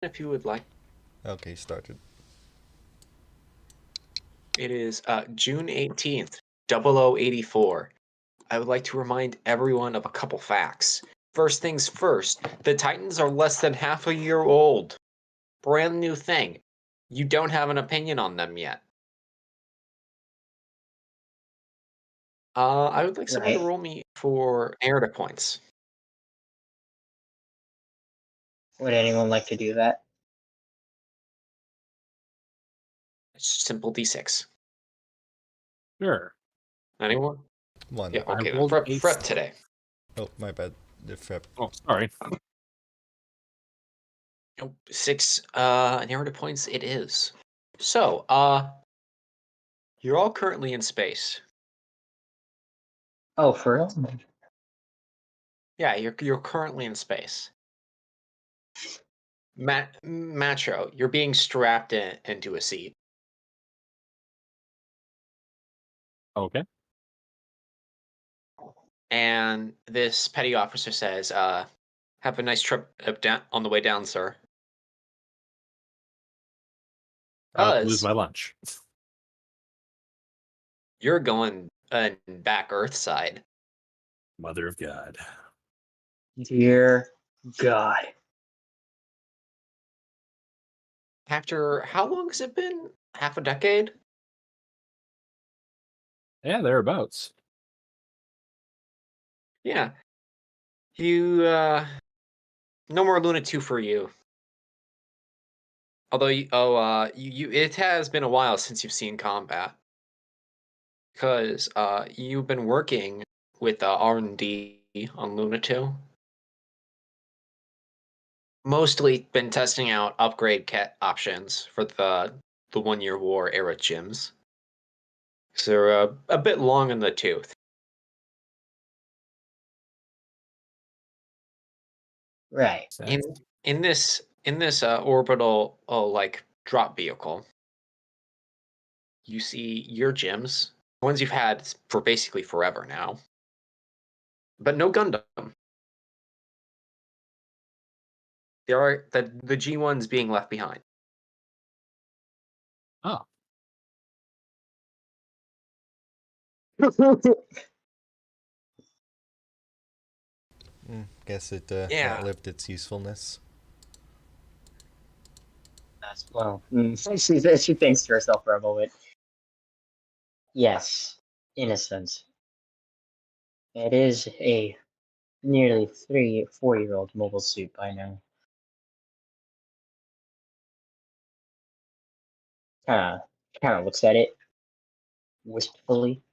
if you would like. Okay, started. It is June 18th, 0084. I would like to remind everyone of a couple facts. First things first, the Titans are less than half a year old. Brand new thing. You don't have an opinion on them yet. I would like someone to Right. roll me for narrative points. Would anyone like to do that? It's simple D6. Sure. Anyone? One. Yeah, I okay then. rolled Prep today. Oh, my bad. The frep. Oh, sorry. Nope. 6 narrative points it is. So, you're all currently in space. Oh, for real? Yeah, you're currently in space. Macho, you're being strapped into a seat. Okay. And this petty officer says, have a nice trip down on the way down, sir. About to lose Cause my lunch. you're going back Earth side. Mother of God. Dear God. After how long has it been? Half a decade? Yeah, thereabouts. Yeah. You no more Luna 2 for you. Although it has been a while since you've seen combat. Because you've been working with R&D on Luna 2. Mostly been testing out upgrade options for the 1 year war era gyms. So they're a bit long in the tooth. Right. In in this orbital like drop vehicle, you see your gyms, the ones you've had for basically forever now, but no Gundam. There are the G1s being left behind. Oh, Guess it Yeah. outlived its usefulness. Well, she thinks to herself for a moment. Yes, in a sense. It is a nearly 4-year-old mobile suit by now. Kind of looks at it wistfully.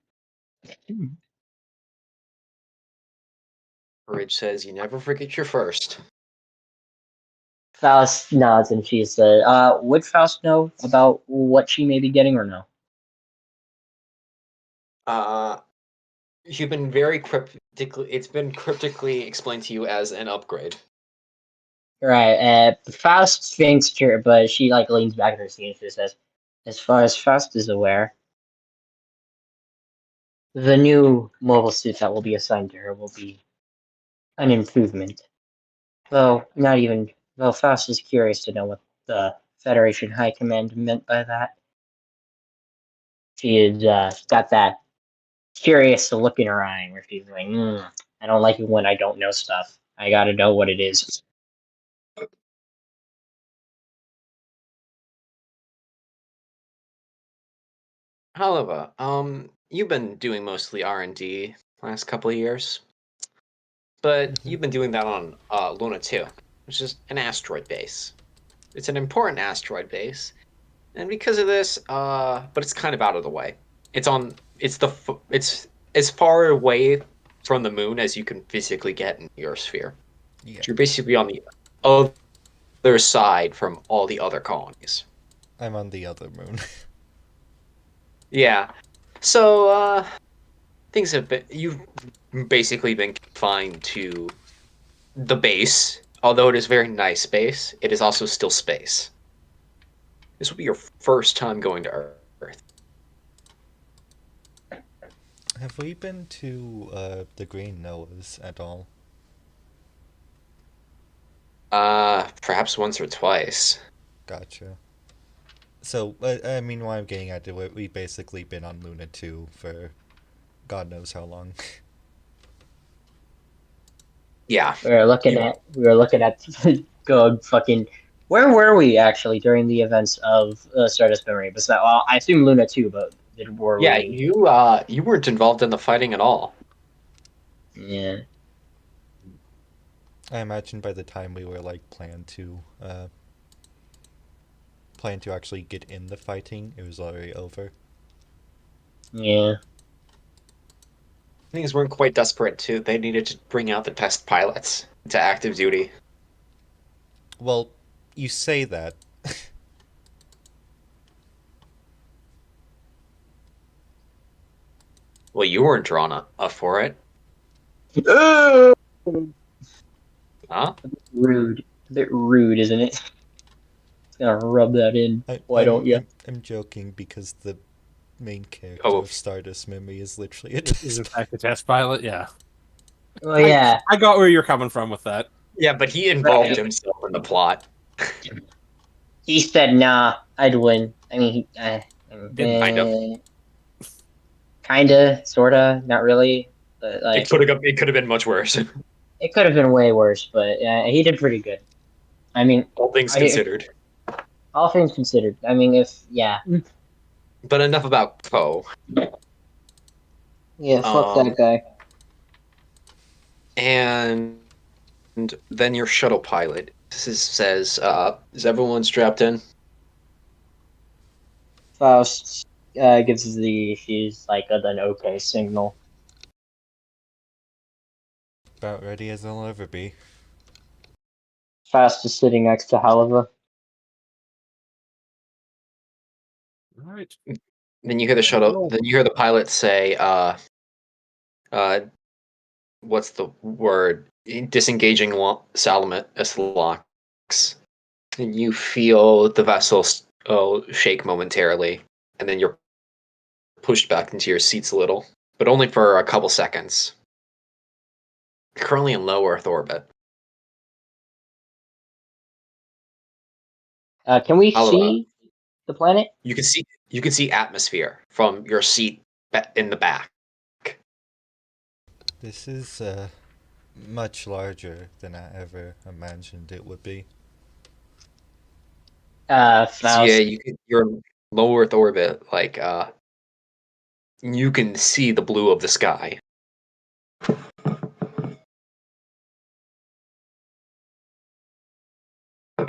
Ridge says you never forget your first. Faust nods and she said, would Faust know about what she may be getting or no? You've been very cryptically. It's been cryptically explained to you as an upgrade. Right, Faust thinks to her, but she like leans back in her seat and she says, as far as Faust is aware, the new mobile suit that will be assigned to her will be an improvement. Though Faust is curious to know what the Federation High Command meant by that. She had got that curious look in her eye where she's like, I don't like it when I don't know stuff. I gotta know what it is. However, you've been doing mostly R&D last couple of years, but you've been doing that on Luna 2, which is an asteroid base. It's an important asteroid base, and because of this, but it's kind of out of the way. It's as far away from the moon as you can physically get in your sphere. Yeah. So you're basically on the other side from all the other colonies. I'm on the other moon. Yeah. So things have been you've basically been confined to the base. Although it is very nice space, it is also still space. This will be your first time going to Earth. Have we been to the Green Noahs at all? Perhaps once or twice. Gotcha. So, I mean, what I'm getting at, we've basically been on Luna 2 for God knows how long. Yeah. We were looking at go fucking. Where were we actually during the events of Stardust Memory? Besides, well, I assume Luna too, but were Yeah, we? you weren't involved in the fighting at all. Yeah. I imagine by the time we were like planned to actually get in the fighting, it was already over. Yeah. Things weren't quite desperate too. They needed to bring out the test pilots to active duty. Well, you say that. Well, you weren't drawn up for it, huh? Rude. A bit rude, isn't it? It's gonna rub that in. Why don't you? I'm joking because the main character Oh, of Stardust Memory is literally a Is in fact a test pilot. Yeah, Well, yeah. I got where you're coming from with that. yeah, but he involved himself in the plot. He said, "Nah, I'd win." I mean, Kind of. kinda, sorta, not really, but like It could have been much worse. it could have been way worse. But he did pretty good. I mean, All things I, considered. all things considered. I mean, But enough about Poe. yeah, fuck that guy. And then your shuttle pilot says, "Is everyone strapped in?" Faust gives she's like an okay signal. about ready as I'll ever be. Faust is sitting next to Heleva. All right. Then you hear the shuttle. Then you hear the pilot say, uh, what's the word? Disengaging Salamis locks. And you feel the vessel shake momentarily, and then you're pushed back into your seats a little, but only for a couple seconds. You're currently in low Earth orbit. Can we Hello. see the planet? You can see atmosphere from your seat in the back. This is much larger than I ever imagined it would be. Faust. So yeah, you're in low Earth orbit. Like you can see the blue of the sky.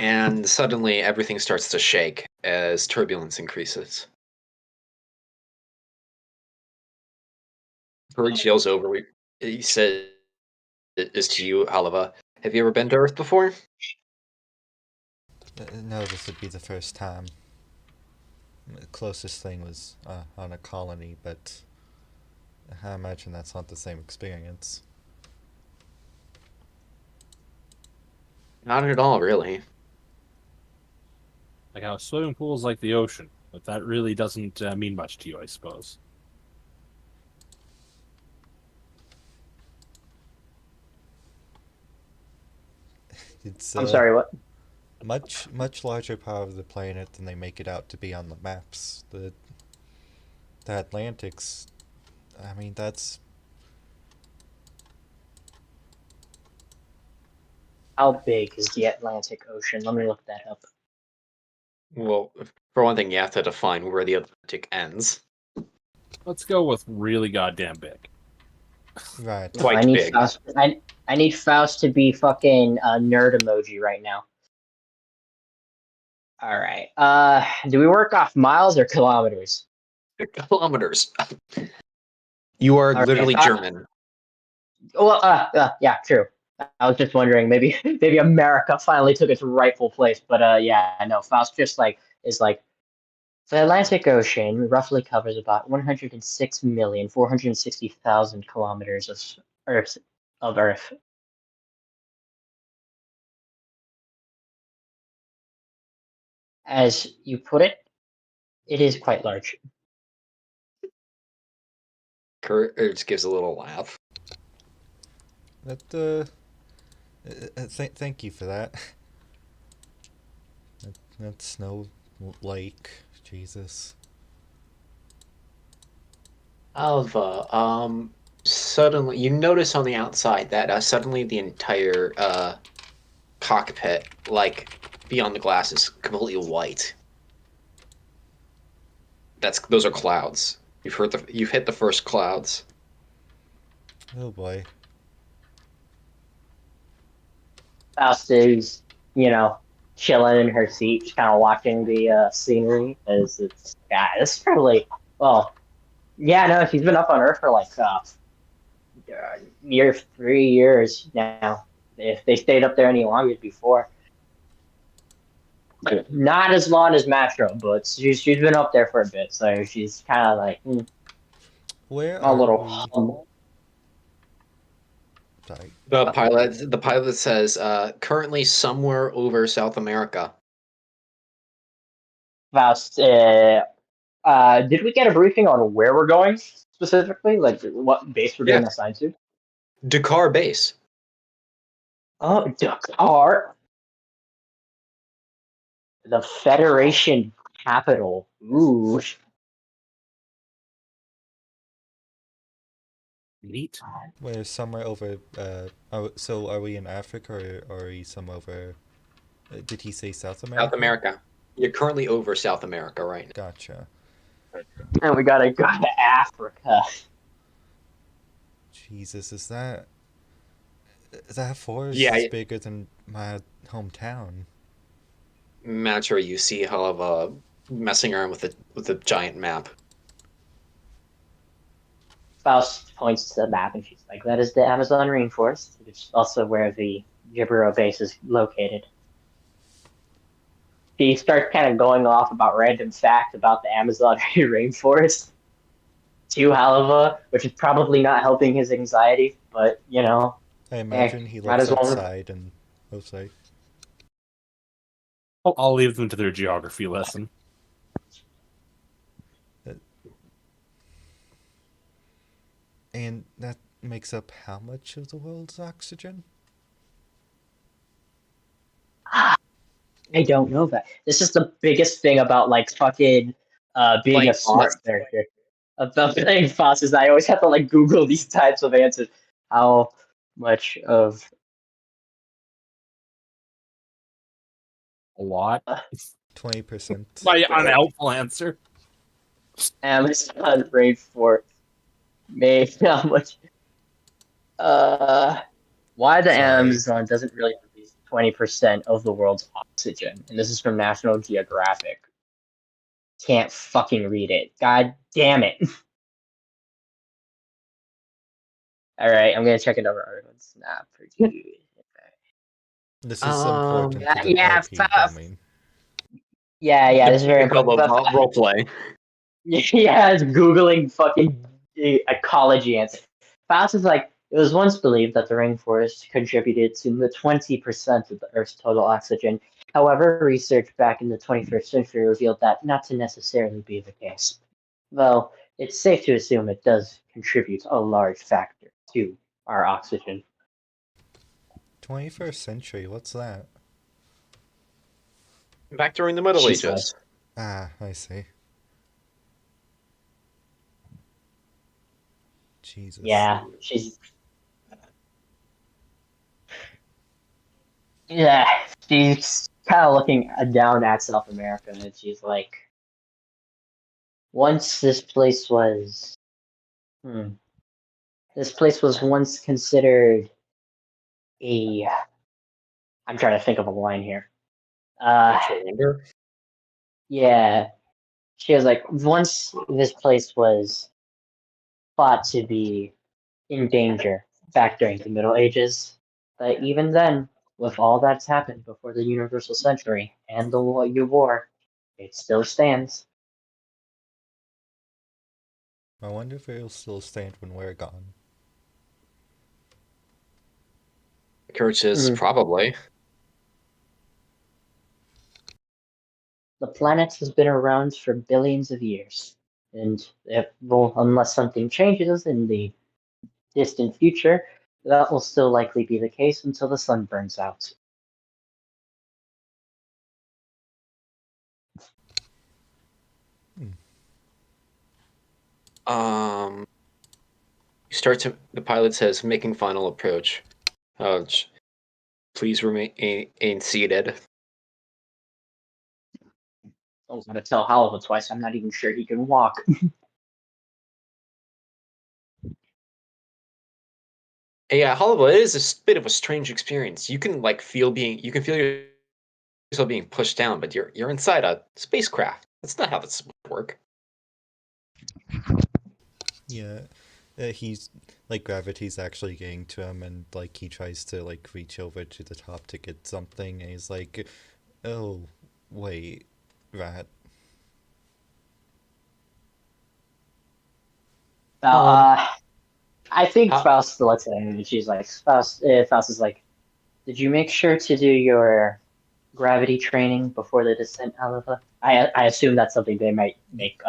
And suddenly everything starts to shake as turbulence increases. Courage yells over. He says, "Is to you, Halava. Have you ever been to Earth before?" No, this would be the first time. The closest thing was on a colony, but I imagine that's not the same experience. Not at all, really. Like how a swimming pool is like the ocean, but that really doesn't mean much to you, I suppose. It's I'm sorry, what? much larger part of the planet than they make it out to be on the maps. The Atlantic's, I mean, that's How big is the Atlantic Ocean? Let me look that up. Well, for one thing, you have to define where the Atlantic ends. Let's go with really goddamn big. right. Quite I need big. Faust. I need Faust to be fucking nerd emoji right now. All right. Do we work off miles or kilometers? Kilometers. You are All right. literally German. Well, yeah, true. I was just wondering, maybe America finally took its rightful place, but yeah, I know. Faust just like is like the Atlantic Ocean roughly covers about 106,460,000 kilometers Earth of Earth. As you put it, it is quite large. Courage gives a little laugh. That thank you for that. That snow lake. Jesus. Alva, suddenly you notice on the outside that suddenly the entire cockpit, like beyond the glass, is completely white. Those are clouds. You've hit the first clouds. Oh boy. Faust is, chilling in her seat, just kind of watching the scenery. As it's, yeah, this is probably, well, yeah, no, she's been up on Earth for like near 3 years now. If they stayed up there any longer before, not as long as Metro, but she's been up there for a bit, so she's kind of like Where a are little we? humble. Sorry. The pilot says currently somewhere over South America. Faust, did we get a briefing on where we're going specifically? Like what base we're Yeah, being assigned to? Dakar base. Oh, Dakar, the Federation capital. Ooh, Neat. We're somewhere over. So are we in Africa or are we somewhere over? Did he say South South America? America. You're currently over South America right now. Gotcha. and we gotta go to Africa. Jesus, is that forest Yeah, is bigger than my hometown? Manager, you see Halava messing around with the giant map. Faust points to the map and she's like, "That is the Amazon rainforest. It's also where the Gibbero base is located." She starts kind of going off about random facts about the Amazon rainforest to Halava, which is probably not helping his anxiety, but I imagine he might looks as well. outside and. Oh, sorry. I'll leave them to their geography lesson. And that makes up how much of the world's oxygen? I don't know that. This is the biggest thing about like fucking being Playing a smart Fast. character. About playing Foss is I always have to like Google these types of answers. How much of A lot. 20%. My unhelpful answer. Amazon rainforest made how much why the Sorry. Amazon doesn't really release 20% of the world's oxygen. And this is from National Geographic. Can't fucking read it. God damn it. All right, I'm gonna check another article on Snap for you. This is important to the Yeah, RP domain. yeah, this is very important. Role play. Yeah, it's Googling fucking ecology answer. Faust is like, it was once believed that the rainforest contributed to the 20% of the Earth's total oxygen. However, research back in the 21st century revealed that not to necessarily be the case. Though, it's safe to assume it does contribute a large factor to our oxygen. 21st century, what's that? Back during the Middle She Ages. says. Ah, I see. Jesus. Yeah, she's kind of looking down at South America, and she's like, once this place was, this place was once considered a. I'm trying to think of a line here. Yeah, she was like, once this place was thought to be in danger back during the Middle Ages, but even then, with all that's happened before the Universal Century and the war, it still stands. I wonder if it'll still stand when we're gone. Kurt says probably. The planet has been around for billions of years, and unless something changes in the distant future, that will still likely be the case until the sun burns out. The pilot says, making final approach. Please remain seated. I was gonna tell Haliva twice. I'm not even sure he can walk. Yeah, Hollywood, it is a bit of a strange experience. You can feel yourself being pushed down, but you're inside a spacecraft. That's not how this would work. Yeah, he's like gravity's actually getting to him, and like he tries to like reach over to the top to get something, and he's like, "Oh, wait, rat." I think How- Faust looks at him and she's like, Faust is like, did you make sure to do your gravity training before the descent, Haliva? I assume that's something they might make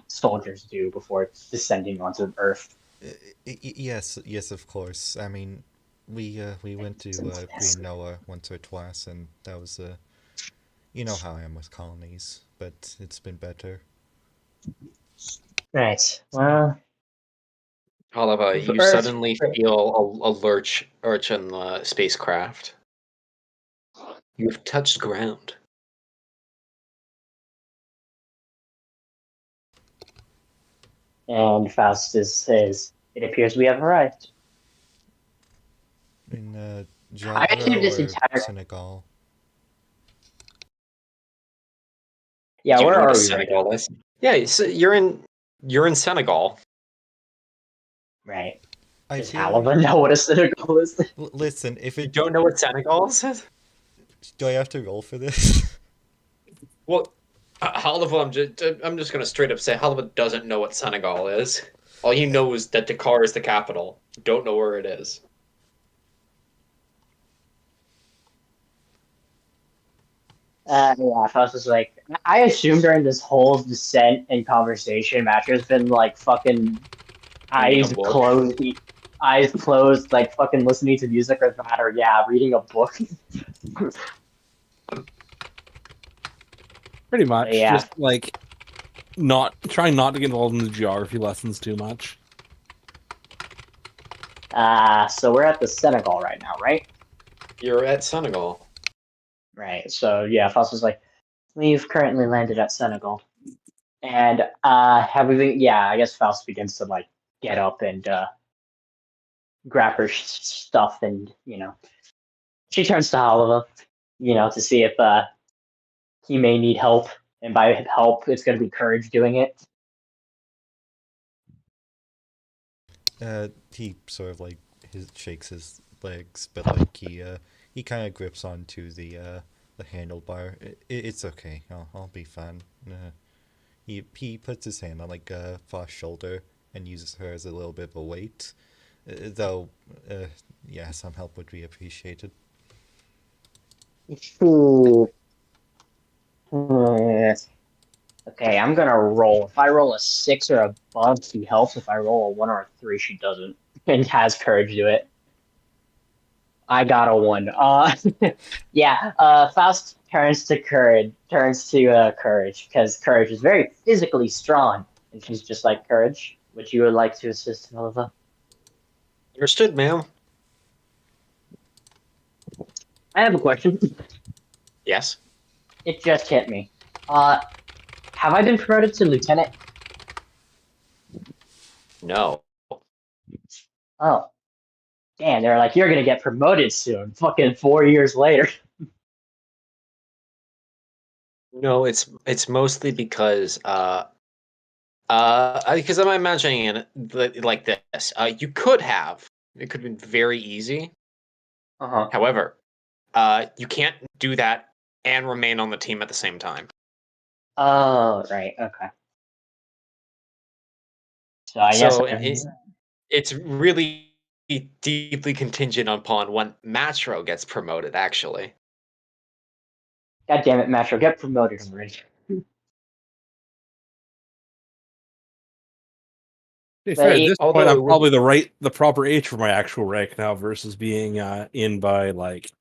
soldiers do before descending onto Earth. Yes, of course. I mean, we went to Green Noah once or twice, and that was you know how I am with colonies, but it's been better. Right. Well, However, you Earth. suddenly feel a lurch in the spacecraft. You've touched ground. And Faust says, "It appears we have arrived." In I Java assume this or entire. Senegal? Yeah, Do you where know what are a we right now? Senegal is? Yeah, so you're in Senegal. Right. I Does feel like, Haliva know what a Senegal is? listen, if You it don't know what Senegal is? do I have to roll for this? Well, Haliva, I'm just gonna straight up say Haliva doesn't know what Senegal is. All he knows is that Dakar is the capital. Don't know where it is. Yeah, Faust was like, I assume during this whole descent and conversation, Matcher's been like fucking Reading a eyes book. closed, like fucking listening to music or that, or yeah, reading a book. Pretty much. Yeah. Just like trying not to get involved in the geography lessons too much. So we're at the Senegal right now, right? You're at Senegal. Right. So yeah, Faust was like, we've currently landed at Senegal, and have we been? Yeah, I guess Faust begins to like get up and grab her stuff, and she turns to Haliva, to see if he may need help, and by help, it's going to be Courage doing it. He sort of like shakes his legs, but like he kind of grips onto the handlebar. It's okay. I'll be fine. He puts his hand on like Foss' shoulder and uses her as a little bit of a weight. Though, yeah, some help would be appreciated. Okay, I'm gonna roll. If I roll a 6 or above, she helps. If I roll a 1 or a 3, she doesn't. And has Courage do it. I got a 1. Yeah. Faust turns to Courage, because Courage is very physically strong, and she's just like, Courage, would you like to assist Nova? Understood, ma'am. I have a question. Yes. It just hit me. Have I been promoted to lieutenant? No. Oh, damn! They're like, you're gonna get promoted soon. Fucking 4 years later. No, it's mostly because because I'm imagining it like this. You could have. It could have been very easy. Uh-huh. However, you can't do that and remain on the team at the same time. Oh, right. Okay. So I guess it's really deeply contingent upon when Matro gets promoted, actually. God damn it, Metro, get promoted already. To be fair, at this point, I'm Although probably the proper age for my actual rank now versus being in by like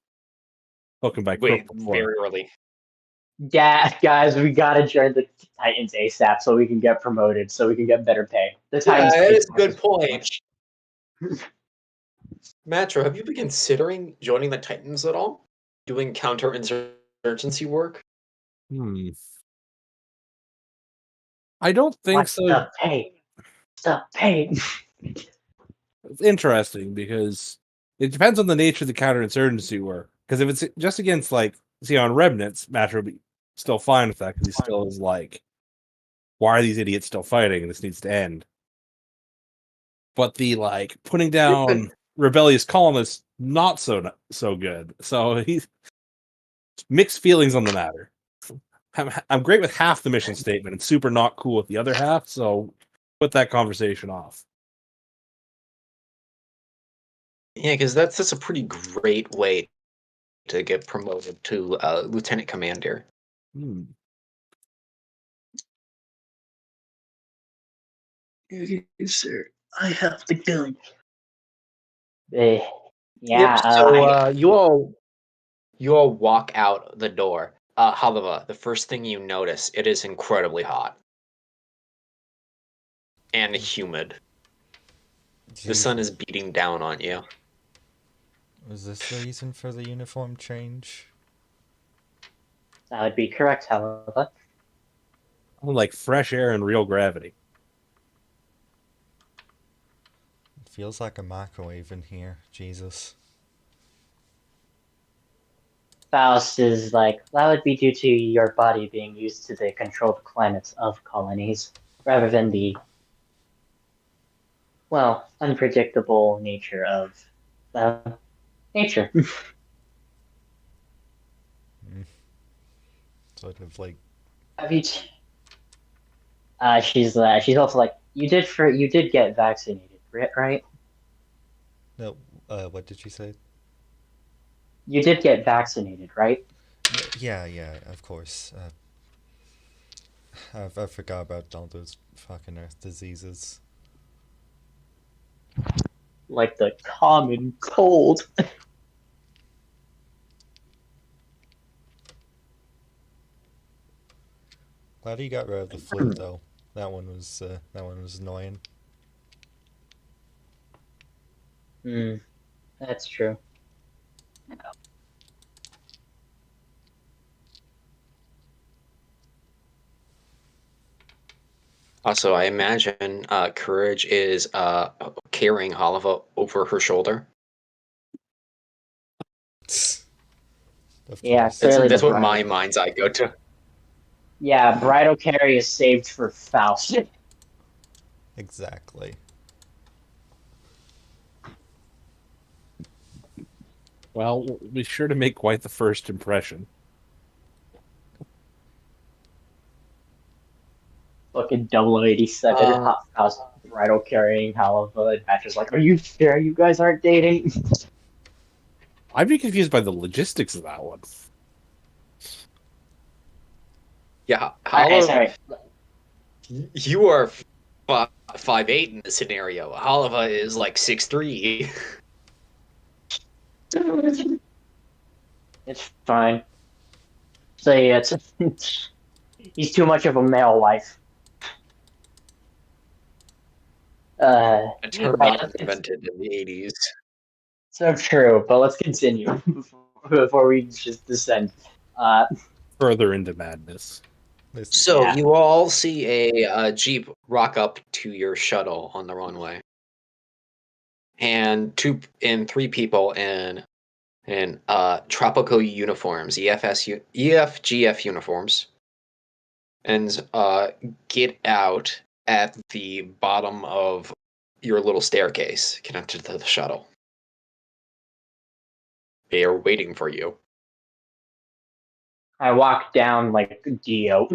Pokemon by Crook before. very early. Yeah, guys, we gotta join the Titans ASAP so we can get promoted, so we can get better pay. The Yeah, Titans that pay is a twice good as point. much. Matro, have you been considering joining the Titans at all? Doing counterinsurgency work? I don't think What's so. the pay? The pay. It's interesting because it depends on the nature of the counterinsurgency work. Because if it's just against, like, see, on Remnants, Matter will be still fine with that because he still is like, why are these idiots still fighting? This needs to end. But the, like, putting down rebellious colonists, not so good. So he's mixed feelings on the matter. I'm great with half the mission statement and super not cool with the other half. So put that conversation off. Yeah, because that's a pretty great way to get promoted to lieutenant commander. Sir, I have the gun. Yep. Yeah, So you all walk out the door. Halava, the first thing you notice, it is incredibly hot and humid. The sun is beating down on you. Was this the reason for the uniform change? that would be correct, however. Like fresh air and real gravity. It feels like a microwave in here. Jesus. Faust is like, that would be due to your body being used to the controlled climates of colonies, rather than the, well, unpredictable nature of nature. Sort of like. Have you? She's also like, you did get vaccinated, right? No, what did she say? You did get vaccinated, right? Yeah, of course. I forgot about all those fucking earth diseases. Like the common cold. Glad you got rid of the flu though. That one was annoying. That's true. Also, I imagine Courage is carrying Halava over her shoulder. Of Yeah, course. clearly That's the what my bridal. mind's eye go to. Yeah, bridal carry is saved for Faust. Exactly. Well, be sure to make quite the first impression. Fucking 087 hot Faust bridal carrying Halava, and Patch like, are you sure you guys aren't dating? I'd be confused by the logistics of that one. Yeah, Okay, Halava, sorry. you are 5'8" in this scenario. Halava is like 6'3". It's fine. So yeah, he's too much of a male wife. A term Right, not invented in the 80s. so true, but let's continue before we just descend. Further into madness. So Yeah. you all see a Jeep rock up to your shuttle on the runway. And three people in tropical uniforms, EFGF uniforms, and get out at the bottom of your little staircase connected to the shuttle. They are waiting for you. I walk down like Dio.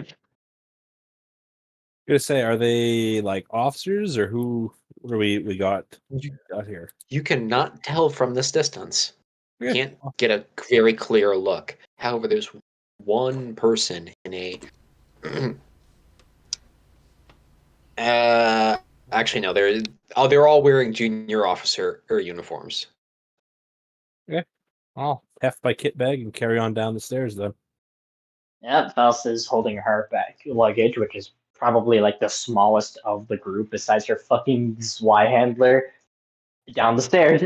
Gonna say, are they like officers or who? What do we got here? You cannot tell from this distance. Yeah. Can't get a very clear look. However, there's one person in a actually no, they're all wearing junior officer uniforms. Yeah. I'll heft my kit bag and carry on down the stairs then. Yeah, Faust is holding her luggage, which is probably like the smallest of the group besides her fucking Zwei handler down the stairs.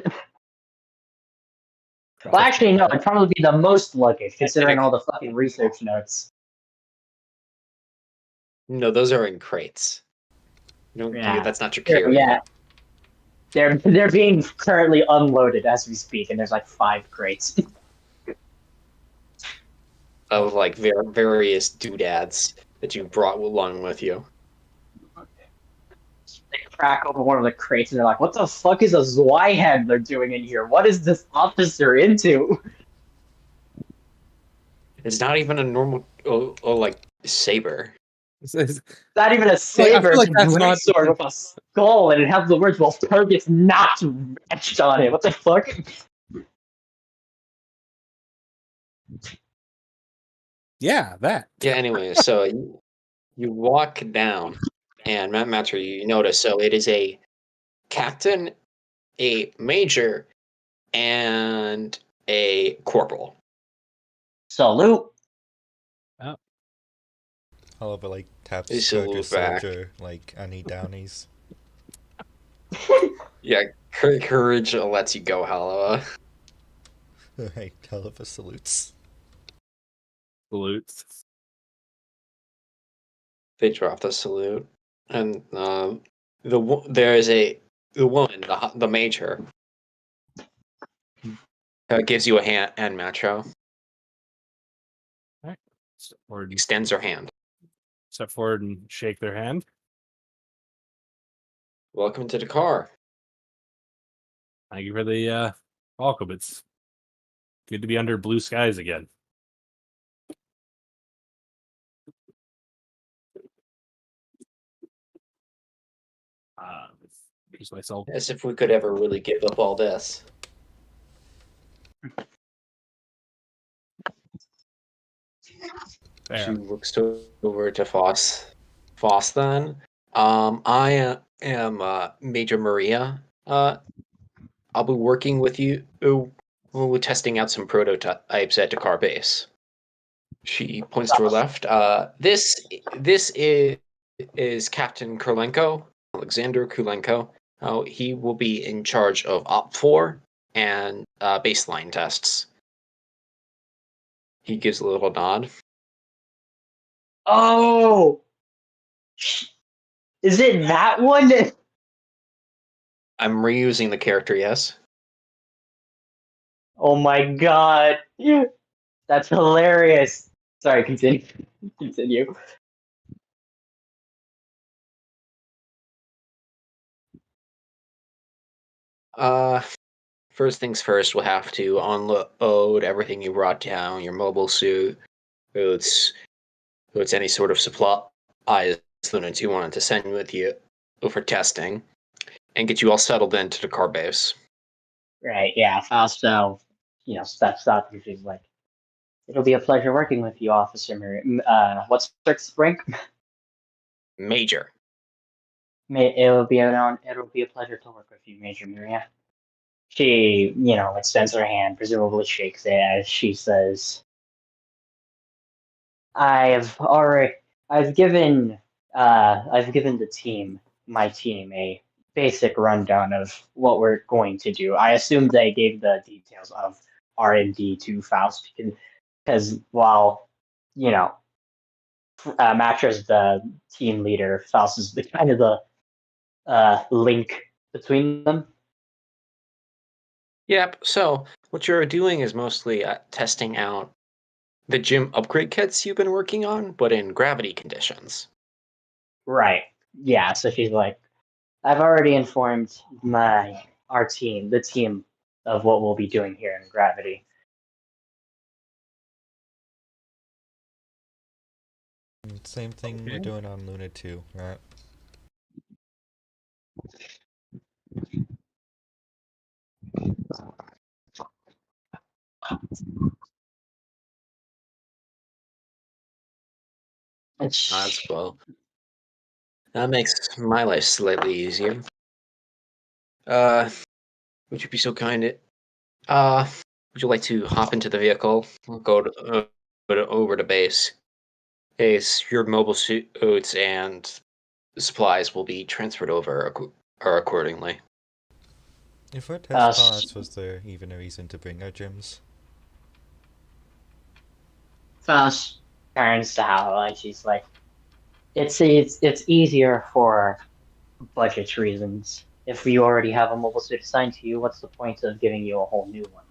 Well, actually, no, it'd probably be the most luggage considering all the fucking research notes. No, those are in crates. Yeah, That's not your sure, carry. yeah. They're being currently unloaded as we speak, and there's like 5 crates. Of like various doodads that you brought along with you. They crack open one of the crates and they're like, "What the fuck is a Zwei handler doing in here? What is this officer into?" It's not even a normal like saber. It's not even a saber. like It's a that's not- sword with a skull, and it has the words "Well, target's not" etched on it. What the fuck? Yeah, that. Yeah. Anyway, so you walk down, and Matthew, you notice. So it is a captain, a major, and a corporal. Salute. Oliver like taps They Soldier salute back. Soldier like any downies. Yeah, courage lets you go, Halawa. Hey, Oliver salutes. Salutes. They drop the salute, and there is the woman, the major, gives you a hand, Metro. Step forward, Extends her hand. step forward and shake their hand. Welcome to the car. Thank you for the welcome. It's good to be under blue skies again. Use myself. As if we could ever really give up all this. There. She looks over to Foss. Foss, then. I am Major Maria. I'll be working with you. We're testing out some prototypes at Dakar base. She points to her left. This is Captain Kurlenko, Alexander Kulenko. He will be in charge of Op4 and baseline tests. He gives a little nod. Oh, is it that one? I'm reusing the character, yes. Oh my god, that's hilarious. Sorry, continue. Continue. First things first, we'll have to unload everything you brought down, your mobile suit, boots, any sort of supplies that you wanted to send with you for testing, and get you all settled into the car base. Right, yeah, Fausto, steps up and she's like, "It'll be a pleasure working with you, Officer what's Rick's rank?" Major. It'll be a pleasure to work with you, Major Maria. She, extends her hand, presumably shakes it as she says, I've given my team, a basic rundown of what we're going to do. I assume they gave the details of R&D to Faust because while, Matra's the team leader, Faust is the kind of the link between them. Yep. So what you're doing is mostly testing out the gym upgrade kits you've been working on, but in gravity conditions. Right. Yeah. So she's like, I've already informed our team, the team, of what we'll be doing here in Gravity. Same thing we're doing on Luna 2, right? As well. That makes my life slightly easier. Would you be so kind? Would you like to hop into the vehicle? We'll go over to base. Your mobile suits and supplies will be transferred over or accordingly. If our test Faust, pass, was there even a reason to bring our gyms? Faust turns to Hal and she's like, it's easier for budget reasons. If you already have a mobile suit assigned to you, what's the point of giving you a whole new one?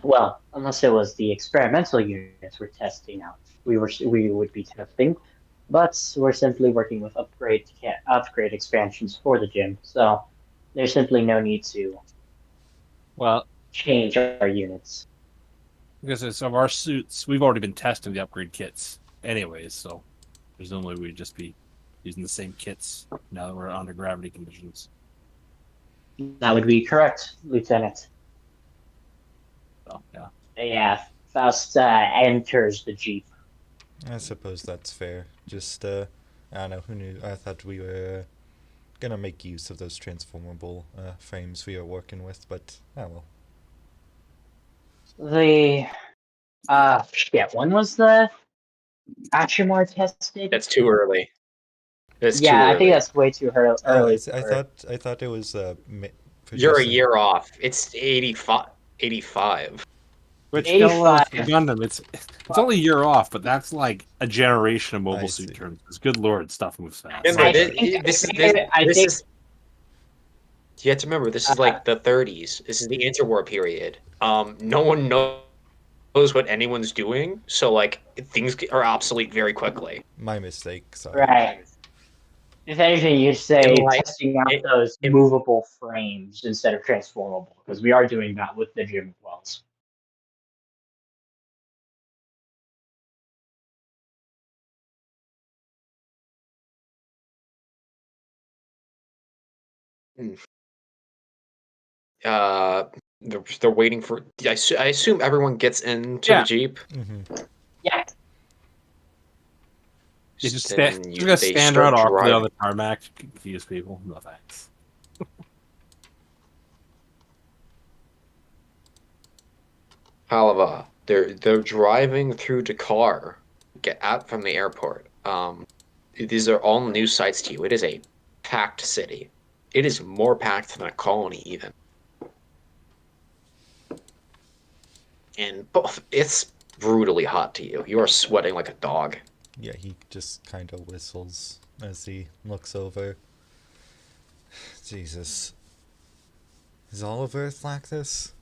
Well, unless it was the experimental units we're testing out, we would be testing, but we're simply working with upgrade expansions for the gym, so there's simply no need to Well, change our units. because of our suits, we've already been testing the upgrade kits, anyways. So presumably we'd just be using the same kits now that we're under gravity conditions. That would be correct, Lieutenant. So yeah. Yeah, Faust enters the jeep. I suppose that's fair. Just, I don't know, who knew? I thought we were gonna make use of those transformable frames we are working with, but oh well. The when was the Achimar tested? That's too early. That's too Yeah, I think early. that's way too early. Oh, I For... thought it was You're a producing. year off. It's 85. Which 85. Gundam, it's only a year off, but that's like a generation of I mobile see. suit terms. Good lord, stuff moves fast. Remember, I this, think- this, I this think- is. You have to remember, this is like the 30s. This is the interwar period. No one knows what anyone's doing, so like things are obsolete very quickly. My mistake, sorry. Right. If anything, you'd say And, like, testing out those movable frames instead of transformable, because we are doing that with the gym wells. Uh, they're waiting for. I assume everyone gets into Yeah. the jeep. Mm-hmm. Yeah. You just and stand, just they stand start right awkwardly driving. on the tarmac to confuse people. No thanks. Halava. They're driving through Dakar, get out from the airport. These are all new sites to you. It is a packed city. It is more packed than a colony, even. And both, it's brutally hot to you. You are sweating like a dog. Yeah, he just kind of whistles as he looks over. Jesus. Is all of Earth like this?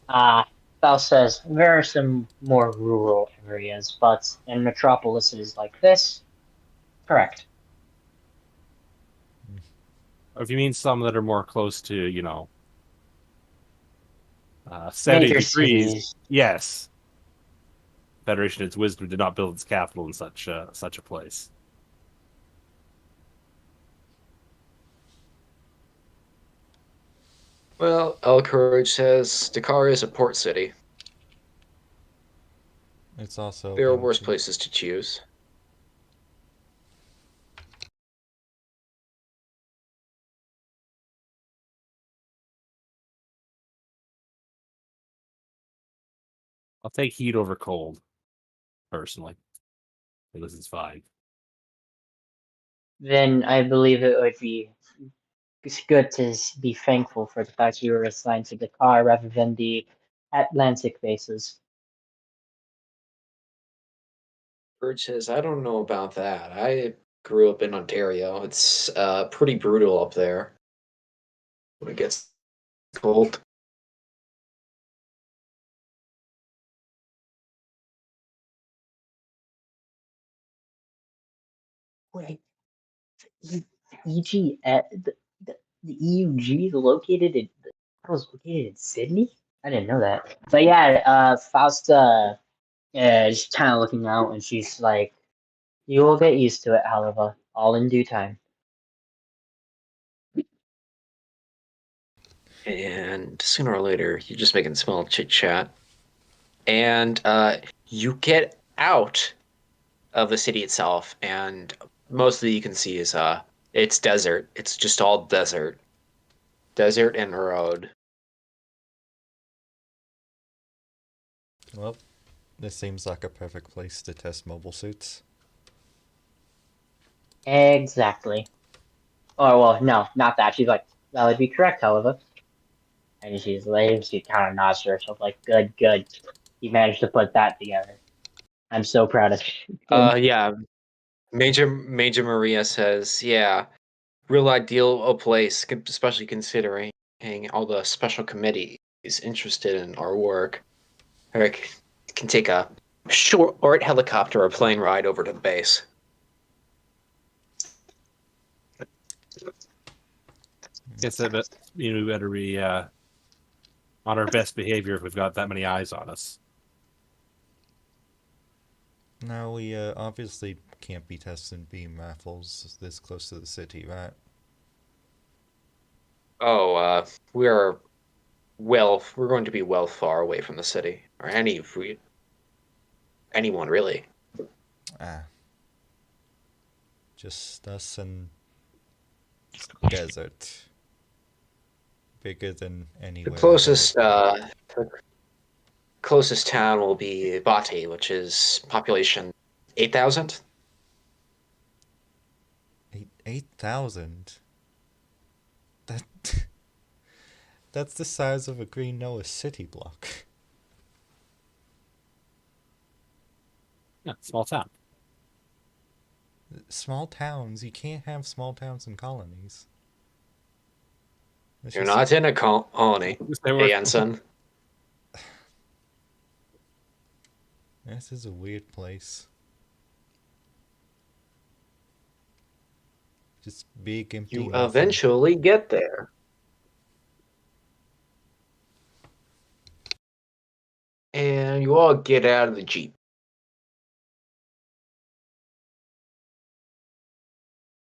Faust says there are some more rural areas, but in metropolises like this, correct. Or if you mean some that are more close to, 70 Major degrees, cities. yes. Federation, its wisdom, did not build its capital in such a place. Well, El Courage says Dakar is a port city. It's also There are worse empty. places to choose. I'll take heat over cold, personally. Because it's fine. Then I believe it would be good to be thankful for the fact you were assigned to the car rather than the Atlantic bases. Courage says, I don't know about that. I grew up in Ontario. It's pretty brutal up there when it gets cold. Wait, EG at the EUG is located in was located in Sydney? I didn't know that. But yeah, Fausta is kind of looking out, and she's like, "You will get used to it, however, all in due time." And sooner or later, you're just making small chit chat. And you get out of the city itself, and mostly you can see is it's desert. It's just all desert. Desert and road. Well, this seems like a perfect place to test mobile suits. Exactly. Oh, well, no, not that. She's like, that would be correct, however. And she's like, she kind of nods to herself, like, good, good. You managed to put that together. I'm so proud of you. Yeah. Major Maria says, yeah, real ideal place, especially considering all the special committees interested in our work. Eric can take a short helicopter or plane ride over to the base. Guess that we better be on our best behavior if we've got that many eyes on us. Now, we obviously can't be testing beam rifles this close to the city, right? Oh, we're going to be well far away from the city, or anyone really. Ah. Just us and desert. Bigger than The anywhere. closest town will be Bati, which is population 8,000. 8,000? That... That's the size of a Green Noah city block. Yeah, small town. Small towns, you can't have small towns and colonies. You're not in a colony, hey, Ensign. This is a weird place. Just big, empty. You nothing. eventually get there. And you all get out of the Jeep.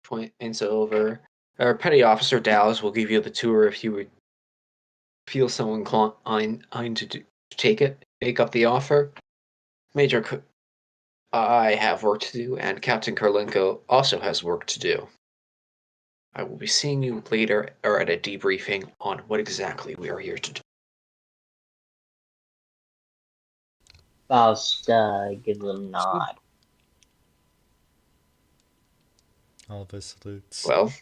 Points over. Our petty officer Dallas will give you the tour if you would feel so inclined to take up the offer. I have work to do, and Captain Karlenko also has work to do. I will be seeing you later or at a debriefing on what exactly we are here to do. Faust gives a nod. Oliver salutes. Well,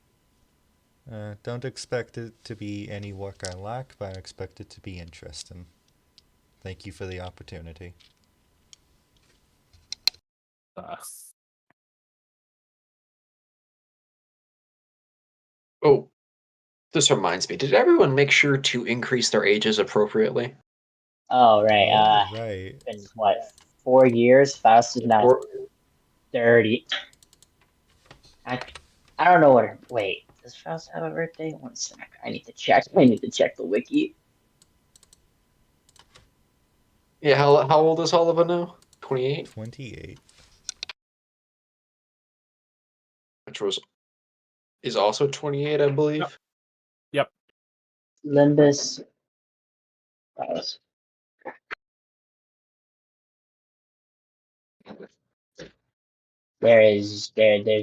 Don't expect it to be any work I lack, but I expect it to be interesting. Thank you for the opportunity. oh, this reminds me. Did everyone make sure to increase their ages appropriately? Oh, right. Right. Been what, 4 years? Faust is now 30. I don't know what. Wait, does Faust have a birthday? One sec. I need to check. I need to check the wiki. Yeah, how old is Oliver now? 28? 28. Which is also 28, I believe. Yep. Limbus. Faust. There's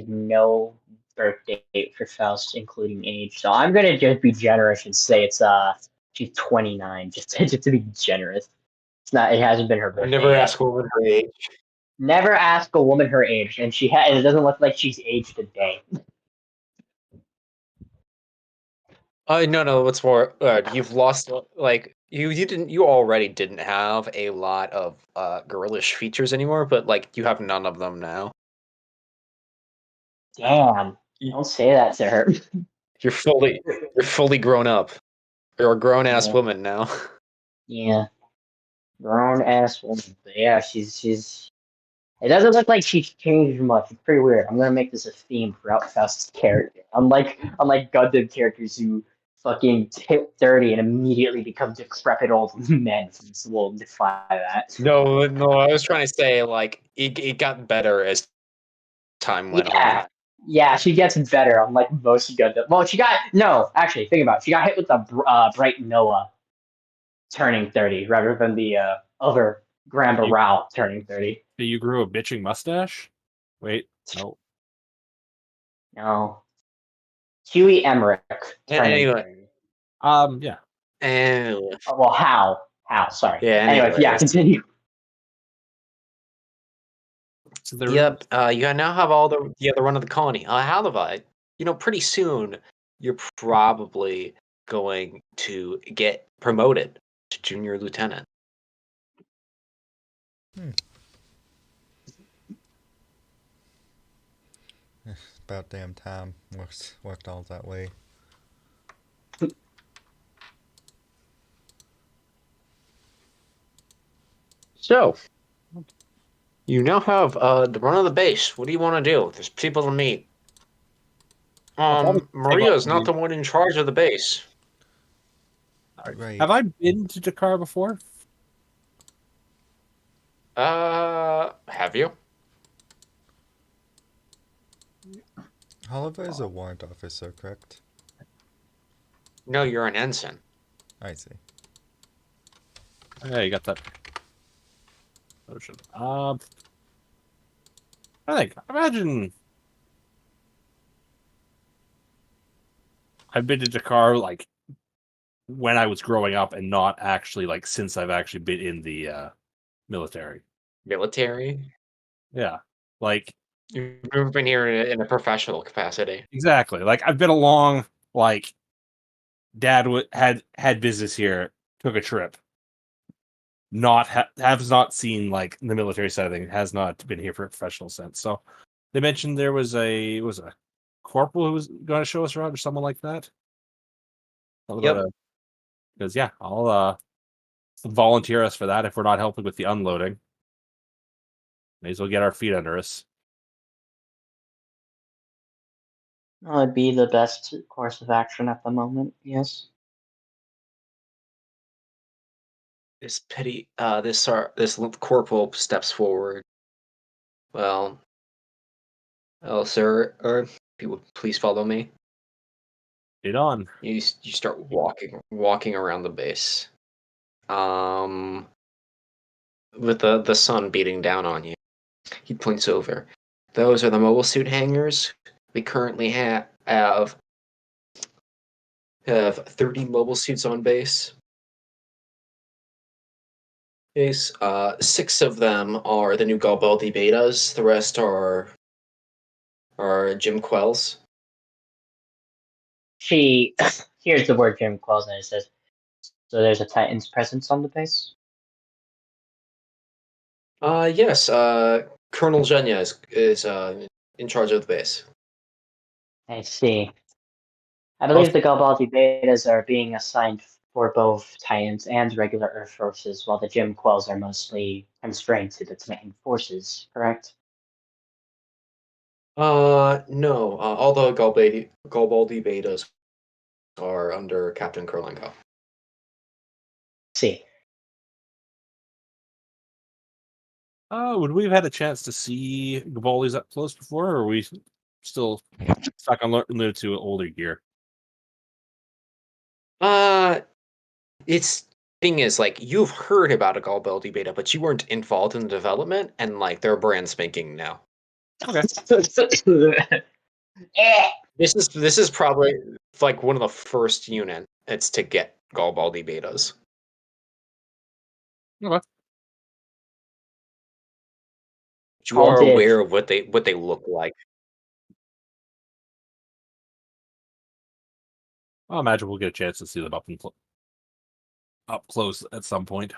no birth date for Faust, including age. So I'm gonna just be generous and say it's she's 29, just to be generous. It's not. It hasn't been her birthday. Never yet. ask a woman her age. Never ask a woman her age, and it doesn't look like she's aged a day. No. What's more, you've lost you already didn't have a lot of girlish features anymore, but like you have none of them now. Damn! Don't say that to her. You're fully grown up. You're a grown ass Yeah. woman now. Yeah, grown ass woman. But yeah, she's. It doesn't look like she's changed much. It's pretty weird. I'm gonna make this a theme throughout Faust's character. Unlike Gundam characters who fucking hit 30 and immediately become decrepit old men. We'll defy that. No, I was trying to say like it got better as time went on. Yeah, she gets better. Unlike most Gundam. Well, actually, think about it. She got hit with the bright Noah turning 30 rather than the other Grandpa Rao turning 30. You grew a bitching mustache? Wait, no. No. Huey Emmerich turning Anyway. 30. Yeah. Anyway. Well, Hal, sorry. Yeah, Anyway, yeah, continue. to their Yep. rooms? You now have all the run of the colony. However, pretty soon you're probably going to get promoted to junior lieutenant. About damn time. Worked all that way. So, you now have the run of the base. What do you want to do? There's people to meet. I'll probably take Maria's off not the one in charge of the base. Right. Have I been to Jakar before? Have you? Oliver is a warrant officer, correct? No, you're an ensign. I see. Yeah, you got that notion. I imagine I've been to Jakar like when I was growing up, and not actually like since I've actually been in the military. Military? Yeah, like You've been here in a professional capacity. exactly. Like I've been along. Like Dad had business here, took a trip. Has not seen like the military side of things. Has not been here for a professional sense. So they mentioned there was a corporal who was going to show us around or someone like that. Yep. Because yeah, I'll volunteer us for that if we're not helping with the unloading. May as well get our feet under us. That would be the best course of action at the moment, yes. This corporal steps forward. Well, sir, if you would please follow me. Get on. You start walking around the base. With the sun beating down on you. He points over. Those are the mobile suit hangars. We currently have 30 mobile suits on base. 6 of them are the new Galbaldi betas. The rest are Jim Quells. She hears the word Jim Quells and it says, "So there's a Titan's presence on the base?" Yes. Colonel Zhenya is in charge of the base. I see. I believe the Galbaldi betas are being assigned for both Titans and regular Earth forces, while the Jim Quells are mostly constrained to the Titan forces, correct? No. All the Galbaldi betas are under Captain Kurlenko. See. Would we have had a chance to see Gabali's up close before, or are we still stuck on limited to older gear? It's thing is, like, you've heard about a Galbaldi beta, but you weren't involved in the development, and like they're brand spanking new. Okay. This is probably like one of the first units to get Galbaldi betas. Okay. You are aware of what they look like. I imagine we'll get a chance to see them up close at some point.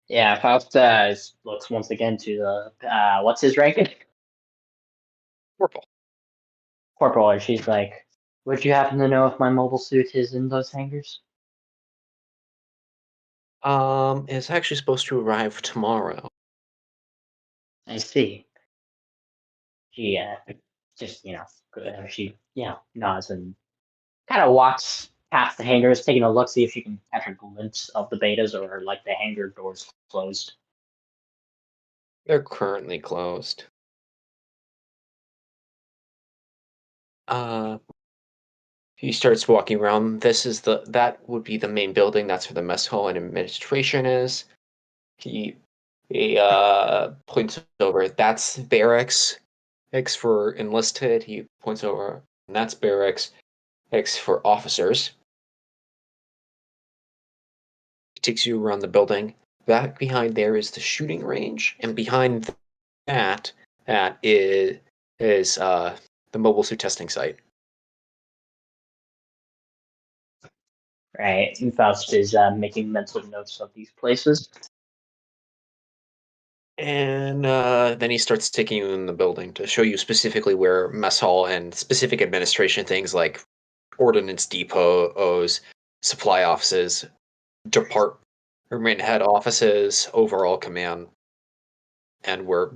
Yeah, Faust looks once again to the what's his rank? Purple. Corporal, and she's like, "Would you happen to know if my mobile suit is in those hangars?" It's actually supposed to arrive tomorrow. I see. She just she nods and kind of walks past the hangars, taking a look, see if she can catch a glimpse of the betas or like the hangar doors closed. They're currently closed. He starts walking around. That would be the main building. That's where the mess hall and administration is. He points over. That's barracks. X for enlisted. He points over, and that's barracks. X for officers. He takes you around the building. Back behind there is the shooting range, and behind that is the mobile suit testing site. Right. And Faust is making mental notes of these places. And then he starts taking you in the building to show you specifically where mess hall and specific administration things like ordnance depots, supply offices, department head offices, overall command, and where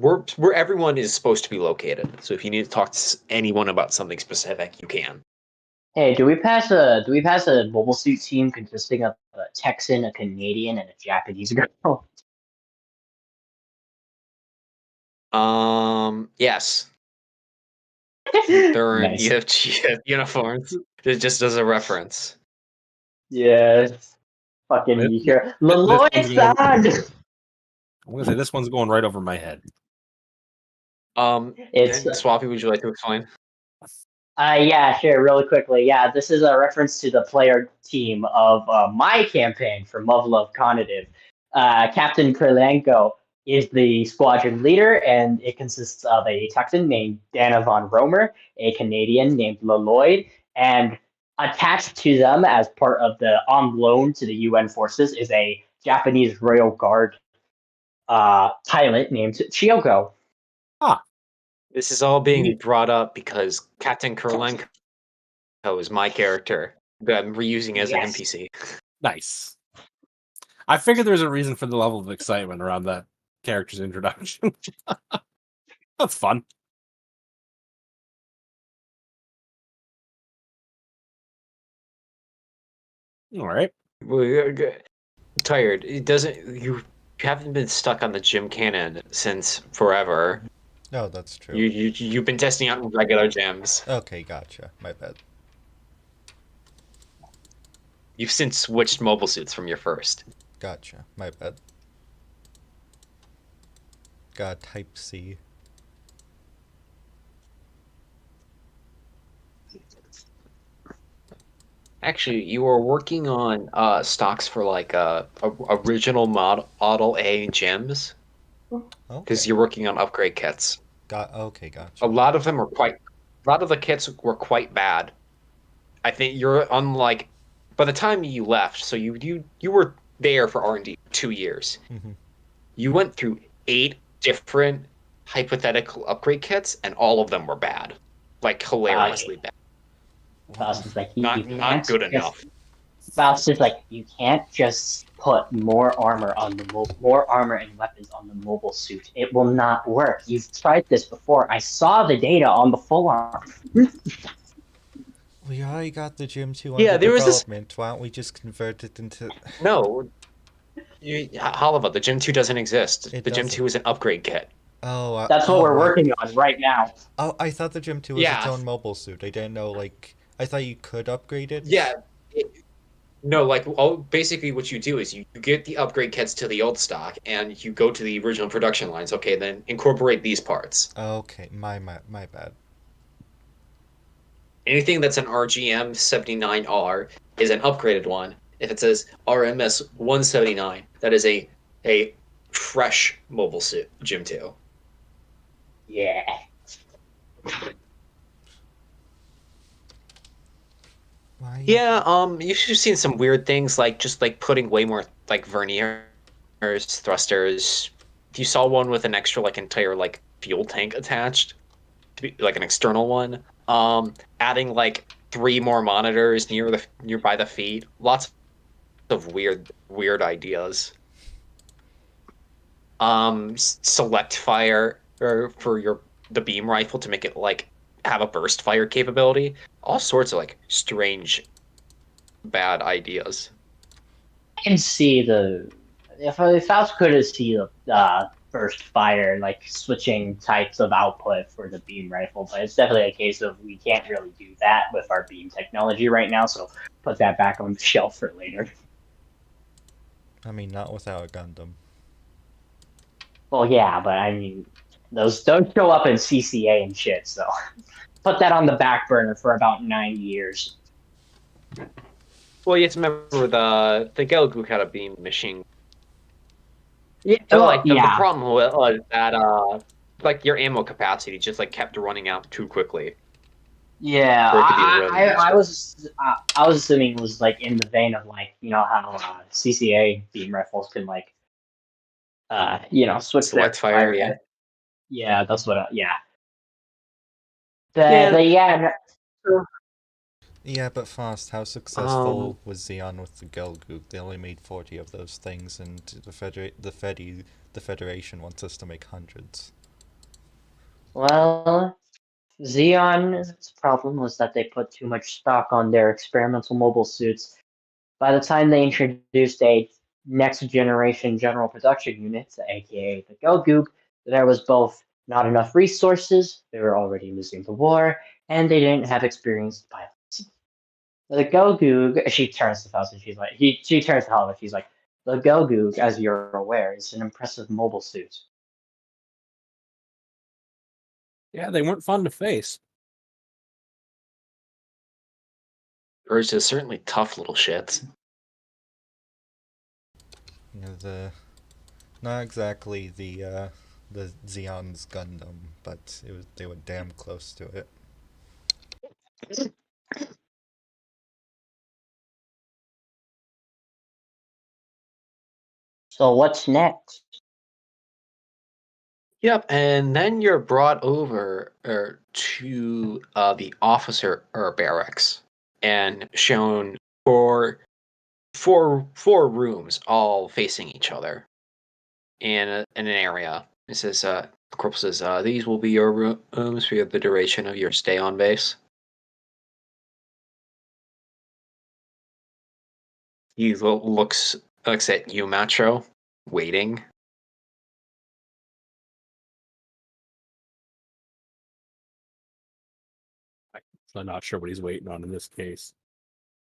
everyone is supposed to be located. So if you need to talk to anyone about something specific, you can. Hey, do we pass a mobile suit team consisting of a Texan, a Canadian, and a Japanese girl? Yes. They're Nice. you have uniforms. It just as a reference. Yes. Fucking This- you hear this one's Leloy-san! I'm gonna say this one's going right over my head. It's And Swappy, would you like to explain? yeah, sure, really quickly. Yeah, this is a reference to the player team of my campaign for Muv-Love Cognitive. Captain Krylenko is the squadron leader, and it consists of a Texan named Dana von Romer, a Canadian named Leloyd, and attached to them as part of the on loan to the UN forces is a Japanese Royal Guard pilot named Chiyoko. This is all being brought up because Captain Kurlenko is my character that I'm reusing as an Yes. NPC. Nice. I figured there's a reason for the level of excitement around that character's introduction. That's fun. All right. Tired. It doesn't. You haven't been stuck on the gym cannon since forever. No, that's true. You've been testing out in regular gyms. Okay, gotcha. My bad. You've since switched mobile suits from your first. Gotcha. My bad. Got type C. Actually, you were working on stocks for like original Model A gyms because Okay. you're working on upgrade kits. Okay, A gotcha. lot of them are a lot of the kits were quite bad. I think you're unlike by the time you left, so you were there for R&D 2 years. Mm-hmm. You went through 8 different hypothetical upgrade kits, and all of them were bad, like hilariously bad. Faust is like, Not good enough. Faust is like, you can't just put more armor on the more armor and weapons on the mobile suit. It will not work. You've tried this before. I saw the data on the full armor. We already got the Gym 2 Yeah, under there was this- development. Why don't we just convert it into... No, Holiva, the Gym 2 doesn't exist. It The Gym doesn't. 2 is an upgrade kit. Oh, That's what we're right. working on right now. Oh, I thought the Gym 2 was its Yeah. own mobile suit. I didn't know, like... I thought you could upgrade it. Yeah. No, like basically what you do is you get the upgrade kits to the old stock and you go to the original production lines. Okay, then incorporate these parts. Okay, my bad. Anything that's an RGM 79R is an upgraded one. If it says RMS 179, that is a fresh mobile suit, Gym 2. Yeah. Why? Yeah, you've seen some weird things like just like putting way more like verniers, thrusters. If you saw one with an extra like entire like fuel tank attached, to be, like an external one, adding like 3 more monitors nearby the feet. Lots of weird ideas. Select fire for the beam rifle to make it like have a burst fire capability. All sorts of like strange, bad ideas. I can see if Faust could see the burst fire, like switching types of output for the beam rifle, but it's definitely a case of we can't really do that with our beam technology right now, so put that back on the shelf for later. I mean, not without a Gundam. Well, yeah, but I mean, those don't show up in CCA and shit, so put that on the back burner for about 9 years. Well, you have to remember the Gelgook had a beam machine. Yeah, So like the yeah. problem with that like your ammo capacity just like kept running out too quickly Yeah, for it to be really useful. I was assuming it was like in the vein of like how CCA beam rifles can like switch their Select fire, fire yeah. rate. Yeah, that's what. Yeah, Yeah. yeah. No, Yeah, but fast. How Um. successful was Xeon with the Gelgoog? They only made 40 of those things, and the Federation wants us to make hundreds. well, Xeon's problem was that they put too much stock on their experimental mobile suits. By the time they introduced a next generation general production unit, aka the Gogoog, there was both not enough resources, they were already losing the war, and they didn't have experienced pilots. The Gogoog, she turns to Faust and she's like, she turns to Hollywood, she's like, the Gogoog, as you're aware, is an impressive mobile suit. Yeah, they weren't fun to face. Urge is certainly tough little shits. You know, not exactly the Xeon's Gundam, but they were damn close to it. So what's next? Yep, and then you're brought over to the officer barracks and shown four rooms all facing each other in an area. It says, the corporal says, these will be your rooms for the duration of your stay on base. He looks at you, Macho, waiting. I'm not sure what he's waiting on in this case.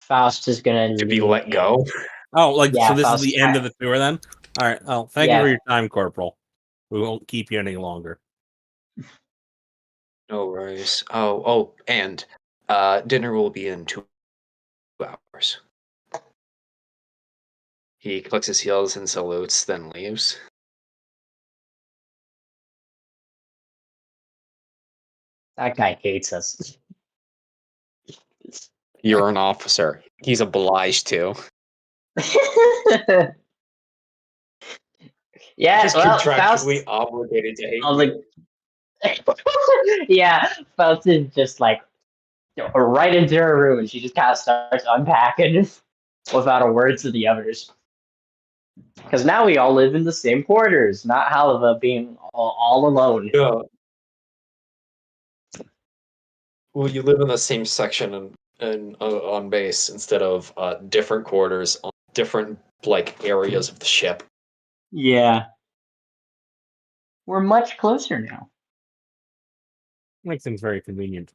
Faust is gonna To be lean let go. Oh, like Yeah, so this is Faust. the end of the tour then? All right. Oh, thank you Yeah. for your time, Corporal. We won't keep you any longer. No worries. And dinner will be in 2 hours. He clicks his heels and salutes, then leaves. That guy hates us. You're an officer. He's obliged to. Yeah, He's well, contractually Faust. obligated to hate I was you. like, yeah, Faust is just like right into her room, and she just kind of starts unpacking without a word to the others. Because now we all live in the same quarters, not Halva being all alone. Yeah. Well, you live in the same section and on base instead of different quarters on different like areas of the ship. Yeah, we're much closer now. Makes things very convenient.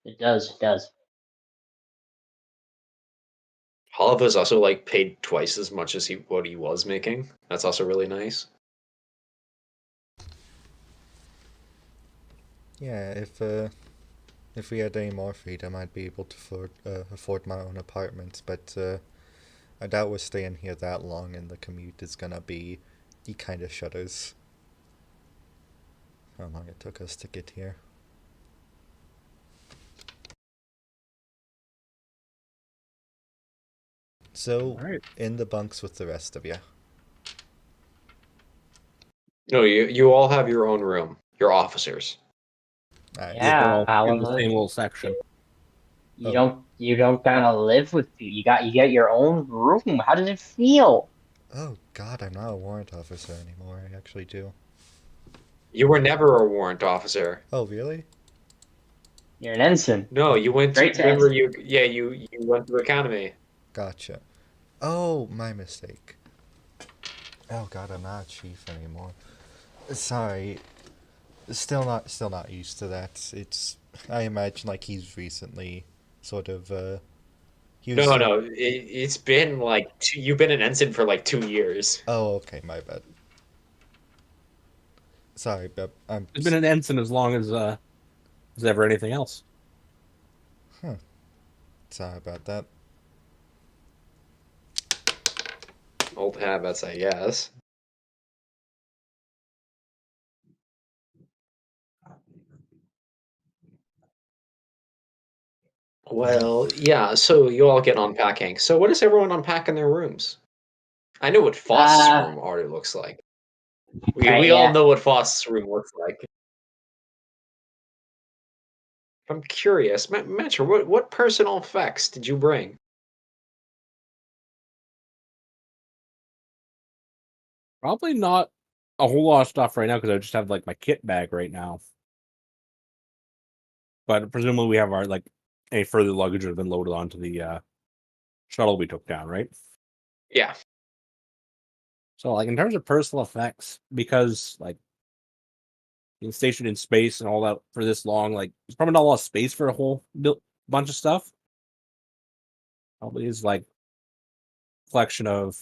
It does, it does. Oliver's also like paid twice as much as what he was making. That's also really nice. Yeah, if we had any more freedom, I'd be able to afford my own apartment, but I doubt we're staying here that long, and the commute is gonna be. He kind of shudders. How long it took us to get here. So, All right. in the bunks with the rest of you. No, you all have your own room. You're officers. Nice. Yeah, We're all in the Halva. same little section. You don't gotta live with you. You get your own room. How does it feel? Oh God, I'm not a warrant officer anymore. I actually do. You were never a warrant officer. Oh really? You're an ensign. No, you went to Great to remember ensign. you went to academy. Gotcha. Oh, my mistake. Oh God, I'm not a chief anymore. Sorry. Still not used to that. I imagine like he's recently sort of he was. No, it's been like you've been an ensign for like 2 years. Oh, okay, my bad. Sorry, but It's been an ensign as long as ever anything else. sorry about that. Old habits, I guess. Well, yeah, so you all get unpacking. So what does everyone unpack in their rooms? I know what Foss's Uh, room already looks like. We right, we all yeah. know what Foss's room looks like. I'm curious, Metro, what personal effects did you bring? Probably not a whole lot of stuff right now because I just have like my kit bag right now. But presumably we have our like any further luggage that have been loaded onto the shuttle we took down, right? Yeah. So like in terms of personal effects, because like being stationed in space and all that for this long, like there's probably not a lot of space for a whole bunch of stuff. Probably is like collection of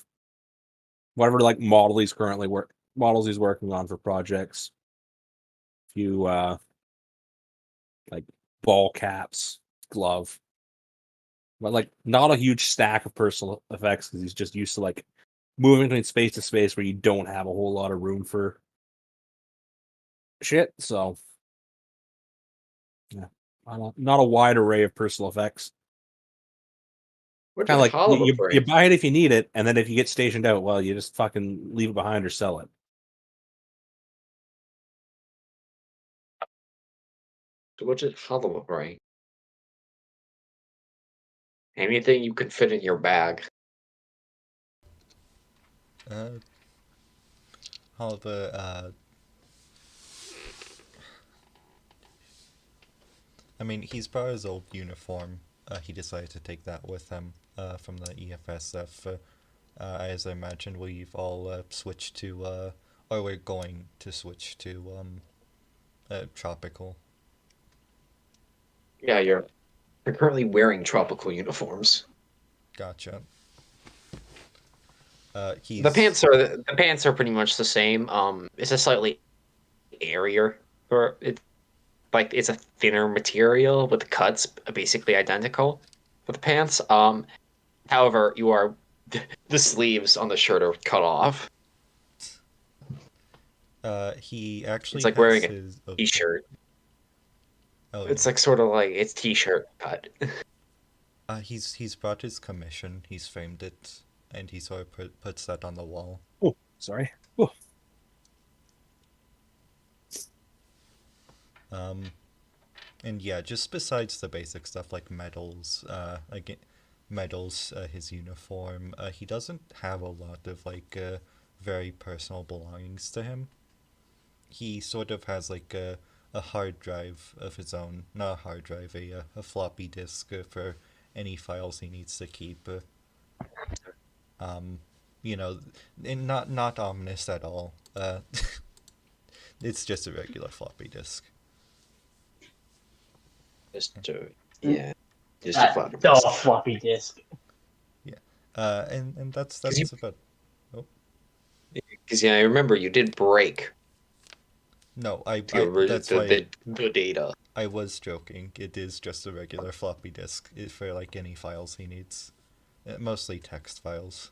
whatever like models he's working on for projects. A few like ball caps, glove. But like not a huge stack of personal effects because he's just used to like moving between space to space where you don't have a whole lot of room for shit. So yeah, not a wide array of personal effects. What Kind did of like Hollow you bring? buy it if you need it, and then if you get stationed out, well, you just fucking leave it behind or sell it. What did Hollow bring? Anything you could fit in your bag. Uh, However, I mean, he's brought his old uniform. He decided to take that with him from the EFSF. As I imagine, we've all switched to, or we're going to switch to tropical. Yeah, you're currently wearing tropical uniforms. Gotcha. The He's pants are pretty much the same. It's a slightly airier, or it's a thinner material, but the cuts are basically identical for the pants. However, the sleeves on the shirt are cut off. he It's actually like has wearing a his. Oh, t-shirt. oh yeah. It's like sort of like it's t-shirt cut. He's brought his commission. He's framed it, and he sort of puts that on the wall. Oh, sorry. Oh. And yeah, just besides the basic stuff like medals, his uniform, he doesn't have a lot of like very personal belongings to him. He sort of has like a hard drive of his own, not a hard drive, a floppy disk for any files he needs to keep. Um, you know, and not ominous at all. It's just a regular floppy disk. Yeah, just a floppy disk. Oh, floppy disk. Yeah, and that's Because about. Oh I remember you did break no, that's why the data. I was joking. It is just a regular floppy disk for like any files he needs, mostly text files.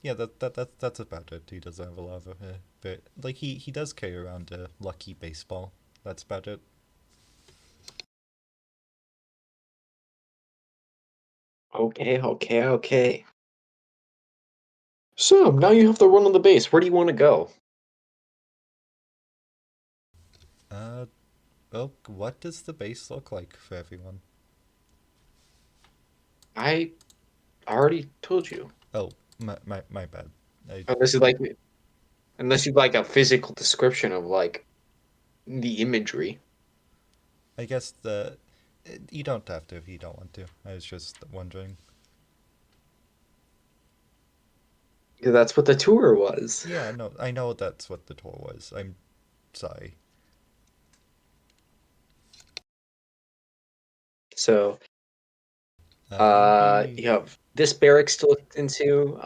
Yeah, that's about it. He doesn't have a lot of but like he does carry around a lucky baseball. That's about it. Okay. So now you have to run on the base. Where do you want to go? Well, what does the base look like for everyone? I already told you. Oh, my bad. Unless you'd like a physical description of like the imagery. I guess you don't have to if you don't want to. I was just wondering. Yeah, that's what the tour was. Yeah, no, I know that's what the tour was. I'm sorry. So Maybe you have this barracks to look into.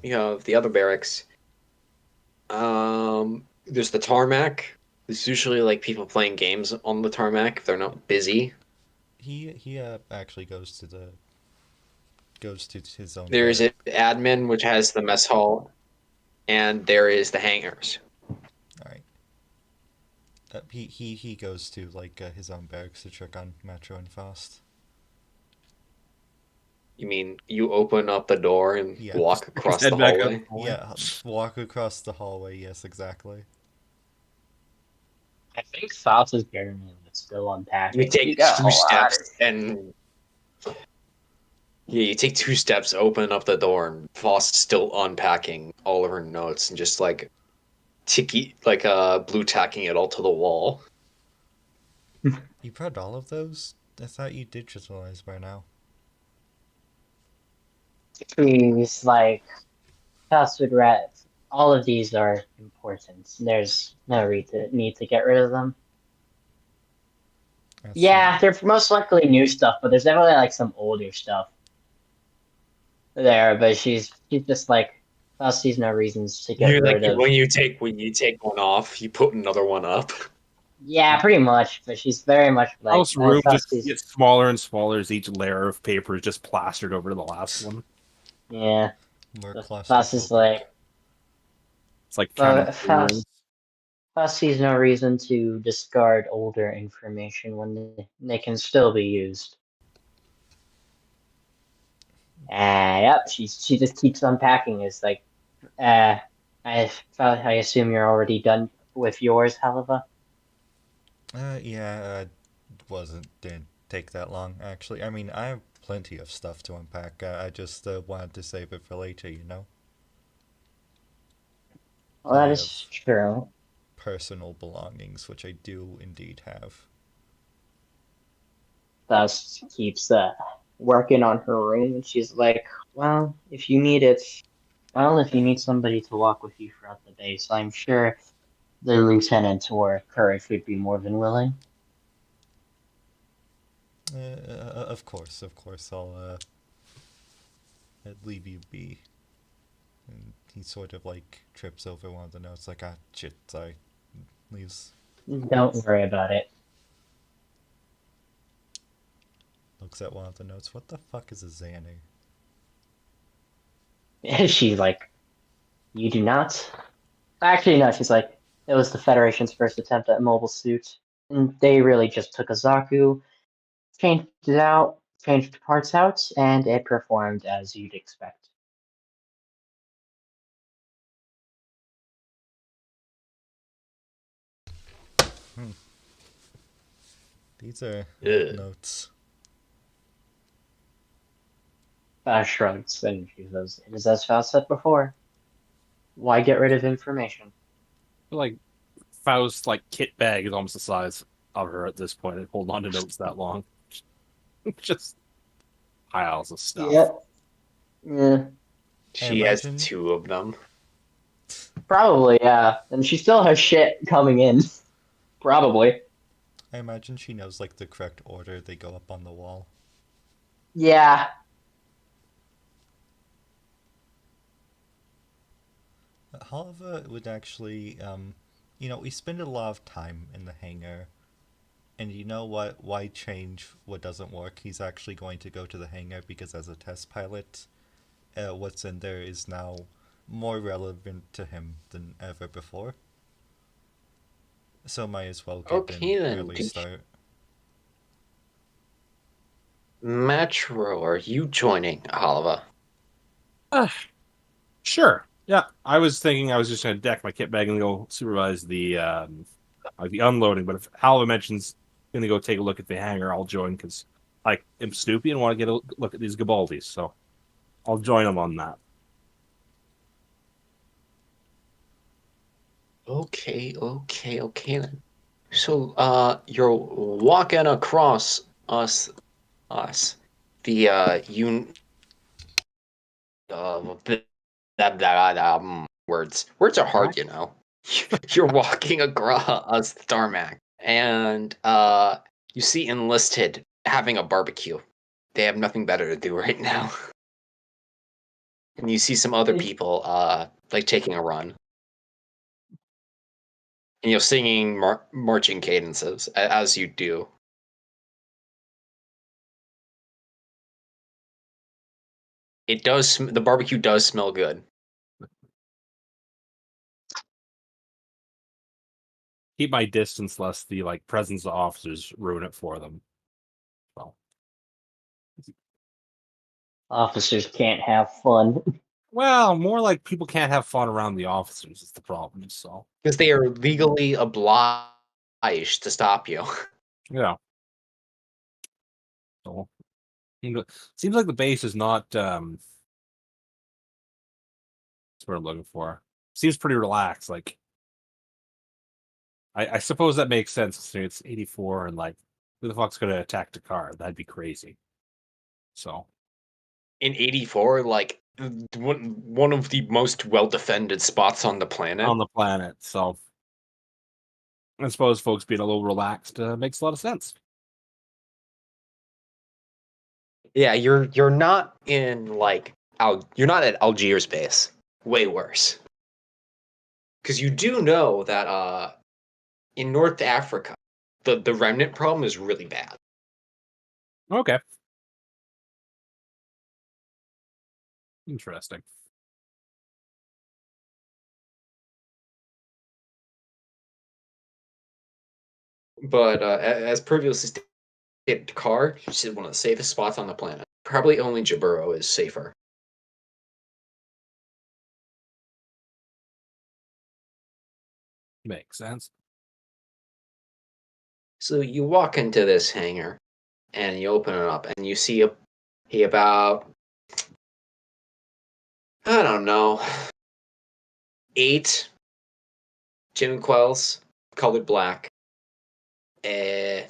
You have the other barracks. There's the tarmac. There's usually like people playing games on the tarmac if they're not busy. he actually goes to his own There's barrack. an admin, which has the mess hall, and there is the hangars. All right. He goes to like his own barracks to check on Metro and Faust. You mean you open up the door and Yeah. walk across the Head back out hallway? the hallway. Yeah, walk across the hallway. Yes, exactly. I think Faust is barely still You unpacking. She take got a 2 lot of steps and yeah, you take 2 steps, open up the door, and Faust's still unpacking all of her notes and just like blue tacking it all to the wall. You brought all of those? I thought you digitalized by now. trees, like Faust would all of these are important. There's no need to get rid of them. I see. Yeah, they're most likely new stuff, but there's definitely like some older stuff there. But she's just like Faust sees no reasons to get You like rid of. when you take one off, you put another one up. Yeah, pretty much. But she's very much like House room Faust just sees. gets smaller and smaller as each layer of paper is just plastered over the last one. Yeah, More Faust is claustrophobic. like It's like counting Faust. Faust sees no reason to discard older information when they can still be used. Yep, she just keeps unpacking. It's like, I assume you're already done with yours, Helva. Yeah, didn't take that long, actually. I mean, I have plenty of stuff to unpack. I just wanted to save it for later, you know? Well, I that have is true. personal belongings, which I do indeed have. Thus keeps working on her room, and she's like, well, if you need it, well, if you need somebody to walk with you throughout the base, I'm sure the lieutenant or Courage would be more than willing. Of course, I'll leave you be. And he sort of like trips over one of the notes, like, ah, shit, sorry. Leaves, Don't worry about it. looks at one of the notes. What the fuck is a Xanu? She's like, you do not? Actually, no, she's like, it was the Federation's first attempt at mobile suit. And they really just took a Zaku, changed it out, changed parts out, and it performed as you'd expect. These are old Ugh. notes. Shrugs, and she says, it is as Faust said before. Why get rid of information? Like Faust's like kit bag is almost the size of her at this point. And hold on to notes that long. Just piles of stuff. Yep. Yeah. She has imagine- 2 of them. Probably, yeah. And she still has shit coming in. Probably. I imagine she knows like the correct order they go up on the wall. Yeah. Halva would actually, we spend a lot of time in the hangar. And you know what? Why change what doesn't work? He's actually going to go to the hangar because as a test pilot, what's in there is now more relevant to him than ever before. So might as well get Okay, an then. early start. Metro, are you joining Halva? Sure. Yeah, I was thinking I was just going to deck my kit bag and go supervise the unloading. But if Halva mentions going to go take a look at the hangar, I'll join because I am Snoopy and want to get a look at these Gabaldis. So I'll join them on that. Okay then. So, you're walking across us, the words are hard, you know. You're walking across the tarmac, and you see enlisted having a barbecue. They have nothing better to do right now. And you see some other people like taking a run. And you're singing marching cadences as you do. The barbecue does smell good. keep my distance lest the presence of officers ruin it for them. Well, Officers can't have fun. more like people can't have fun around the officers is the problem. So Because they are legally obliged to stop you. yeah. So seems like the base is not that's what I'm looking for. Seems pretty relaxed. Like I suppose that makes sense considering it's 84 and who the fuck's gonna attack the car? That'd be crazy. So In 84, like one of the most well-defended spots on the planet. on the planet. So I suppose folks being a little relaxed makes a lot of sense. Yeah, you're not in you're not at Algiers base. Way worse. Because you do know that in North Africa, the remnant problem is really bad. Okay. Interesting. But as previously stated, Dakar is one of the safest spots on the planet. Probably only Djibouti is safer. Makes sense. So you walk into this hangar, and you open it up, and you see about, I don't know, 8 Jim Quells, colored black, uh,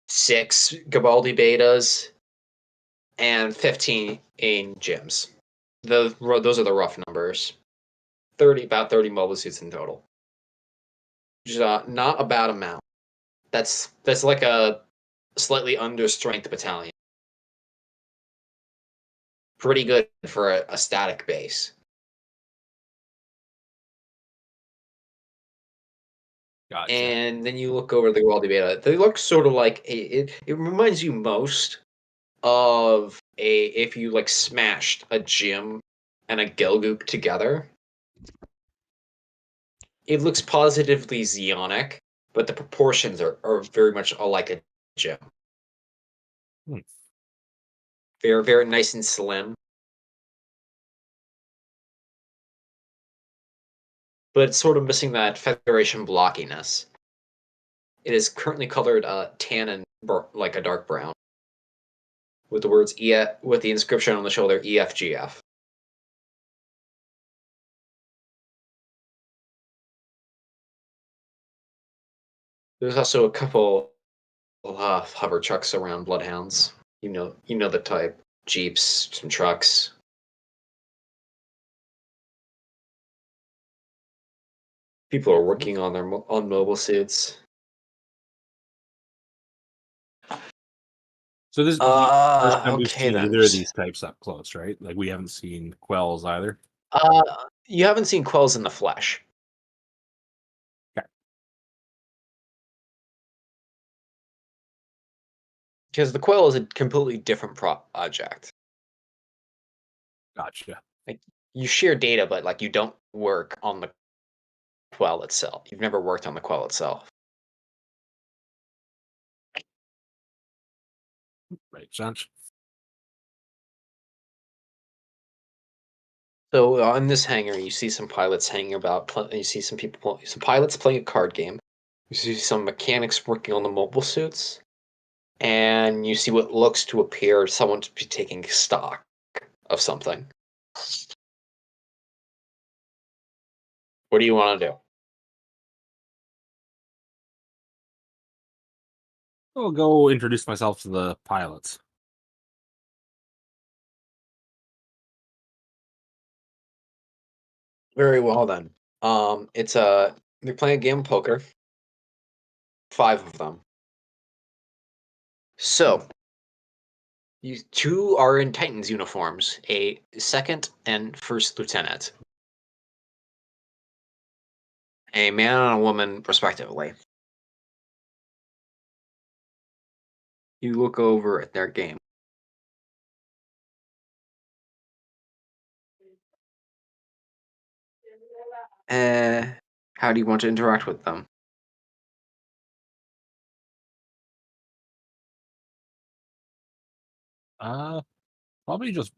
6 Gabaldi betas, and 15 in gyms. Those are the rough numbers. About 30 mobile suits in total. Which is not a bad amount. That's like a slightly under strength battalion. Pretty good for a static base. Gotcha. And then you look over the Gabaldi beta. They look sort of like it reminds you most of if you smashed a gym and a Gelgoop together. It looks positively Xeonic, but the proportions are very much like a gym. Hmm. Very, very nice and slim. But it's sort of missing that Federation blockiness. It is currently colored tan and like a dark brown, with the words with the inscription on the shoulder EFGF. There's also a couple hover trucks around Bloodhounds. You know the type. Jeeps, some trucks. People are working on on mobile suits. So this is the first time we've Okay seen then. either of these types up close, right? Like we haven't seen Quells either. You haven't seen Quells in the flesh. Okay. Because the Quell is a completely different project. Gotcha. You share data, but you don't work on the Quell itself. You've never worked on the Quell itself. Makes sense. So in this hangar, you see some pilots hanging about. You see some pilots playing a card game. You see some mechanics working on the mobile suits, and you see what looks to appear someone to be taking stock of something. What do you want to do? I'll go introduce myself to the pilots. Very well then. It's they're playing a game of poker. 5 of them. So, you 2 are in Titans uniforms, a second and first lieutenant. A man and a woman, respectively. You look over at their game. How do you want to interact with them? Probably just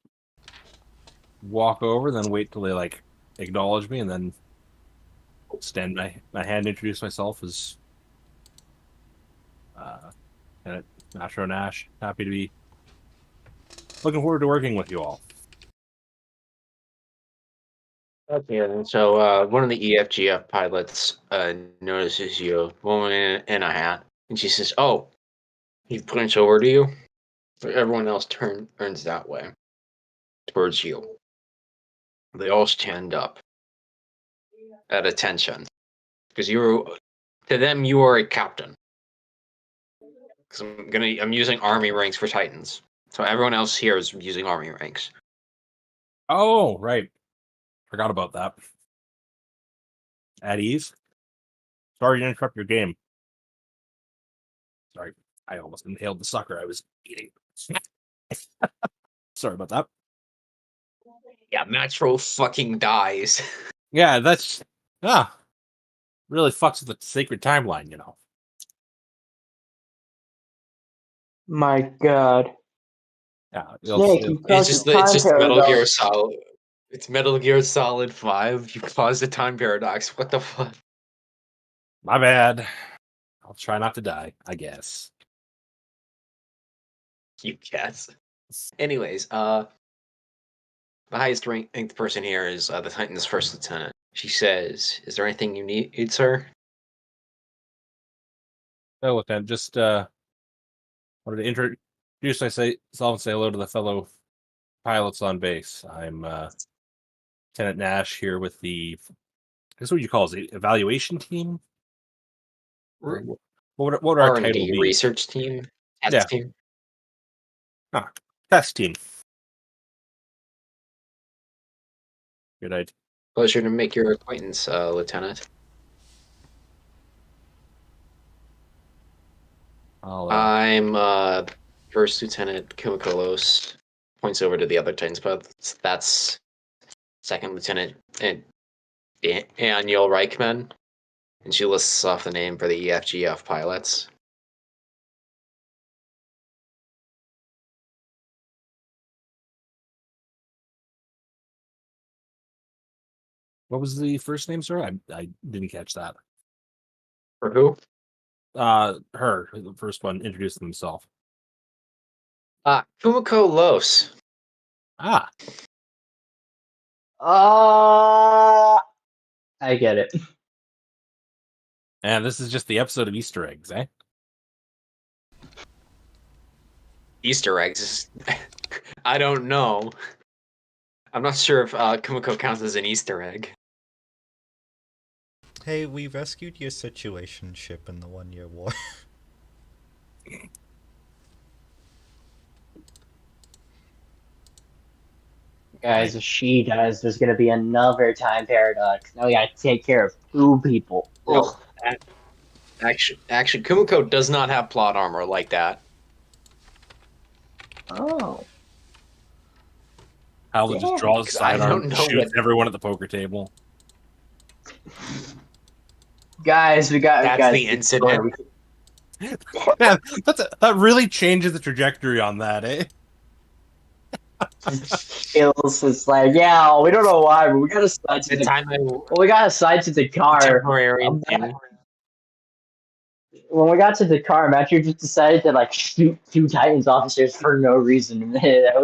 walk over, then wait till they like acknowledge me, and then extend my hand, introduce myself as Nashro Nash. Happy to be looking forward to working with you all. Okay, then. So one of the EFGF pilots notices you, a woman in a hat, and she says, "Oh," he points over to you. So everyone else turns that way towards you. They all stand up at attention because to them you are a captain. Because I'm using army ranks for Titans, so everyone else here is using army ranks. Oh, right. Forgot about that. At ease. Sorry to interrupt your game. Sorry, I almost inhaled the sucker I was eating. Sorry about that. Yeah, Metro fucking dies. Yeah, that's really fucks with the sacred timeline, you know. My God. Yeah, Snake, you It's caused a just it's time just Metal Gear paradox. Solid. It's Metal Gear Solid 5. You caused a time paradox. What the fuck? my bad. I'll try not to die, I guess. You guess. Anyways, the highest ranked person here is the Titan's first lieutenant. She says, "Is there anything you need, sir?" So, Lieutenant, just wanted to introduce myself and say hello to the fellow pilots on base. I'm Lieutenant Nash here with the, I guess what you call it, the evaluation team? What would our title R&D be? research team, test Yeah. team. Test team. Good idea. Pleasure to make your acquaintance, Lieutenant. I'm First Lieutenant Kimikolos. Points over to the other Titans, but that's Second Lieutenant Daniel Reichman, and she lists off the name for the EFGF pilots. What was the first name, sir? I didn't catch that. For who? Her, the first one, introduced himself. Kumiko Los. Ah, I get it. and this is just the episode of Easter eggs, eh? Easter eggs. I don't know. I'm not sure if Kumiko counts as an Easter egg. Hey, we rescued your situation ship in the 1-year war. Guys, if she dies, there's gonna be another time paradox. Now we gotta take care of 2 people. Well, actually, Kumiko does not have plot armor like that. Oh. Hal just Damn. draws his I sidearm, don't know shoots what- everyone at the poker table. Guys, That's guys, the incident. Man, that really changes the trajectory on that, eh? Kills is like, yeah, we don't know why, but we got assigned to The time I we got assigned to the car. temporary. When we got to the car, Matthew just decided to like shoot 2 Titans officers for no reason. we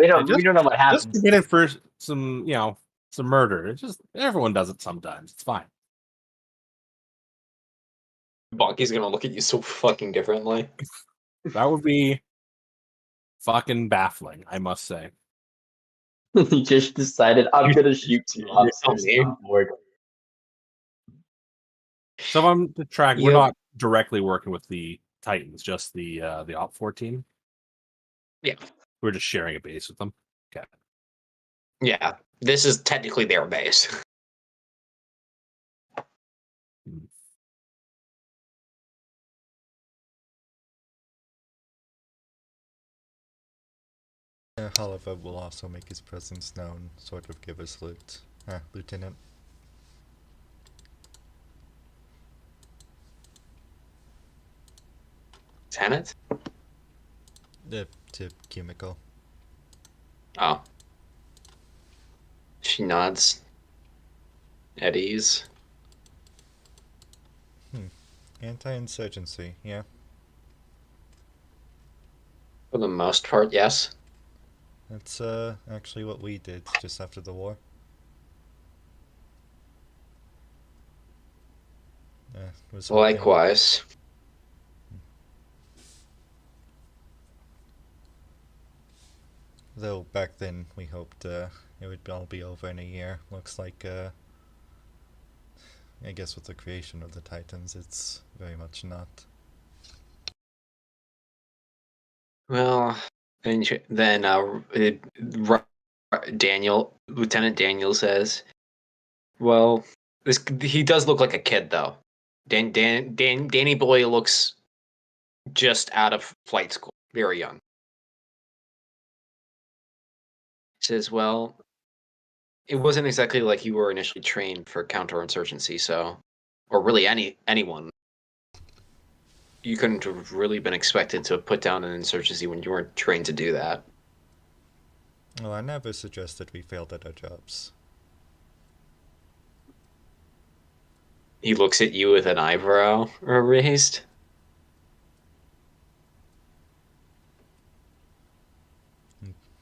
don't know what Just happened. to get in for some, some murder. It's just everyone does it sometimes. It's fine. Bonky's gonna look at you so fucking differently. That would be fucking baffling, I must say. He just decided I'm gonna shoot 2 officers me. on board. So if I'm to track, we're Yep. not directly working with the Titans, just the Op 14. Yeah. We're just sharing a base with them. Okay. Yeah, this is technically their base. However, will also make his presence known, sort of give us loot. Lieutenant. lieutenant? To Kimiko. Oh. She nods. At ease. Anti-insurgency, yeah. For the most part, yes. That's actually what we did just after the war. Was hoping. Likewise. Though back then we hoped it would all be over in a year. Looks like, I guess with the creation of the Titans, it's very much not. Well, then Lieutenant Daniel says, "Well, he does look like a kid, though. Danny Boy looks just out of flight school, very young." He says, "Well, it wasn't exactly like you were initially trained for counterinsurgency, so, or really anyone. You couldn't have really been expected to put down an insurgency when you weren't trained to do that." Well, I never suggested we failed at our jobs. He looks at you with an eyebrow raised.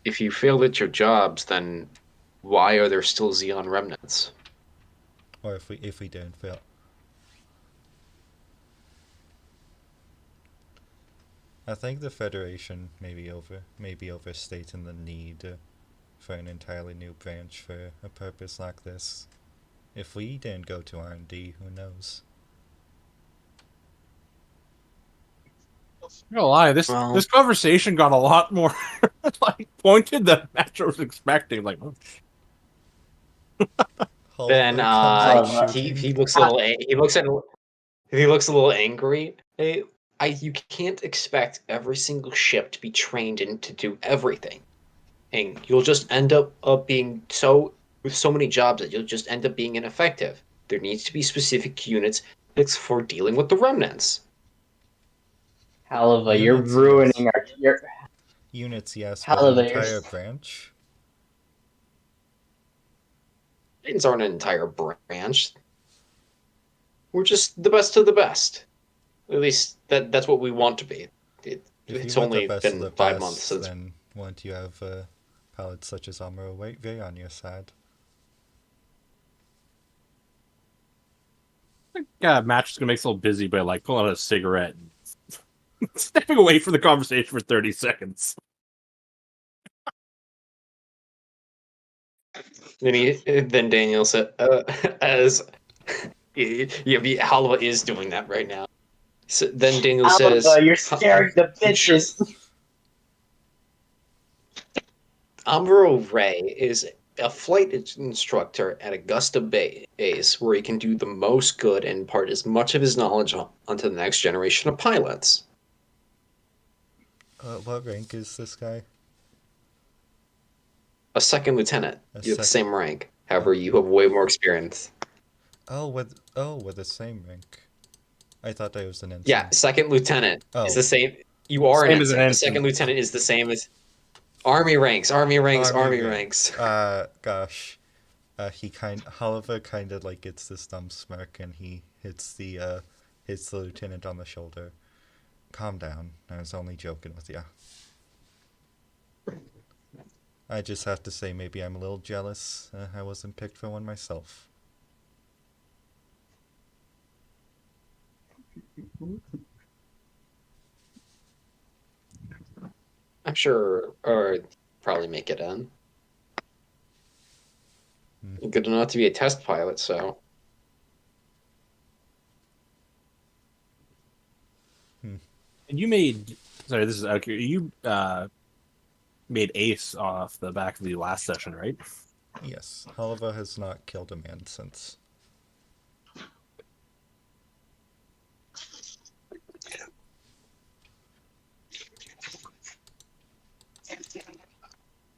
If you failed at your jobs, then why are there still Xeon remnants? Or if we didn't fail. I think the Federation may be overstating the need for an entirely new branch for a purpose like this. If we didn't go to R&D, who knows? I'm gonna lie, this conversation got a lot more like pointed than Metro was expecting. Like, Then he looks a little he looks a little angry. You can't expect every single ship to be trained in to do everything, and you'll just end up being with so many jobs that you'll just end up being ineffective. There needs to be specific units for dealing with the remnants. Halva, you're ruining our. Units, yes, but an entire Halva, branch? Titans aren't an entire branch. We're just the best of the best. At least that's what we want to be. It's only been 5 months since. Then won't you have pilots such as Amuro Ray on your side? I think Match is gonna make us a little busy by like pulling out a cigarette and stepping away from the conversation for 30 seconds. Then Daniel said, as Halva is doing that right now. So then Daniel says, "You're scaring the bitches." Amuro Ray is a flight instructor at Augusta Base, where he can do the most good and impart as much of his knowledge onto the next generation of pilots. What rank is this guy? A second lieutenant. You have the same rank. However, you have way more experience. We're the same rank. I thought I was an ensign. Yeah, second lieutenant is the same. You are an ensign. The second lieutenant is the same as Army ranks. Army ranks. Gosh. Halva kind of like gets this dumb smirk and he hits the lieutenant on the shoulder. Calm down. I was only joking with you. I just have to say maybe I'm a little jealous. I wasn't picked for one myself. I'm sure, or probably make it in. You're good enough to be a test pilot, so. And you made. Sorry, this is accurate. You made ace off the back of the last session, right? Yes, Halva has not killed a man since.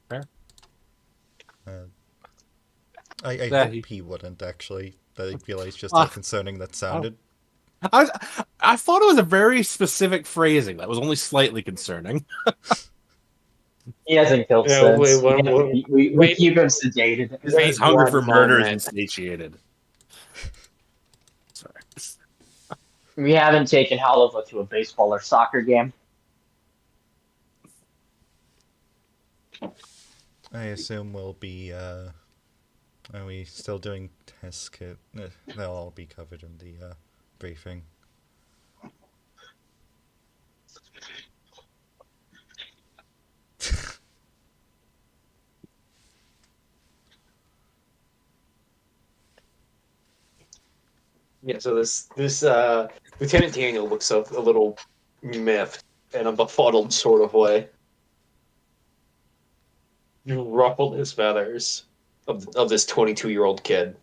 Fair. I hope he wouldn't, actually. I realized just how concerning that sounded. I thought it was a very specific phrasing that was only slightly concerning. He hasn't killed Yeah, since. We wait, keep him sedated. His wait hunger one for murder is moment. insatiated. Sorry. We haven't taken Halova to a baseball or soccer game. I assume we'll be, are we still doing test kit? They'll all be covered in the, briefing. Yeah, so this Lieutenant Daniel looks a little miffed in a befuddled sort of way. You ruffled his feathers of this 22-year-old kid.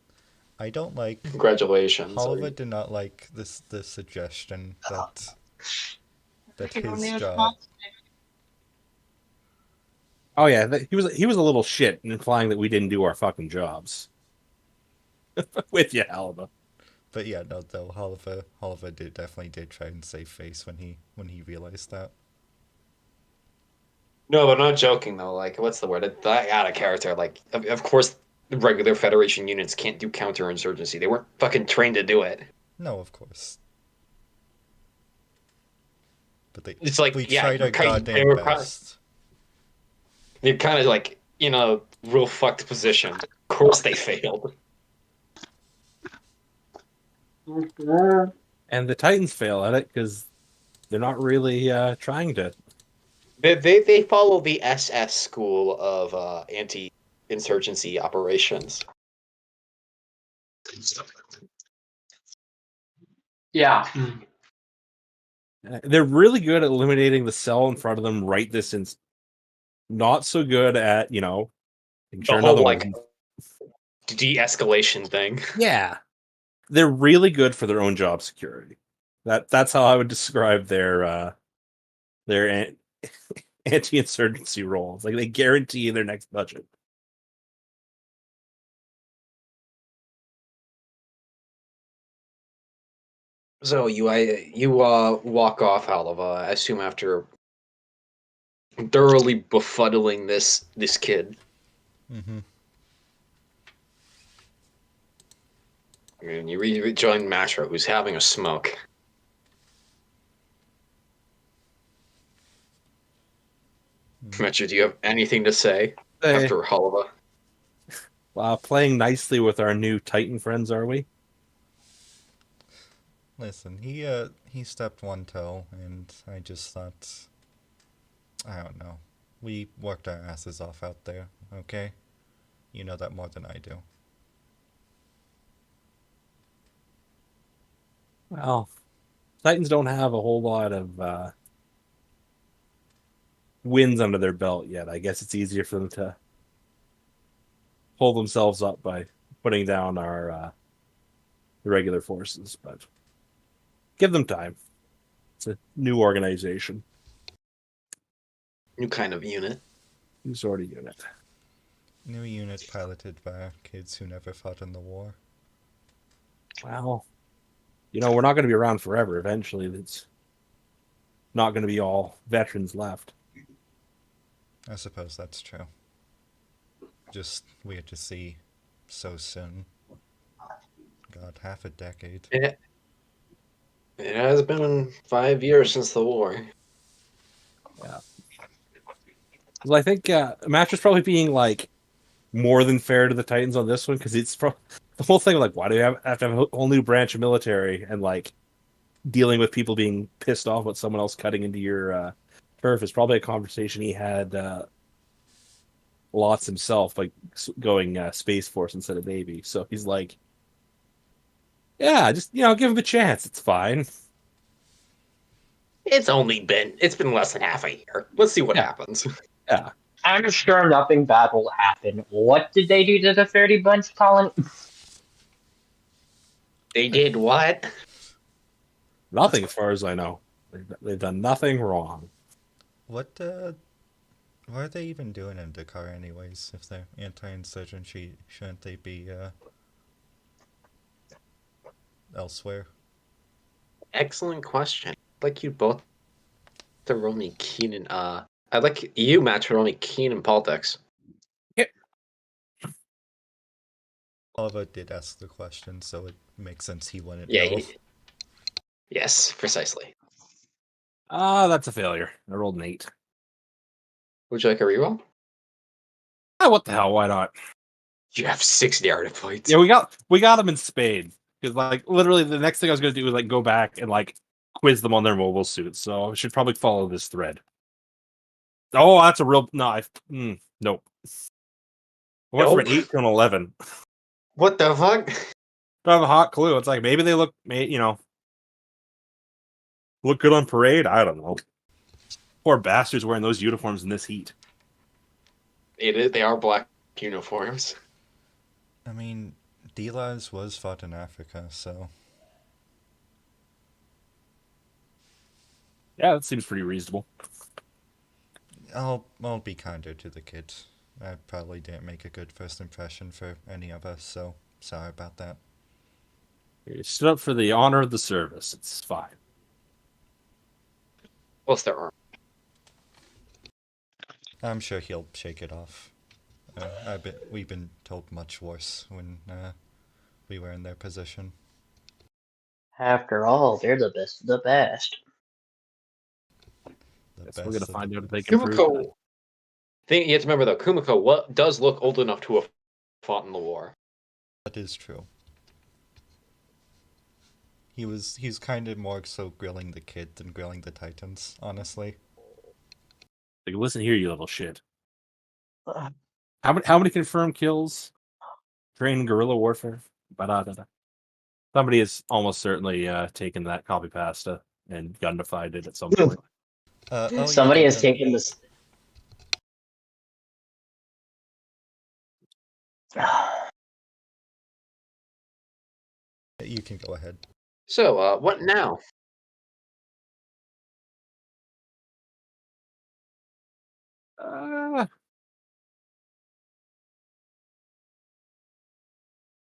I don't like. Congratulations. Oliver did not like the suggestion that his job. Oh yeah, he was a little shit in implying that we didn't do our fucking jobs. With you, Alba. But yeah, no, though Oliver definitely did try and save face when he realized that. No, but I'm not joking though. Like, what's the word? That out of character. Like, of course, the regular Federation units can't do counterinsurgency. They weren't fucking trained to do it. No, of course. But It's like, we yeah, tried our they goddamn were best. they're kind of like in a real fucked position. Of course, they failed. And the Titans fail at it because they're not really trying to. They follow the SS school of anti-insurgency operations. Yeah. They're really good at eliminating the cell in front of them right this instant. Not so good at, making The sure whole another like one. de-escalation thing. Yeah. They're really good for their own job security. That's how I would describe their anti-insurgency roles. Like they guarantee their next budget. So you walk off, Halava, I assume after thoroughly befuddling this kid. Mm-hmm. And you rejoin Mashra, who's having a smoke. Mashra, do you have anything to say after Halava? Playing nicely with our new Titan friends, are we? Listen, he stepped one toe, and I just thought, I don't know. We worked our asses off out there, okay? You know that more than I do. Well, Titans don't have a whole lot of wins under their belt yet. I guess it's easier for them to pull themselves up by putting down our the regular forces, but give them time. It's a new organization, New kind of unit. new sort of unit. New unit piloted by kids who never fought in the war. Well, we're not going to be around forever. Eventually, it's not going to be all veterans left. I suppose that's true. Just weird to see so soon. God, half a decade. It has been 5 years since the war. Yeah. Well, I think Match is probably being like more than fair to the Titans on this one because it's the whole thing. Like, why do you have to have a whole new branch of military and like dealing with people being pissed off with someone else cutting into your turf is probably a conversation he had lots himself, like going Space Force instead of Navy. So he's like, yeah, just give him a chance. It's fine. It's been less than half a year. Let's see what happens. Yeah. I'm sure nothing bad will happen. What did they do to the 30 bunch, Colin? They did what? Nothing as far as I know. They've done nothing wrong. What are they even doing in Dakar anyways? If they're anti-insurgency, shouldn't they be elsewhere? Excellent question. I'd like you both to roll me keen and I'd like you, Matt, to roll me keen in politics. Oliver did ask the question, so it makes sense he wouldn't Yeah. know. Yes, precisely. That's a failure. I rolled an 8. Would you like a reroll? What the hell? Why not? You have 6 narrative points. Yeah, we got them in spades because like literally the next thing I was gonna do was like go back and like quiz them on their mobile suits. So I should probably follow this thread. Oh, that's a real no. Nope. I went from an Nope. 8 to an 11. What the fuck? Don't have a hot clue. It's like maybe they look good on parade. I don't know. Poor bastards wearing those uniforms in this heat. They are black uniforms. I mean, D-Lives was fought in Africa, so... Yeah, that seems pretty reasonable. I'll be kinder to the kid. I probably didn't make a good first impression for any of us, so sorry about that. You stood up for the honor of the service. It's fine. Plus their arm. I'm sure he'll shake it off. We've been told much worse when we were in their position. After all, they're the best of the best. Guess we're gonna find out if they can prove Kumiko. that. You have to remember though, Kumiko does look old enough to have fought in the war. That is true. He's kind of more so grilling the kid than grilling the Titans, honestly. Like, listen here, you little shit. How many confirmed kills? Trained guerrilla warfare. Ba-da-da-da. Somebody has almost certainly taken that copy pasta and gundified it at some point. Somebody has taken this. You can go ahead. So, what now?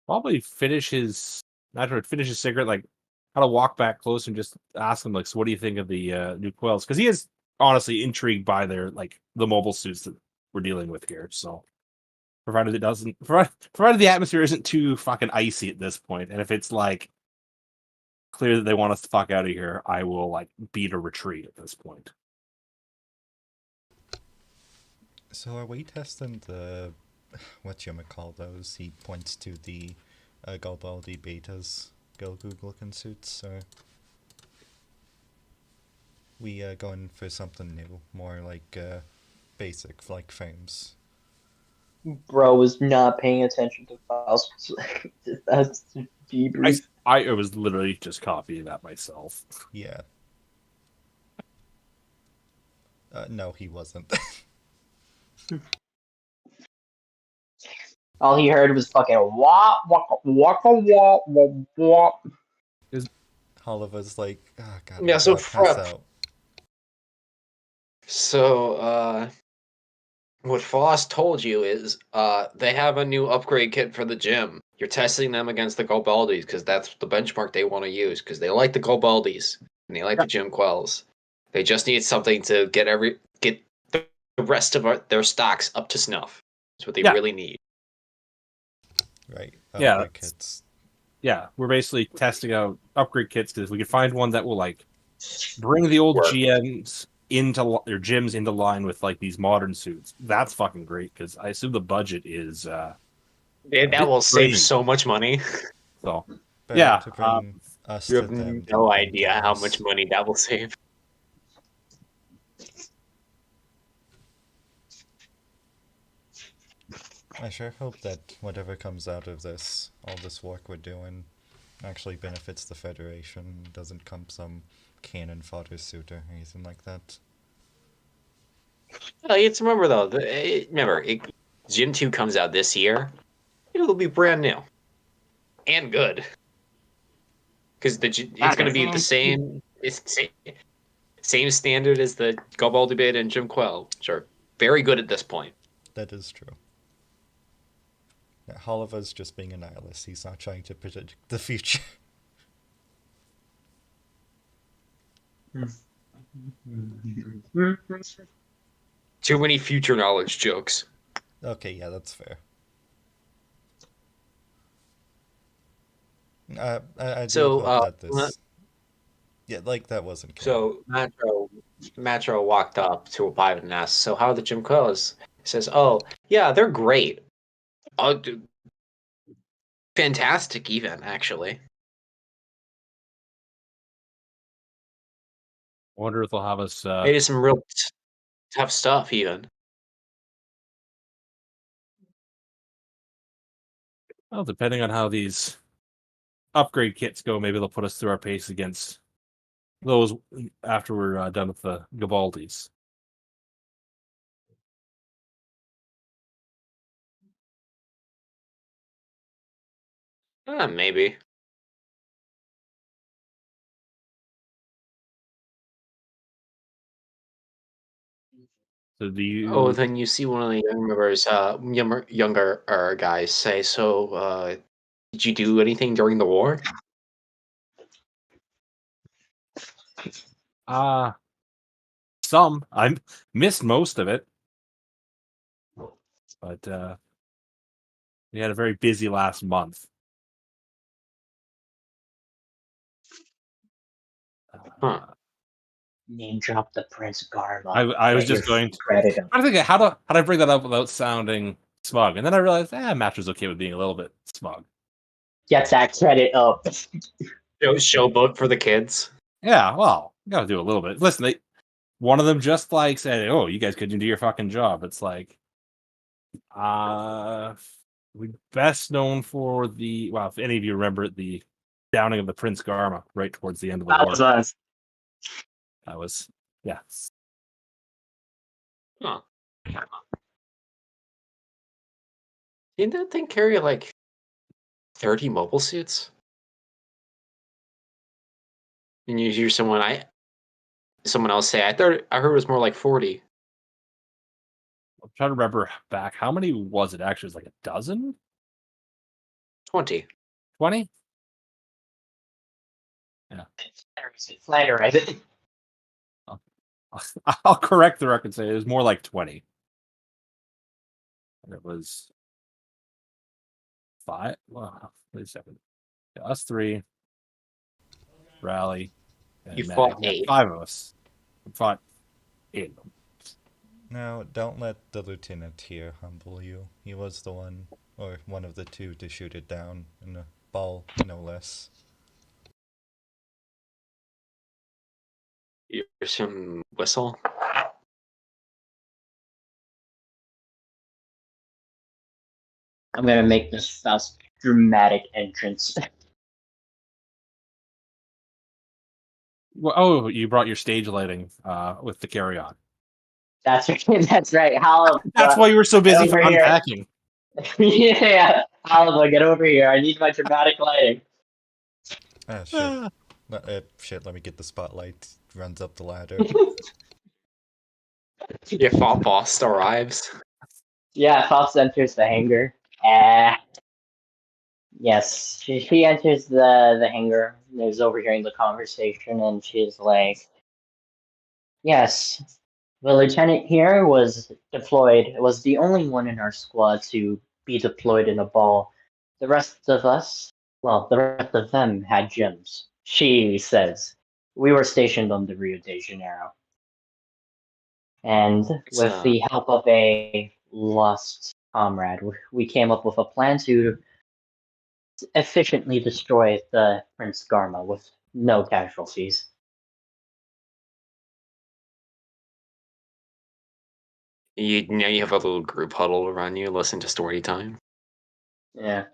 Probably finish his cigarette, like how to walk back close and just ask him like, so what do you think of the new quills? Because he is honestly intrigued by their the mobile suits that we're dealing with here. So provided provided the atmosphere isn't too fucking icy at this point, and if it's like clear that they want us to fuck out of here, I will like beat a retreat at this point. So are we testing the whatchamacall those? He points to the Galbaldi betas, Gilgug looking suits, or we going for something new, more like basic like frames? Bro was not paying attention to files. That's debrief. I was literally just copying that myself. Yeah. No, he wasn't. All he heard was fucking wop wop wop wop wop wop. Oliver's like, oh god, Yeah, so pass out. So, what Foss told you is they have a new upgrade kit for the gym. You're testing them against the Gobaldis because that's the benchmark they want to use because they like the Gobaldis and they like the gym quells. They just need something to get the rest of their stocks up to snuff. That's what they really need. Right. Upgrade kits. Yeah, we're basically testing out upgrade kits because if we can find one that will like bring the old GMs into their gyms into line with like these modern suits, that's fucking great because I assume the budget is that will save so much money. So yeah, you have no idea how much money that will save. I sure hope that whatever comes out of this, all this work we're doing, actually benefits the Federation, doesn't come some cannon fodder suit or anything like that. Well, you have to remember though, Gym 2 comes out this year, it'll be brand new. And good. Because it's going to be the same standard as the Gobaldi Beta and Jim Quell, which are very good at this point. That is true. Oliver's just being a nihilist. He's not trying to predict the future. Too many future knowledge jokes. Okay, yeah, that's fair. I do So, hope that this. Yeah, like that wasn't canon. so Matro walked up to a pilot and asked, "So how are the Jim Crows?" He says, "Oh, yeah, they're great. Oh, fantastic, even actually." I wonder if they'll have us. They did some real tough stuff, even. Well, depending on how these upgrade kits go, maybe they'll put us through our pace against those after we're done with the Gavaldis. Maybe. So do you? Oh, then you see one of the younger guys say, "So, did you do anything during the war?" Some. I missed most of it, but we had a very busy last month. Huh. Name drop the Prince Garma. I was Get just your going to. credit him. I think how do I bring that up without sounding smug? And then I realized, Match was okay with being a little bit smug. Get that credit up. Showboat for the kids. Yeah, well, you gotta do a little bit. Listen, one of them just like said, "Oh, you guys couldn't do your fucking job." It's like, we best known for the if any of you remember the downing of the Prince Garma right towards the end of the That war. was us. That was yeah. Huh. Didn't that thing carry like 30 mobile suits? And you hear someone else say, I heard it was more like 40. I'm trying to remember back. How many was it actually? It was like a dozen? 20. 20? Yeah. Flatter, I think. I'll correct the record and say it was more like 20. And it was 5. Well, wait a second. Yeah, us 3. Rally. And You Mag. fought Yeah, 8. 5 of us. We fought 8 of them. Now, don't let the lieutenant here humble you. He was the one, or one of the two, to shoot it down in a ball, no less. Here's some whistle. I'm gonna make this fast dramatic entrance. Well, oh, you brought your stage lighting with the carry-on. That's right. That's right. Hal, That's why you were so busy over here. unpacking. Yeah, Hal, get over here. I need my dramatic lighting. Ah, shit. Shit, let me get the spotlight. Runs up the ladder. Yeah, Faust arrives. Yeah, Faust enters the hangar. Yes, she enters the hangar, is overhearing the conversation, and she's like, yes, the lieutenant here was deployed, was the only one in our squad to be deployed in a ball. The rest of us, well, the rest of them had gyms. She says, we were stationed on the Rio de Janeiro. And with the help of a lost comrade, we came up with a plan to efficiently destroy the Prince Garma with no casualties. Now you have a little group huddle around you, listen to story time. Yeah.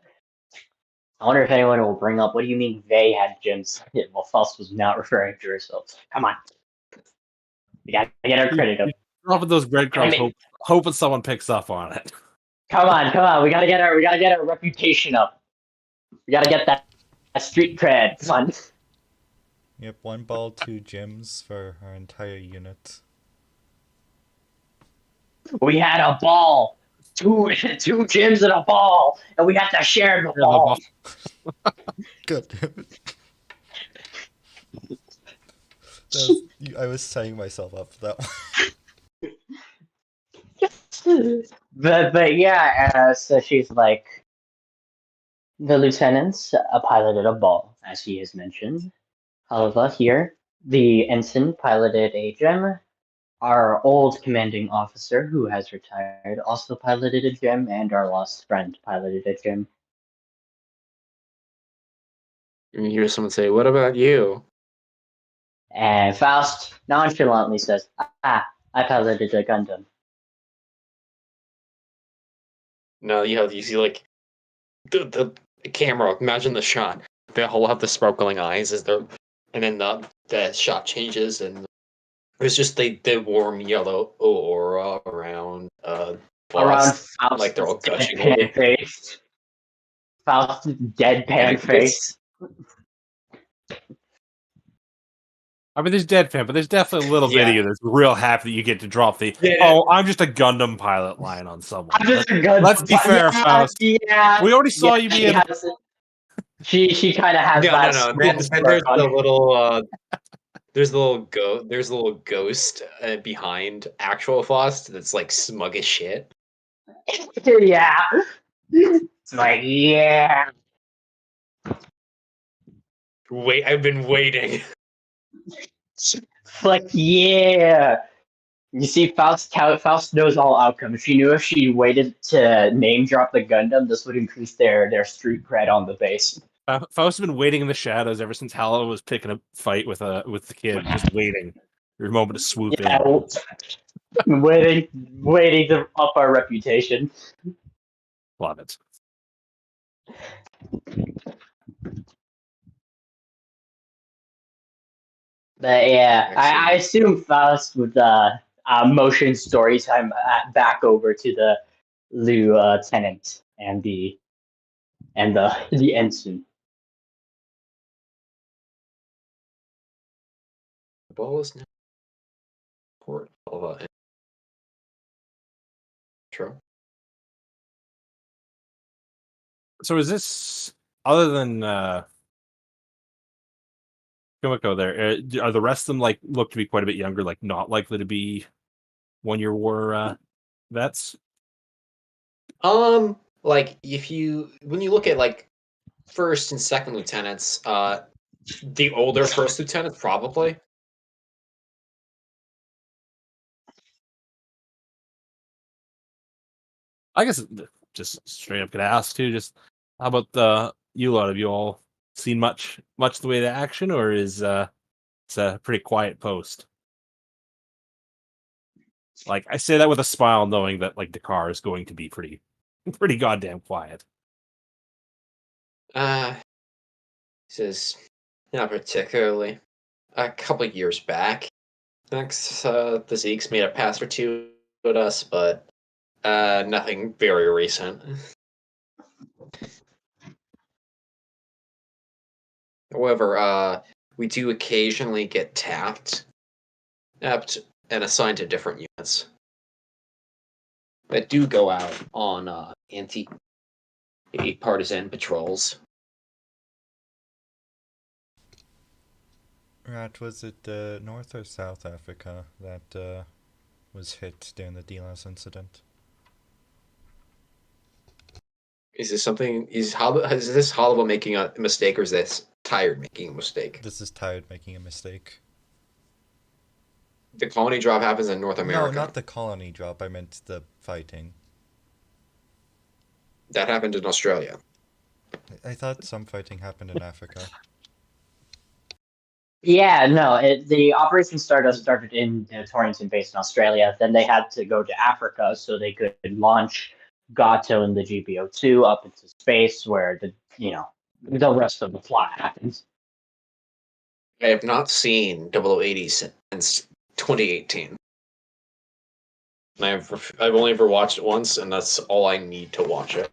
I wonder if anyone will bring up, what do you mean they had gyms? Yeah, well, Faust was not referring to herself. Come on. We gotta get our credit up. Dropping those breadcrumbs, hoping someone picks up on it. Come on. We gotta get our reputation up. We gotta get that street cred. Come on. Yep, 1 ball, 2 gyms for our entire unit. We had a ball. Two gyms and a ball, and we have to share the ball. God damn it. I was setting myself up for that one. But yeah, so she's like, the lieutenants piloted a ball, as he has mentioned. However, here, the ensign piloted a gem. Our old commanding officer, who has retired, also piloted a gem, and our lost friend piloted a gem. And you hear someone say, "What about you?" And Faust nonchalantly says, I piloted a Gundam. No, you see like the camera. Imagine the shot. They all have the sparkling eyes as they're, and then the shot changes, and it's just the warm yellow aura around Around Faust, like they're Faust's all gushing over. deadpan face. Faust's And deadpan face. I mean, there's deadpan, but there's definitely a little Yeah. video that's real happy that you get to drop the Yeah. "Oh, I'm just a Gundam pilot" line on someone. I'm just a Gundam. Let's be fair, yeah, Faust. Yeah, We already saw you she being. has it. She kind of has No, that. no, no. small Then smirk there's on the her. little there's a little ghost behind actual Faust that's like smug as shit. Yeah. It's like, yeah. Wait, I've been waiting. It's like, yeah. You see, Faust knows all outcomes. She knew if she waited to name drop the Gundam, this would increase their street cred on the base. Faust has been waiting in the shadows ever since Hala was picking a fight with the kid, just waiting for a moment to swoop Yeah, in. waiting to up our reputation. Love it. But yeah, I Excellent. assume Faust would motion story time back over to the lieutenant and the ensign. The ball is now port Alva intro. So is this other than Kumiko there? Are the rest of them like look to be quite a bit younger, like not likely to be 1-year war vets? Like when you look at like first and second lieutenants, the older first lieutenant probably. I guess just straight up gonna ask too. Just how about you lot? Have you all seen much the way to action, or is it's a pretty quiet post? Like I say that with a smile, knowing that like Dakar is going to be pretty goddamn quiet. He says not particularly. A couple years back, thanks the Zeeks made a pass or two at us, but nothing very recent. However, we do occasionally get tapped and assigned to different units that do go out on anti-partisan patrols. Rat, was it North or South Africa that was hit during the DLS incident? Is this something? Is this Hollival making a mistake, or is this Tired making a mistake? This is Tired making a mistake. The colony drop happens in North America. No, not the colony drop. I meant the fighting. That happened in Australia. I thought some fighting happened in Africa. Yeah, no, the Operation Stardust started in the Torrington base in Australia. Then they had to go to Africa so they could launch Gato and the GBO2 up into space, where the rest of the plot happens. I have not seen 0080 since 2018. I've only ever watched it once, and that's all I need to watch it.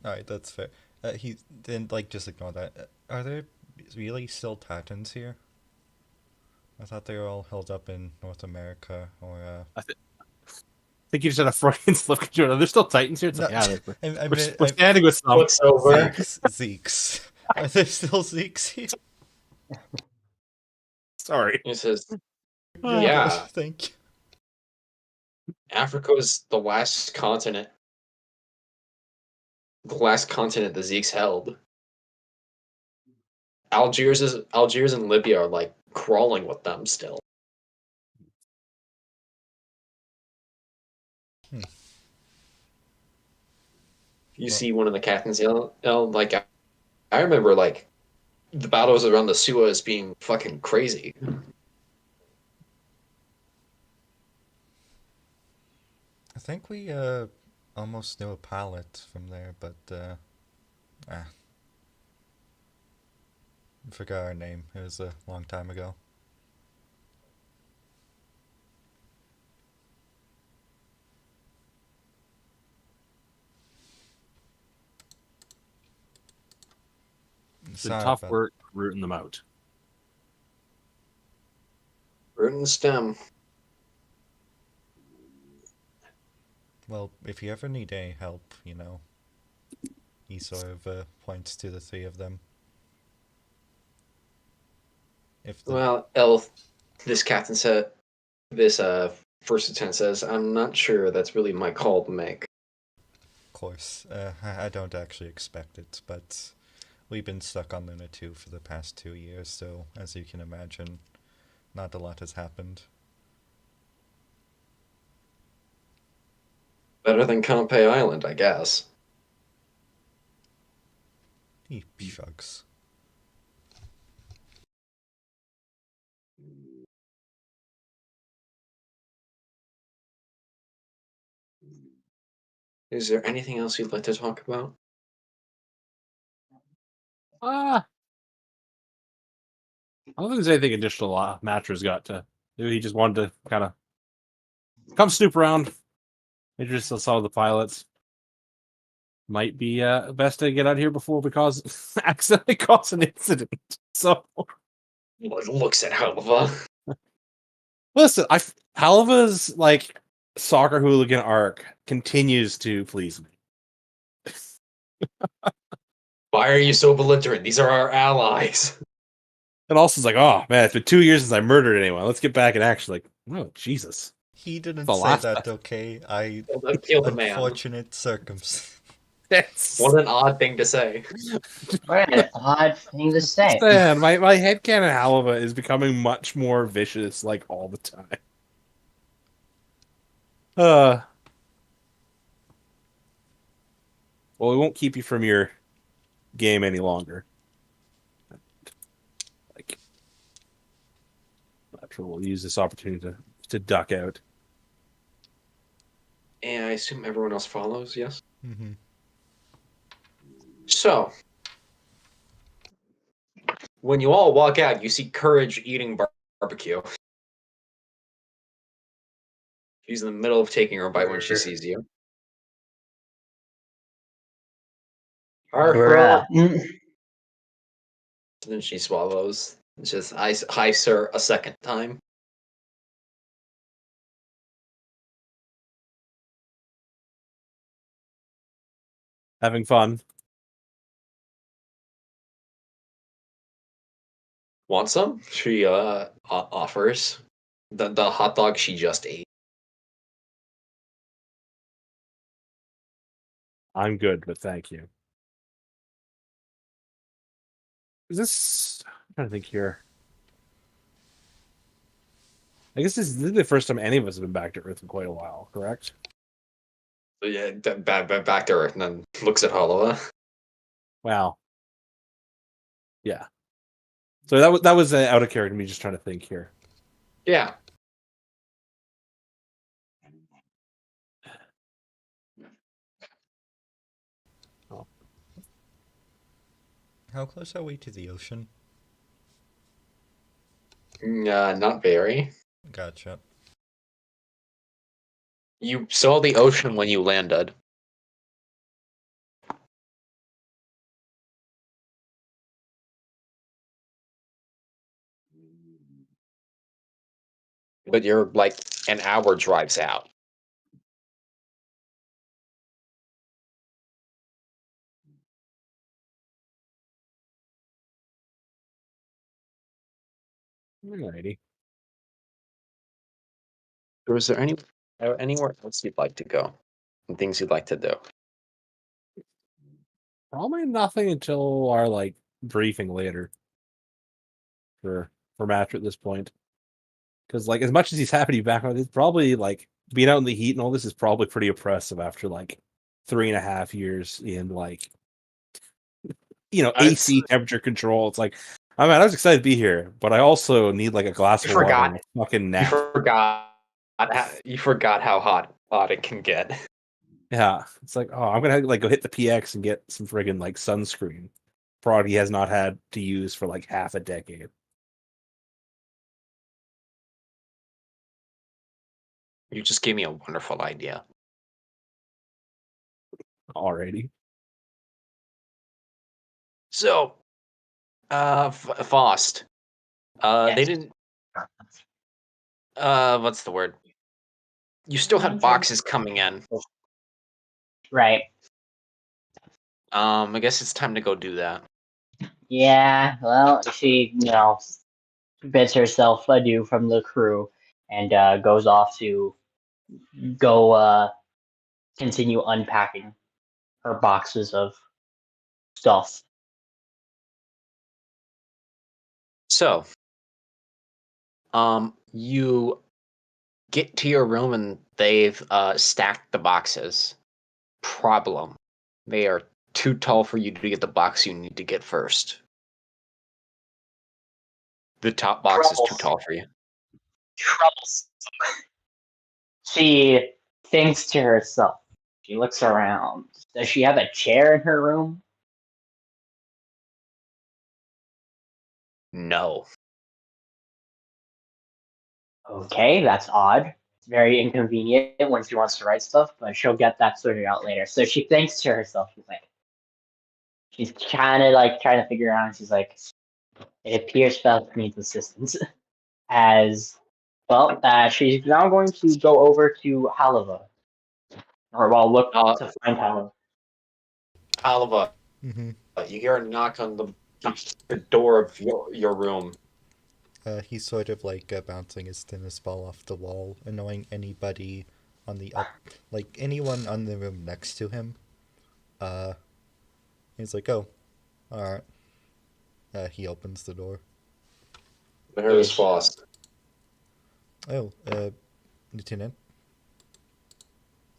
Alright, that's fair. He then just ignore that. Are there really still Tatans here? I thought they were all held up in North America, or I think you just had a Freudian slip. There's still Titans here. It's like, yeah, we're standing with some. What's over? Zeeks. Are there still Zeeks here? Sorry. He says, You're good. Yeah. Thank you. Africa is the last continent. The last continent the Zeke's held. Algiers and Libya are like crawling with them still. Hmm. You Well- see one of the captains yell, like I remember like the battles around the Suez being fucking crazy. I think we almost knew a pilot from there, but I forgot her name. It was a long time ago. It's been Sorry tough about. work rooting them out. Root and stem. Well, if you ever need any help, he sort of points to the three of them. If the Well, this captain said, this first lieutenant says, I'm not sure that's really my call to make. Of course, I don't actually expect it, but we've been stuck on Luna 2 for the past 2 years, so as you can imagine, not a lot has happened. Better than Pohnpei Island, I guess. He shrugs. Is there anything else you'd like to talk about? I don't think there's anything additional Matra's got to. Maybe he just wanted to kind of come snoop around, introduce some of the pilots. Might be best to get out here before we accidentally cause an incident. So Looks at Helva. listen, Halva's like soccer hooligan arc continues to please me. Why are you so belligerent? These are our allies. And also it's like, oh man, it's been 2 years since I murdered anyone. Let's get back in action. Like, oh Jesus. He didn't The say last that, time. okay? Kill the man. Unfortunate circumstance. What an odd thing to say. What an odd thing to say. Man, my headcanon Halva is becoming much more vicious like all the time. Well, we won't keep you from your game any longer. Like, I'm sure we'll use this opportunity to duck out. And I assume everyone else follows, yes? Mm-hmm. So, when you all walk out, you see Courage eating barbecue. She's in the middle of taking her bite when she sees you. Bruh. And then she swallows. It's just, hi, sir, a second time. Having fun. Want some? She offers the hot dog she just ate. I'm good, but thank you. Is this? I'm trying to think here. I guess this is the first time any of us have been back to Earth in quite a while, correct? So yeah, back to Earth, and then looks at Hollowa. Wow. Yeah. So that was out of character. Me just trying to think here. Yeah. Oh. How close are we to the ocean? Not very. Gotcha. You saw the ocean when you landed. But you're like an hour drives out. Alrighty. Or is there anywhere else you'd like to go? And things you'd like to do? Probably nothing until our like briefing later for Matt at this point. Because like as much as he's happy to be back on, it's probably like being out in the heat and all this is probably pretty oppressive after like 3.5 years in like AC temperature control. It's like, I mean, I was excited to be here, but I also need like a glass of water and a fucking nap. You forgot how hot it can get. Yeah, it's like, oh, I'm gonna like go hit the PX and get some friggin' like sunscreen product he has not had to use for like half a decade. You just gave me a wonderful idea. Already. So, Faust. Yes. They didn't. What's the word? You still had boxes coming in. Right. I guess it's time to go do that. Yeah, well, she, bids herself adieu from the crew and goes off to go continue unpacking her boxes of stuff. So, you get to your room and they've stacked the boxes. Problem. They are too tall for you to get the box you need to get first. The top box is too tall for you. Troublesome. She thinks to herself. She looks around. Does she have a chair in her room? No. Okay, that's odd. It's very inconvenient when she wants to write stuff, but she'll get that sorted out later. So she thinks to herself, she's kind of like trying to figure out, and she's like, it appears Falcon needs assistance. As well, she's now going to go over to Halava. Or look to find Halava. Alva, Mm-hmm. you hear a knock on the door of your room. He's sort of like bouncing his tennis ball off the wall, annoying anybody on the like anyone on the room next to him. He's like, oh, all right. He opens the door. There's Faust. Oh, Lieutenant.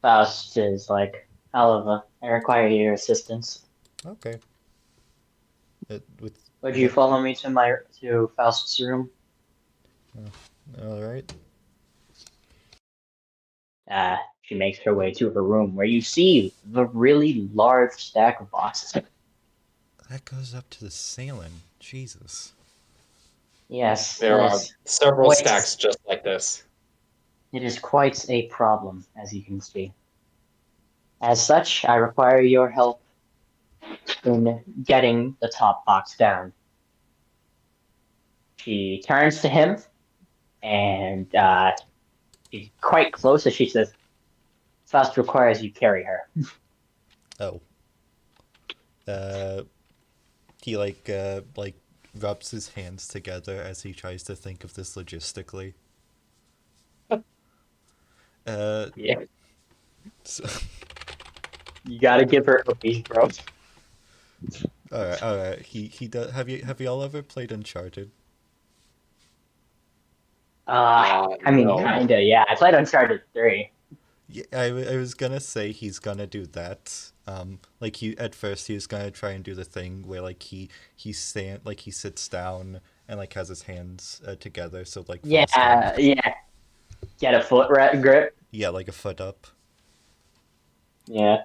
Faust is like, Halava, I require your assistance. Okay. Would you follow me to Faust's room? All right. She makes her way to her room, where you see the really large stack of boxes. That goes up to the ceiling. Jesus. Yes, There are several stacks just like this. It is quite a problem, as you can see. As such, I require your help in getting the top box down. She turns to him, and she's quite close as she says, Faust requires you carry her. Oh. He like rubs his hands together as he tries to think of this logistically. Yeah. So, You gotta give her a beat, bro. all right. He does. Have you all ever played Uncharted? I mean, no. kinda, yeah. I played Uncharted 3. Yeah, I was gonna say he's gonna do that. Like at first he was gonna try and do the thing where like he sits down and like has his hands together, so like Yeah, yeah. Get a foot grip. yeah, like a foot up. Yeah.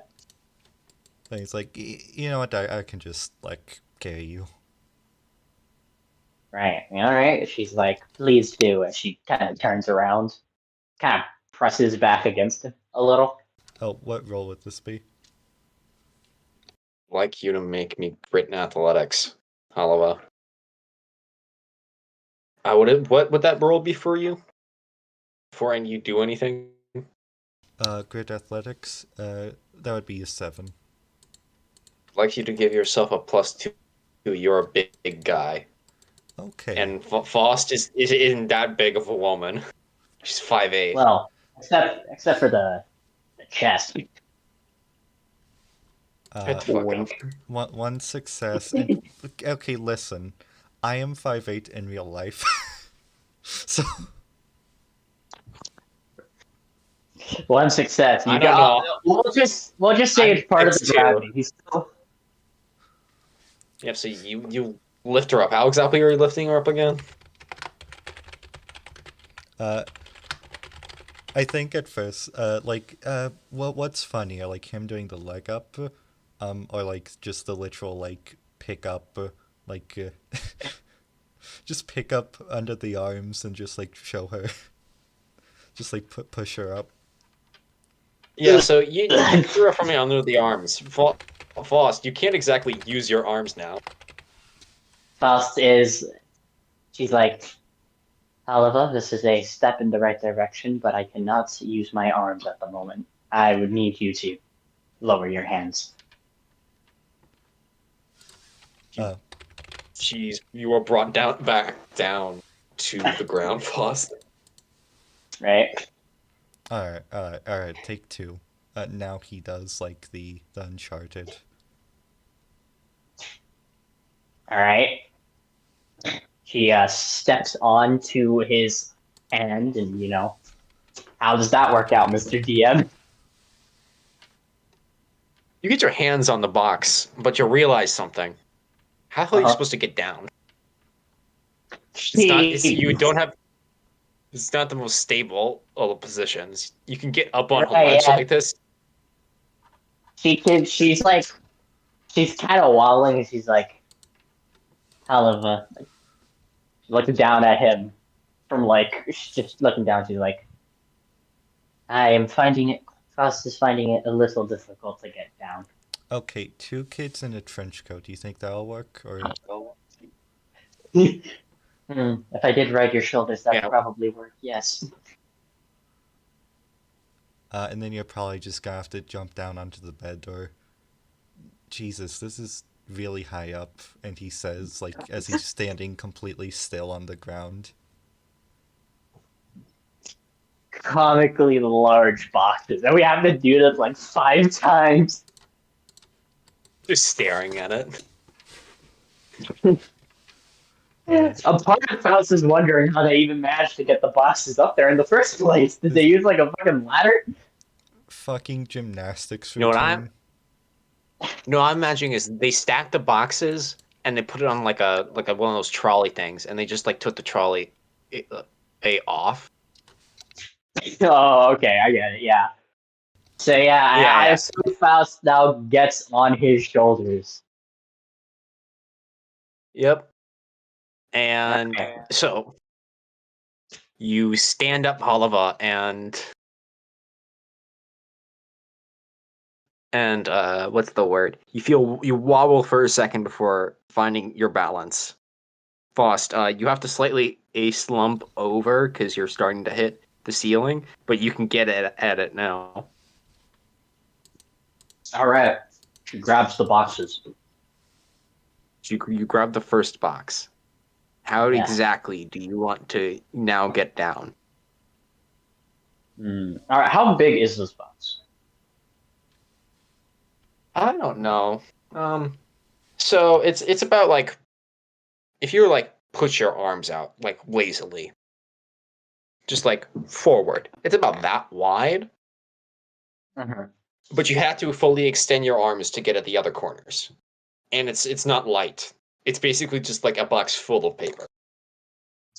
And he's like, you know what, I can just like carry you. Right. All right. She's like, please do. And she kind of turns around, kind of presses back against him a little. Oh, what role would this be? I'd like you to make me great in athletics, Halava. What would that role be for you? Before you do anything? Grid athletics. That would be a 7. I'd like you to give yourself a +2. You're a big guy. Okay. And Faust isn't that big of a woman. She's 5'8". Well, except for the chest. Shut the fuck up. Wink. One success. And okay, listen, I am 5'8" in real life, so One success. I don't know. We'll just say I'm it's part of the 6'2". gravity. He's still. Yeah, so you lift her up. How exactly are you lifting her up again? I think at first, what's funnier, like him doing the leg up, or like just the literal like pick up, like just pick up under the arms and just like show her, just like push her up. Yeah, so you threw her from me under the arms. Faust, you can't exactly use your arms now. Faust is. She's like, Oliver, this is a step in the right direction, but I cannot use my arms at the moment. I would need you to lower your hands. You were brought back down to the ground, Faust. Right? All right. Take two. Now he does like the Uncharted. All right. He steps onto his hand, and how does that work out, Mr. DM? You get your hands on the box, but you realize something. How the hell are you supposed to get down? You don't have. It's not the most stable of positions. You can get up on a ledge like this. She's kind of waddling, and she's like, Oliver, looking down at him from just looking down. She's like, Faust is finding it a little difficult to get down. Okay, two kids in a trench coat. Do you think that'll work? Or If I did ride your shoulders, that would probably work, yes. and then you're probably just gonna have to jump down onto the bed, or Jesus, this is really high up. And he says, like, as he's standing completely still on the ground, comically large boxes, and we have to do this like 5 times. Just staring at it. A part of Faust is wondering how they even managed to get the boxes up there in the first place. Did they use like a fucking ladder? Fucking gymnastics routine. No, I'm imagining is they stacked the boxes and they put it on like a one of those trolley things, and they just like took the trolley off. Oh, okay, I get it. Yeah. So I assume Faust now gets on his shoulders. Yep. And so you stand up, Oliver, and what's the word? You wobble for a second before finding your balance. Faust, you have to slightly slump over because you're starting to hit the ceiling, but you can get at it now. All right. She grabs the boxes. You grab the first box. How exactly do you want to now get down? All right. How big is this box? I don't know. So it's about like if you like put your arms out like lazily, just like forward. It's about that wide. But you have to fully extend your arms to get at the other corners, and it's not light. It's basically just like a box full of paper.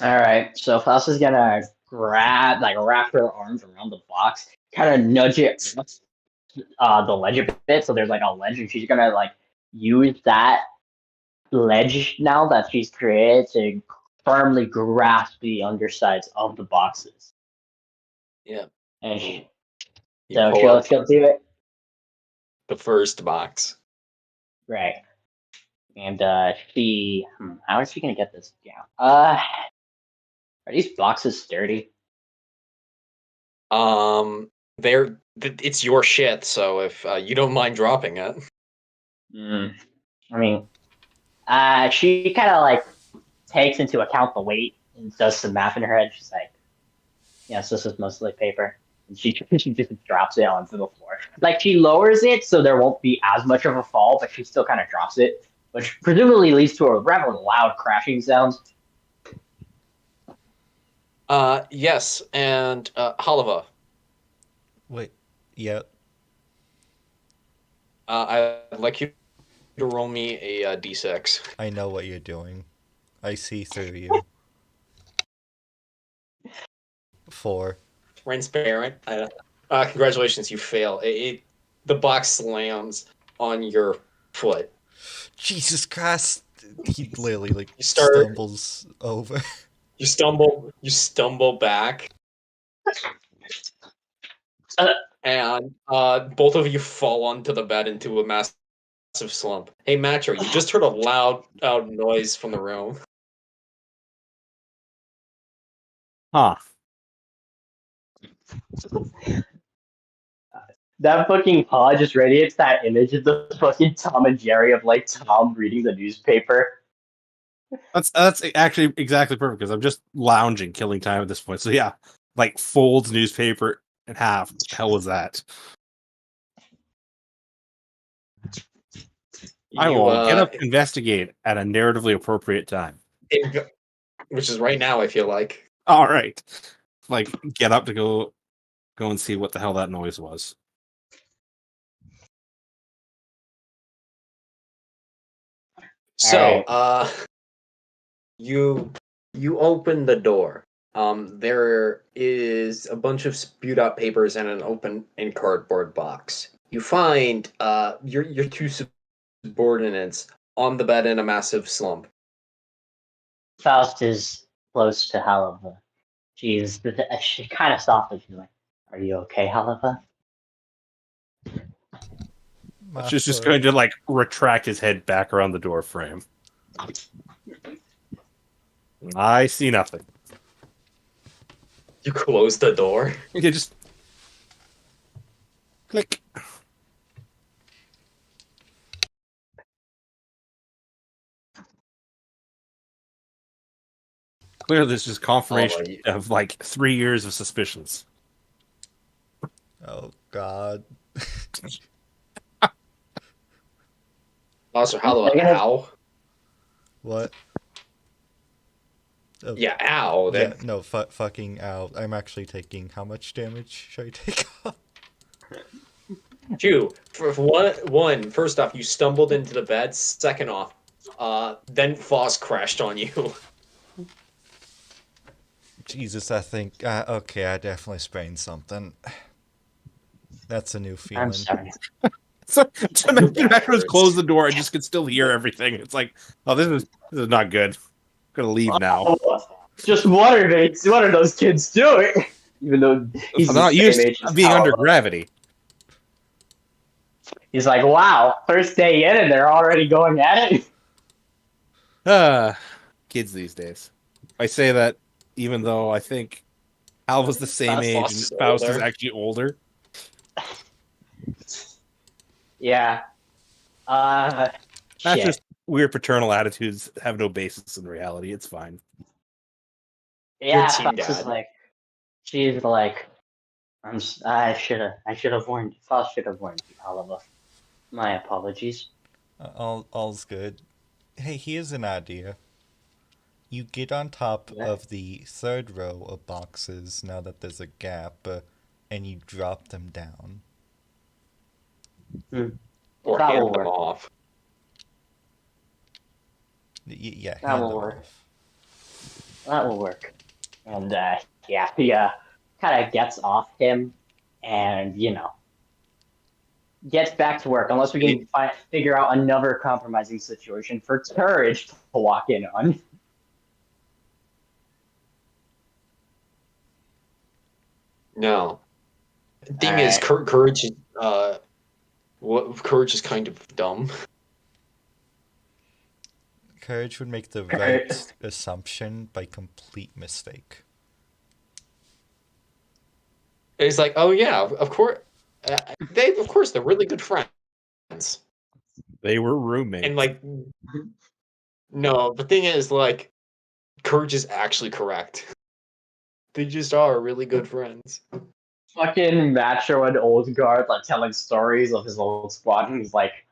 All right. So Faust is gonna wrap her arms around the box, kind of nudge it the ledge a bit. So there's like a ledge, and she's gonna like use that ledge now that she's created to firmly grasp the undersides of the boxes. Yeah. And she'll do it. The first box. Right. And how is she gonna get this down? Are these boxes sturdy? It's your shit, so if you don't mind dropping it. I mean, she kind of like takes into account the weight and does some math in her head. She's like, yes, this is mostly paper. And she just drops it onto the floor. Like, she lowers it so there won't be as much of a fall, but she still kind of drops it, which presumably leads to a rather loud crashing sound. Yes, and Halava, Wait, yeah, I'd like you to roll me a d6. I know what you're doing. I see through you. 4. Transparent. Congratulations, you fail. The box slams on your foot. Jesus Christ! He literally like You start- stumbles over. You stumble back, and both of you fall onto the bed into a massive slump. Hey, Macho, you just heard a loud noise from the room. Huh. That fucking paw just radiates that image of the fucking Tom and Jerry of like Tom reading the newspaper. That's actually exactly perfect because I'm just lounging, killing time at this point. So yeah, like folds newspaper in half. What the hell was that? I will get up, investigate at a narratively appropriate time. Which is right now, I feel like. All right, like get up to go and see what the hell that noise was. So, you open the door. There is a bunch of spewed out papers and an open and cardboard box. You find your two subordinates on the bed in a massive slump. Faust is close to Halava. She kind of softly, she's like, "Are you okay, Halava?" She's just going to like retract his head back around the door frame. I see nothing. You close the door. Okay, just click. Clearly, this is confirmation of like 3 years of suspicions. Oh God. Also, hello, ow. What? Oh, Yeah, ow. yeah, no, fucking ow. I'm actually taking how much damage should I take off? 2. For one, first off, you stumbled into the bed. Second off, then Faust crashed on you. Jesus, I think. Okay, I definitely sprained something. That's a new feeling. I'm sorry. So Metros close the door and just can still hear everything. It's like, oh, this is not good. I'm gonna leave now. Just what are those kids doing? Even though he's I'm not used to being under gravity. He's like, wow, first day in and they're already going at it. Kids these days. I say that even though I think Alva's the same age and Faust is actually older. Yeah. That's Shit. just weird paternal attitudes have no basis in reality. It's fine. Yeah, team Faust is dad. like, she's like, I should have warned you. Faust should have warned you, Oliver. My apologies. All's good. Hey, here's an idea. You get on top of the third row of boxes now that there's a gap, and you drop them down. Or That hand will them work. off. Yeah, That hand will them work. off. That will work. And he kind of gets off him, and gets back to work. Unless we can figure out another compromising situation for Courage to walk in on. No. The thing is, Courage is Courage is kind of dumb. Courage would make the right assumption by complete mistake. It's like, oh yeah, of course, they're really good friends. They were roommates. And like, no, the thing is, like, Courage is actually correct. They just are really good friends. Fucking Macho and Old Guard like telling stories of his old squadron. He's like,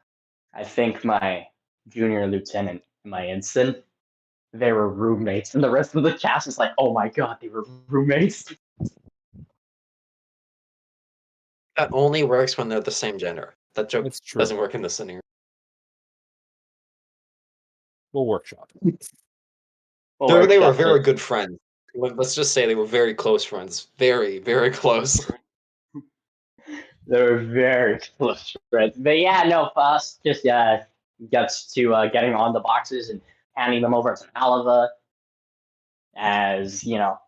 I think my junior lieutenant, my ensign, they were roommates, and the rest of the cast is like, oh my god, they were roommates. That only works when they're the same gender. That joke It's true. doesn't work in the scenario. We'll workshop. They were very good friends. Let's just say they were very close friends. Very, very close. They were very close friends. But yeah, no, Faust just gets to getting on the boxes and handing them over to Alava as, you know,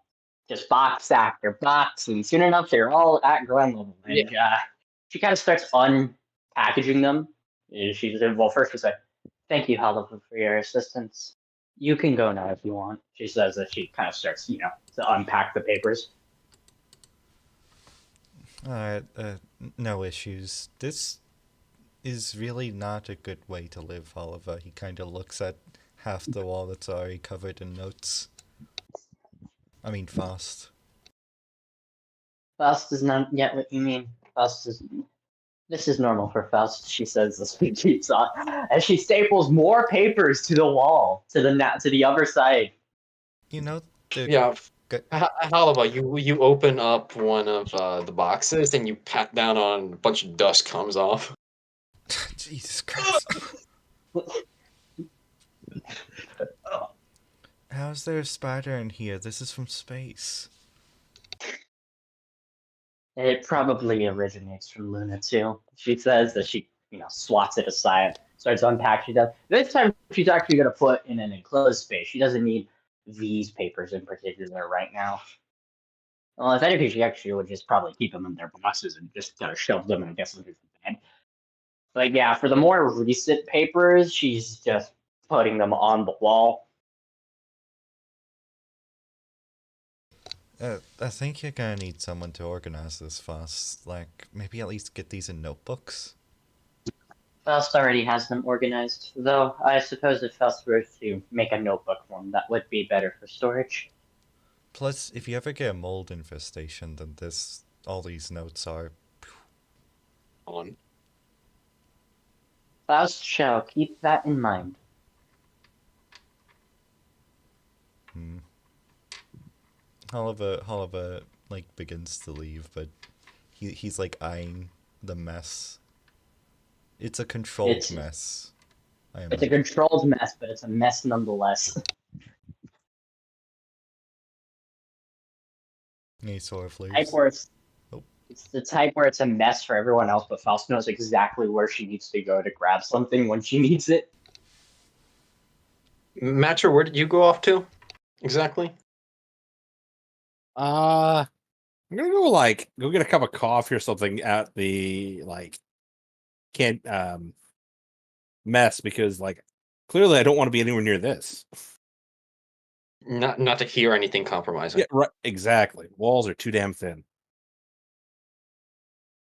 just box after box. And soon enough, they're all at ground level. And she kind of starts unpackaging them. She said, well, first she said, thank you, Alava, for your assistance. You can go now if you want. She says that she kind of starts, you know, to unpack the papers. Alright, no issues. This is really not a good way to live, Oliver. He kind of looks at half the wall that's already covered in notes. I mean, Faust. Faust does not get what you mean. Faust is. This is normal for Faust, she says as she keeps on. As she staples more papers to the wall, to the other side. You know, the... Yeah. How about you open up one of the boxes and you pat down on a bunch of dust comes off. Jesus Christ. How's there a spider in here? This is from space. It probably originates from Luna too. She says that she, you know, swats it aside, starts unpacking them. This time she's actually going to put in an enclosed space. She doesn't need these papers in particular right now. Well, if anything, she actually would just probably keep them in their boxes and just kind of shove them, I guess, under the bed. But yeah, for the more recent papers, she's just putting them on the wall. I think you're gonna need someone to organize this fast. Like, maybe at least get these in notebooks? Faust already has them organized, though I suppose if Faust were to make a notebook one, that would be better for storage. Plus, if you ever get a mold infestation, then all these notes are... On. Faust shall keep that in mind. Oliver, like, begins to leave, but he's like, eyeing the mess. It's a controlled mess. It's a controlled mess, but it's a mess nonetheless. He sort of leaves. Type where it's the type where it's a mess for everyone else, but Faust knows exactly where she needs to go to grab something when she needs it. Matcher, where did you go off to? Exactly? I'm gonna go get a cup of coffee or something at the mess, because clearly I don't want to be anywhere near this. Not to hear anything compromising. Yeah, right. Exactly. Walls are too damn thin.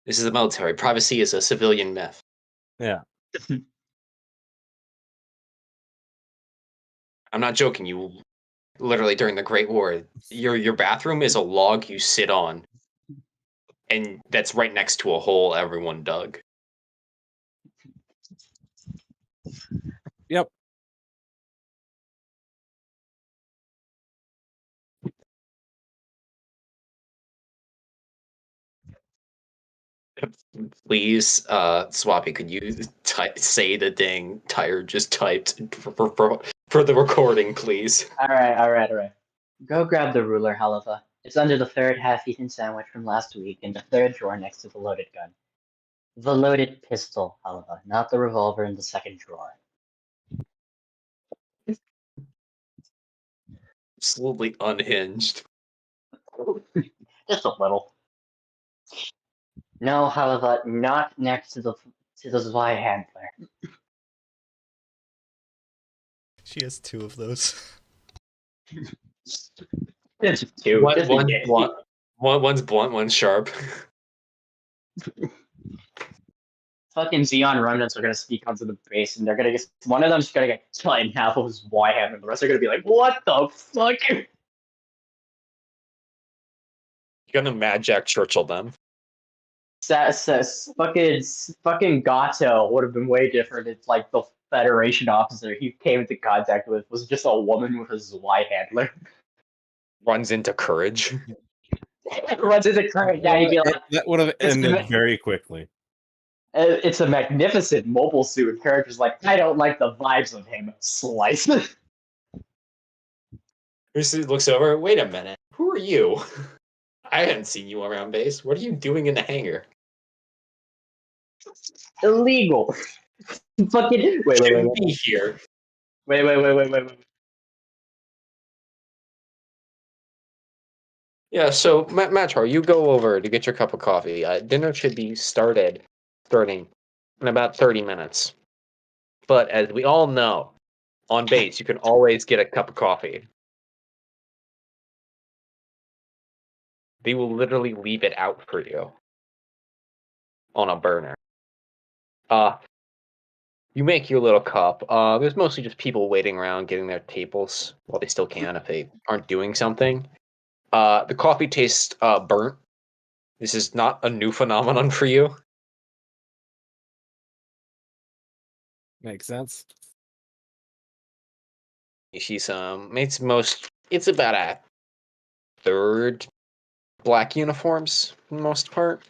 This is the military. Privacy is a civilian myth. Yeah. I'm not joking. You literally during the Great War, your bathroom is a log you sit on, and that's right next to a hole everyone dug. Yep. Please, Swappy, could you say the dang Tyre just typed for the recording, please? All right. Go grab the ruler, Halifa. It's under the third half-eaten sandwich from last week in the third drawer next to the loaded gun. The loaded pistol, Halifa, not the revolver in the second drawer. Slowly unhinged. Just a little. No, Halifa, not next to the Zweihandler. She has two of those. It's two. One's blunt, one's sharp. fucking Xeon remnants are gonna sneak onto the base, and they're gonna get one of them's gonna get cut in half of his Y hand, and the rest are gonna be like, "What the fuck?" You're gonna Mad Jack Churchill them. Fucking Gato would have been way different if like the Federation officer he came into contact with was just a woman with a Y handler. Runs into Courage. Runs into current, yeah, he'd be like, that would have ended very quickly. It's a magnificent mobile suit. And Courage is like, I don't like the vibes of him. Slice. Lucy looks over. Wait a minute. Who are you? I hadn't seen you around base. What are you doing in the hangar? Illegal. Fucking Shouldn't be here. wait. Yeah, so Matro, you go over to get your cup of coffee. Dinner should be starting in about 30 minutes. But as we all know, on base, you can always get a cup of coffee. They will literally leave it out for you on a burner. You make your little cup. There's mostly just people waiting around getting their tables while they still can if they aren't doing something. The coffee tastes burnt. This is not a new phenomenon for you. Makes sense. She's it's about a third black uniforms for the most part.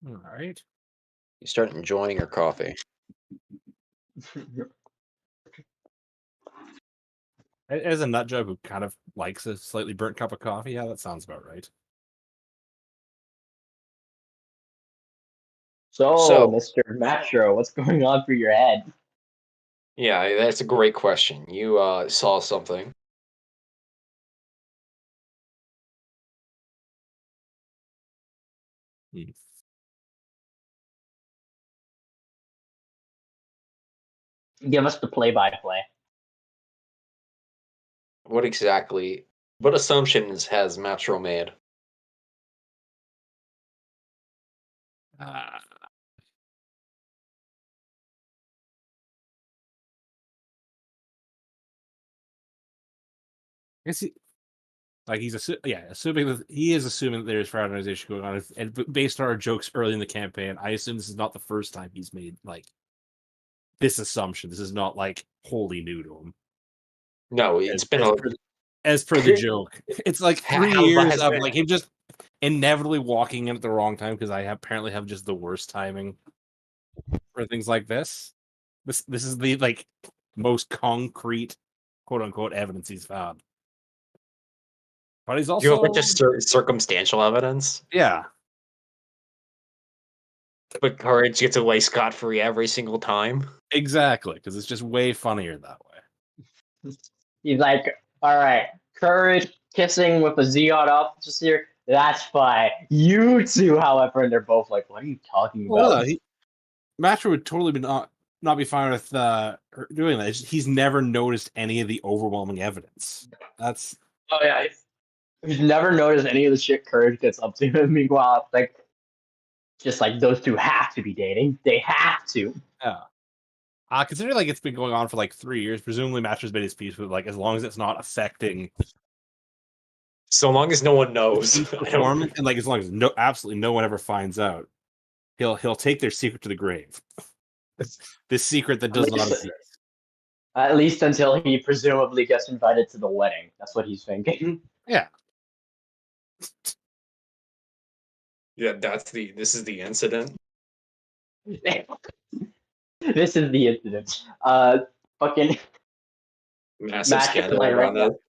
All right. You start enjoying your coffee. As a nut job who kind of likes a slightly burnt cup of coffee, yeah, that sounds about right. So, Mr. Matro, what's going on through your head? Yeah, that's a great question. You saw something. Give us the play-by-play. What assumptions has Metro made? I guess he's assuming that he is assuming that there's fraternization going on, and based on our jokes early in the campaign, I assume this is not the first time he's made like this assumption. This is not like wholly new to him. No, it's been as per the joke. It's like 3 years of like him just inevitably walking in at the wrong time because I apparently have just the worst timing for things like this. This is the like most concrete quote unquote evidence he's found. But he's also you have a bunch of circumstantial evidence. Yeah. But Courage gets away scot-free every single time. Exactly, because it's just way funnier that way. He's like, all right, Courage kissing with a Xeon officer, that's fine. You two, however, and they're both like, what are you talking about? Matcher would totally not be fine with doing that. He's never noticed any of the overwhelming evidence. That's he's never noticed any of the shit Courage gets up to. Meanwhile, like, just like those two have to be dating. They have to. Yeah. Considering like it's been going on for like 3 years, presumably Matcher's made his peace with like as long as it's not affecting. So long as no one knows, and like as long as absolutely no one ever finds out, he'll take their secret to the grave. This secret that does not exist. At least until he presumably gets invited to the wedding. That's what he's thinking. Yeah. Yeah, this is the incident. This is the incident. Fucking massive scandal around that.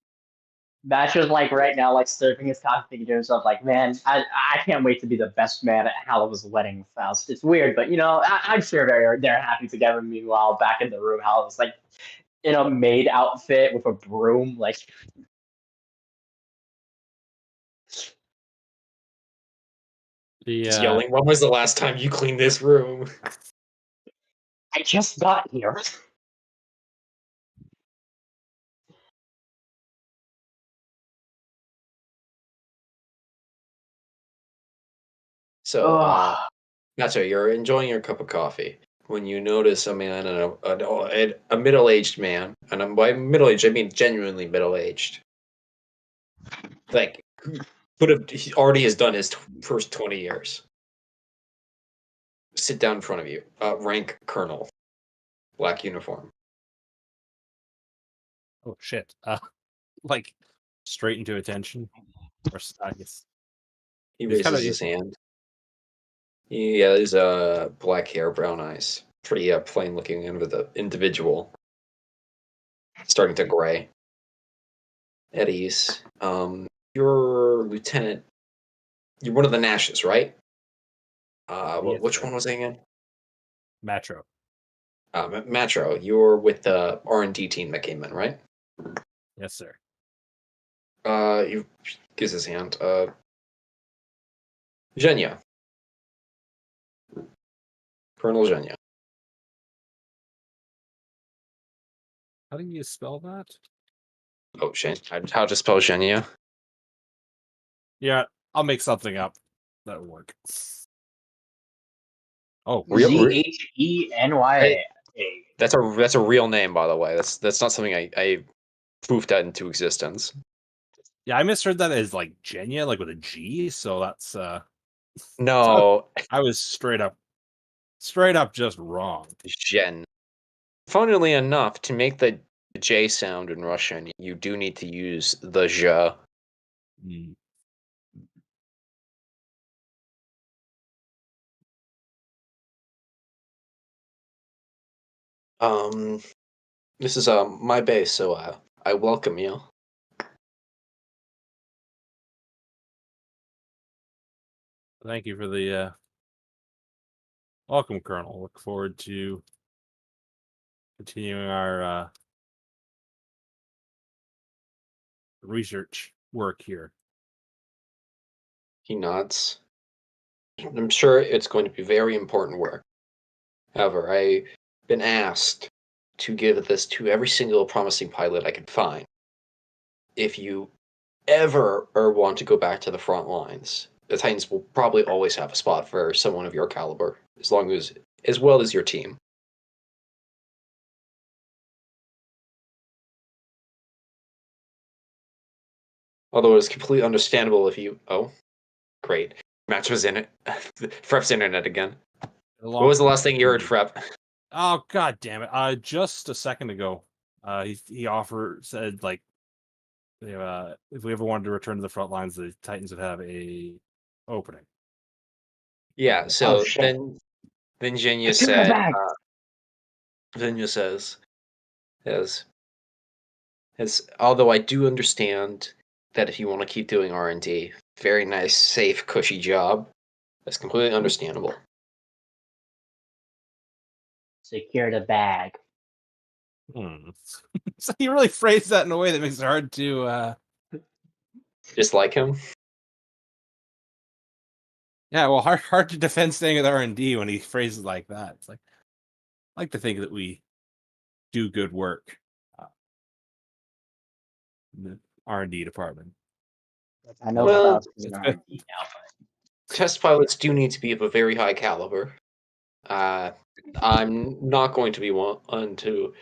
Matcher's like right now, like surfing his cock, thinking to himself, like, man, I can't wait to be the best man at Halava's wedding with Faust. It's weird, but you know, I'm sure they're happy together. Meanwhile, back in the room, Halava's like in a maid outfit with a broom, like. He's yelling, when was the last time you cleaned this room? I just got here. So, Nacho, you're enjoying your cup of coffee when you notice a man and a middle-aged man, and by middle-aged I mean genuinely middle-aged, like he already has done his first 20 years. Sit down in front of you, rank colonel, black uniform. Oh shit! Like straight into attention, or I guess He he's kind raises of his hand. He has black hair, brown eyes. Pretty plain-looking individual. Starting to gray. At ease. You're lieutenant. You're one of the Nashes, right? Yes, Which sir. one was it again? Metro. Matro. You're with the R&D team that came in, right? Yes, sir. He gives his hand. Zhenya. Colonel Zhenya. How do you spell that? Oh, how to spell Zhenya? Yeah, I'll make something up. That'll work. Oh, Zhenya. That's a real name, by the way. That's not something I poofed that into existence. yeah, I misheard that as like Genya, like with a G. So that's No, I was straight up just wrong. Zhen. Funnily enough, to make the J sound in Russian, you do need to use the zh. Mm. This is my base, so I welcome you. Thank you for the welcome, Colonel. Look forward to continuing our research work here. He nods. I'm sure it's going to be very important work. However, I've been asked to give this to every single promising pilot I can find. If you ever want to go back to the front lines, the Titans will probably always have a spot for someone of your caliber, as well as your team. Although it's completely understandable if you. Oh, great. Match was in it. Frep's internet again. What was the last thing you heard, Frep? Oh god damn it! Just a second ago, he said like, if we ever wanted to return to the front lines, the Titans would have a opening. Yeah. So then Jinya said. Jinya says, as although I do understand that if you want to keep doing R&D, very nice, safe, cushy job. That's completely understandable. Secure the bag. So he really phrased that in a way that makes it hard to. Just like him. Yeah, well, hard to defend staying with R&D when he phrases it like that. It's like, I like to think that we do good work in the R&D department. I know Well, Klaus is an R&D now, but test pilots do need to be of a very high caliber. I'm not going to be one to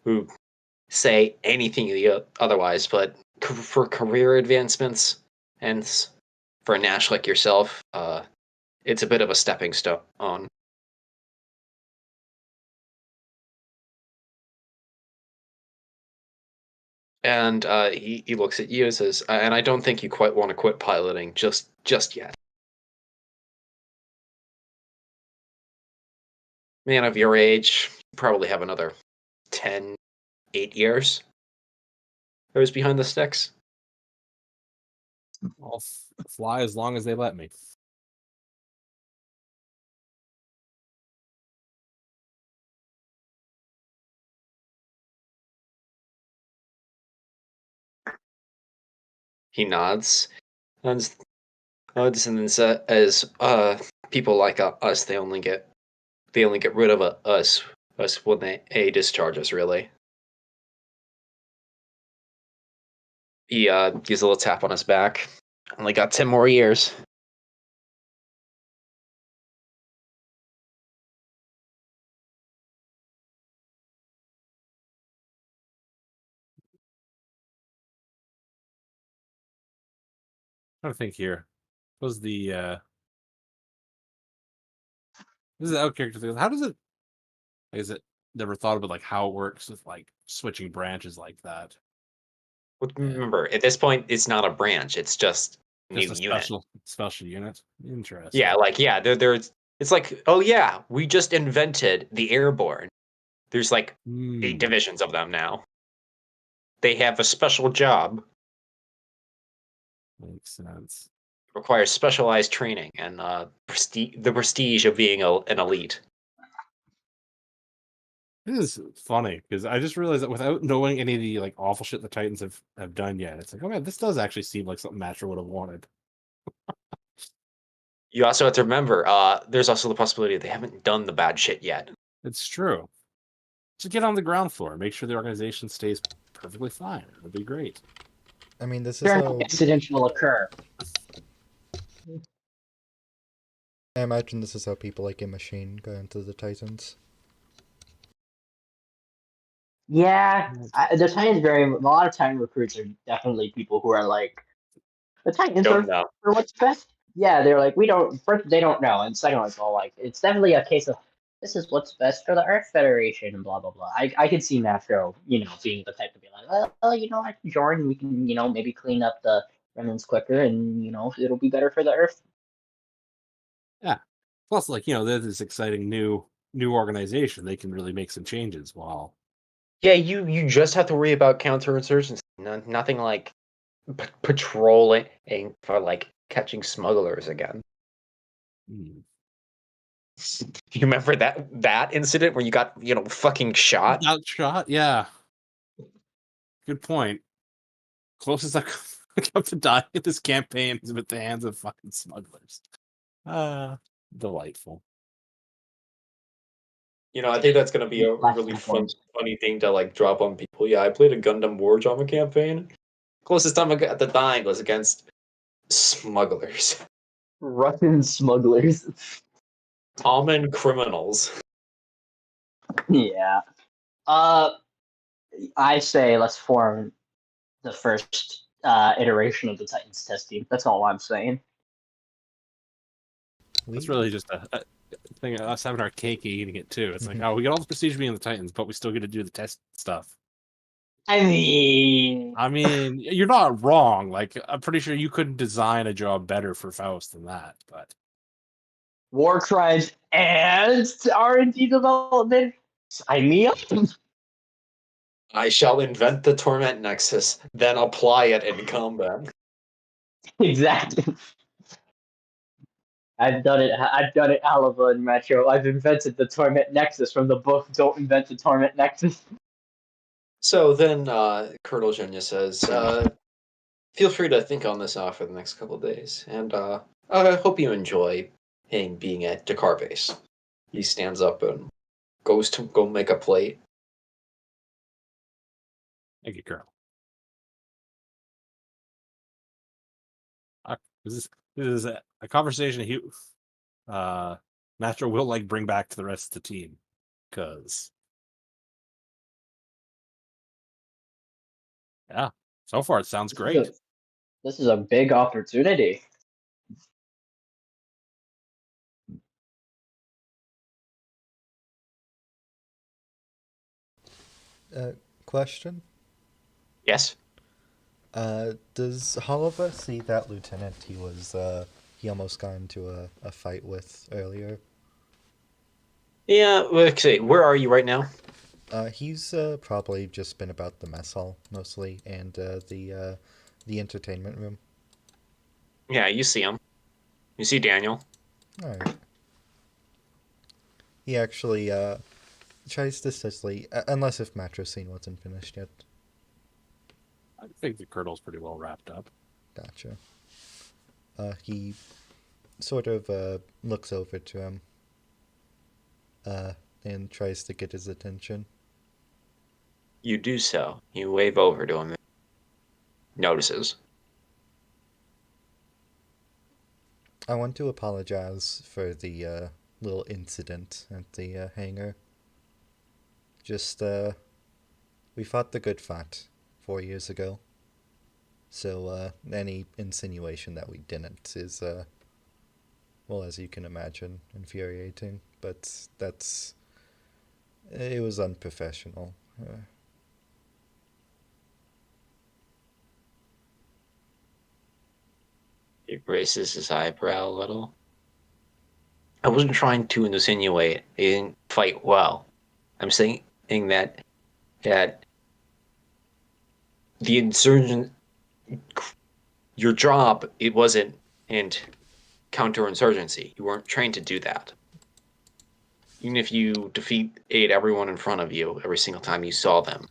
who say anything otherwise, but for career advancements and for a Nash like yourself, it's a bit of a stepping stone. And he looks at you and says, and I don't think you quite want to quit piloting just yet. Man of your age, probably have another 10, 8 years. Who's behind the sticks? I'll fly as long as they let me. He nods, and then says, people like us, they only get rid of us when they discharge us. Really, he gives a little tap on his back. Only got 10 more years. trying to think here. Was the this is out character thing. How does it? Is it never thought about like how it works with like switching branches like that? Well, Yeah. remember, at this point, it's not a branch. It's just a Just new a unit. special unit. Interesting. Yeah, like yeah, there's. It's like, oh yeah, we just invented the airborne. There's like 8 Hmm. divisions of them now. They have a special job, Makes sense. requires specialized training, and the prestige of being an elite. This is funny because I just realized that without knowing any of the like awful shit the Titans have done yet, it's like, oh man, this does actually seem like something Matra would have wanted. You also have to remember, there's also the possibility they haven't done the bad shit yet. It's true. Just get on the ground floor, make sure the organization stays perfectly fine. It'll be great. I mean, this is Very how accidents will occur. I imagine this is how people like a machine go into the Titans. Yeah, the Titans a lot of Titan recruits are definitely people who are like, the Titans Don't are know. for what's best. Yeah, they're like, we don't. First, they don't know, and second, it's all like, it's definitely a case of this is what's best for the Earth Federation and blah blah blah. I could see Nastro, being the type to be like, well, I can join. We can, maybe clean up the remnants quicker, and it'll be better for the Earth. Yeah. Plus, like, they're this exciting new organization. They can really make some changes while Yeah, you just have to worry about counterinsurgency. Nothing like patrolling for like catching smugglers again. Hmm. You remember that incident where you got fucking shot? Got shot. Yeah. Good point. Closest I've come to dying in this campaign is with the hands of fucking smugglers. Delightful. I think that's gonna be a really Flashback ones. funny thing to like drop on people. Yeah, I played a Gundam War Drama campaign. Closest time I got to dying was against smugglers, Russian smugglers. common criminals. Yeah. I say let's form the first iteration of the Titans test team. That's all I'm saying. That's really just a thing of us having our cake and eating it too. It's like, oh, we get all the prestige being the Titans, but we still get to do the test stuff. I mean, You're not wrong. Like, I'm pretty sure you couldn't design a job better for Faust than that. But war crimes and R&D development. Sign me up. I shall invent the Torment Nexus, then apply it in combat. Exactly. I've done it. I've done it, Alava and Metro. I've invented the Torment Nexus from the book Don't Invent the Torment Nexus. So then Colonel Jenya says, feel free to think on this for the next couple of days, and I hope you enjoy him being at Dakar base. He stands up and goes to go make a plate. thank you, Colonel. This is a conversation he, Master will like bring back to the rest of the team, because yeah, so far it sounds great. This is a big opportunity. Question? Yes. Does Oliver see that lieutenant he almost got into a fight with earlier? Yeah. Let's see. Where are you right now? He's probably just been about the mess hall mostly, and the entertainment room. Yeah, you see him. You see Daniel. All right. He actually tries to Cicely, unless if Mattress scene wasn't finished yet. I think the Colonel's pretty well wrapped up. Gotcha. He sort of looks over to him and tries to get his attention. You do so. You wave over to him. Notices. I want to apologize for the little incident at the hangar. Just, we fought the good fight 4 years ago. So any insinuation that we didn't is, well, as you can imagine, infuriating. But it was unprofessional. He raises his eyebrow a little. I wasn't trying to insinuate he didn't fight well. I'm saying that the insurgent, your job, it wasn't in counterinsurgency. You weren't trained to do that. Even if you defeated everyone in front of you every single time you saw them,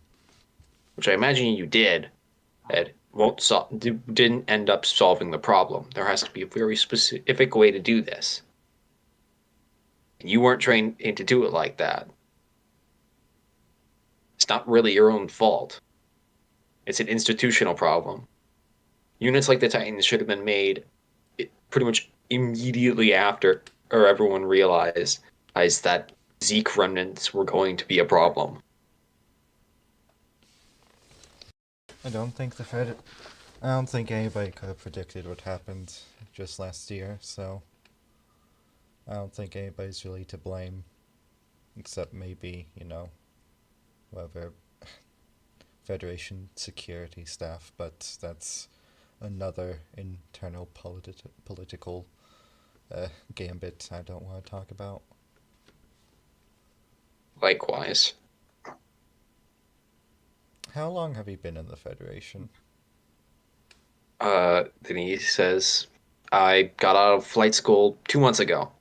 which I imagine you did, it didn't end up solving the problem. There has to be a very specific way to do this. And you weren't trained to do it like that. It's not really your own fault. It's an institutional problem. Units like the Titans should have been made pretty much immediately after, or everyone realized that Zeke remnants were going to be a problem. I don't think anybody could have predicted what happened just last year, so I don't think anybody's really to blame, except maybe, whoever Federation security staff, but that's another internal political gambit I don't want to talk about. Likewise. How long have you been in the Federation? Then he says, I got out of flight school 2 months ago.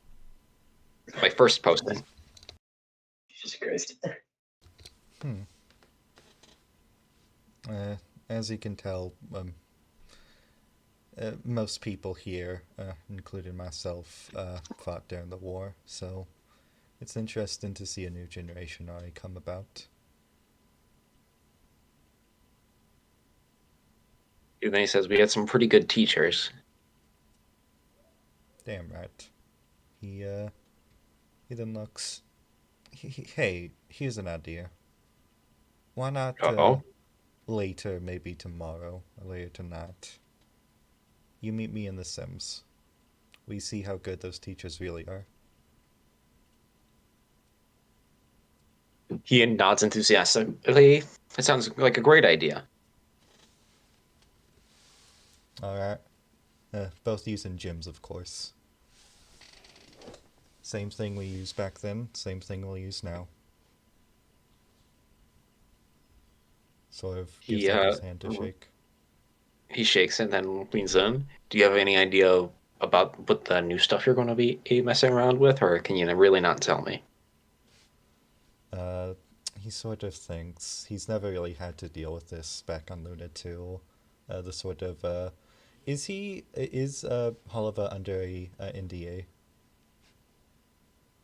My first posting. Jesus Christ. As you can tell, most people here, including myself, fought during the war, so it's interesting to see a new generation already come about. And then he says, we had some pretty good teachers. Damn right. He then looks... Hey, here's an idea. Why not, later, maybe tomorrow, or later tonight, you meet me in The Sims. We see how good those teachers really are. He nods enthusiastically. It sounds like a great idea. Alright. Both using gyms, of course. Same thing we used back then, same thing we'll use now. Sort of gives out his hand to shake. He shakes and then leans in. Do you have any idea about what the new stuff you're going to be messing around with, or can you really not tell me? He sort of thinks he's never really had to deal with this back on Luna 2. The sort of, is Oliver under a NDA?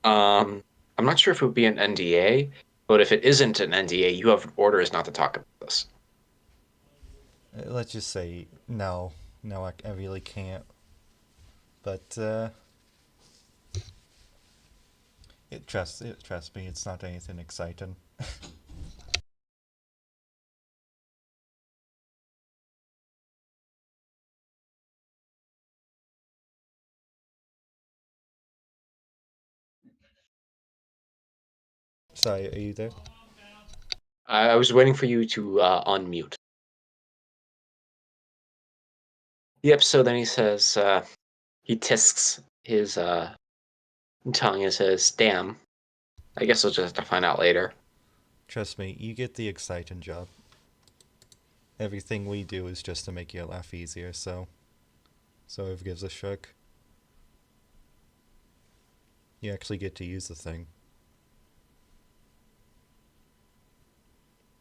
I'm not sure if it would be an NDA, but if it isn't an NDA, you have orders not to talk about this. Let's just say no, I really can't. But trust me, it's not anything exciting. Sorry, are you there? I was waiting for you to unmute. Yep, so then he says, he tisks his tongue and says, damn. I guess we'll just have to find out later. Trust me, you get the exciting job. Everything we do is just to make your life easier, so it gives a shrug. You actually get to use the thing.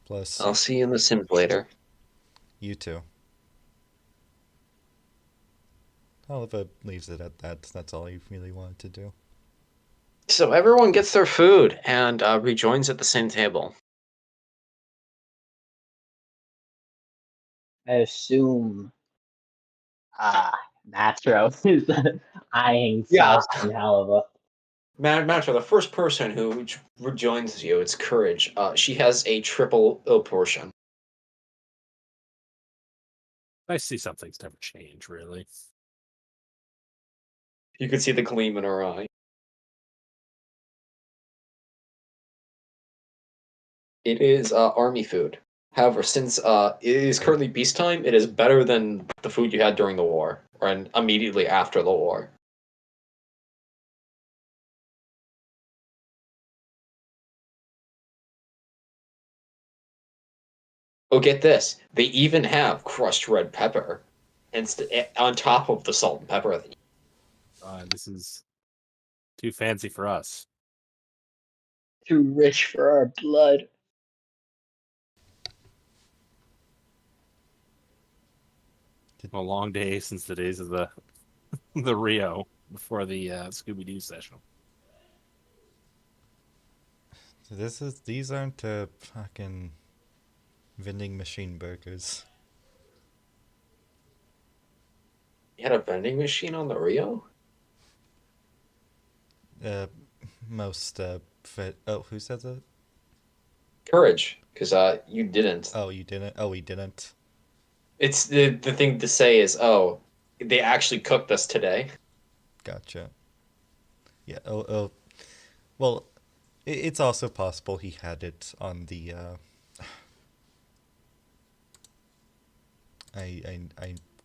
Plus, I'll see you in the Sims later. You too. Oliver leaves it at that. That's all he really wanted to do. So everyone gets their food and rejoins at the same table. I assume Matro is eyeing Yeah. Faust and Halva. Matter, the first person who rejoins you, it's Courage. She has a triple portion. I see some things never change, really. You could see the gleam in her eye. It is army food. However, since it is currently beast time, it is better than the food you had during the war, or immediately after the war. Oh, get this. They even have crushed red pepper on top of the salt and pepper. This is too fancy for us. Too rich for our blood. A long day since the days of the the Rio before the Scooby Doo session. These aren't fucking vending machine burgers. You had a vending machine on the Rio? Most who said that? Courage, because you didn't. Oh, you didn't. Oh, we didn't. It's the thing to say is, oh, they actually cooked this today. Gotcha. Yeah. Oh. Well, it's also possible he had it on the. I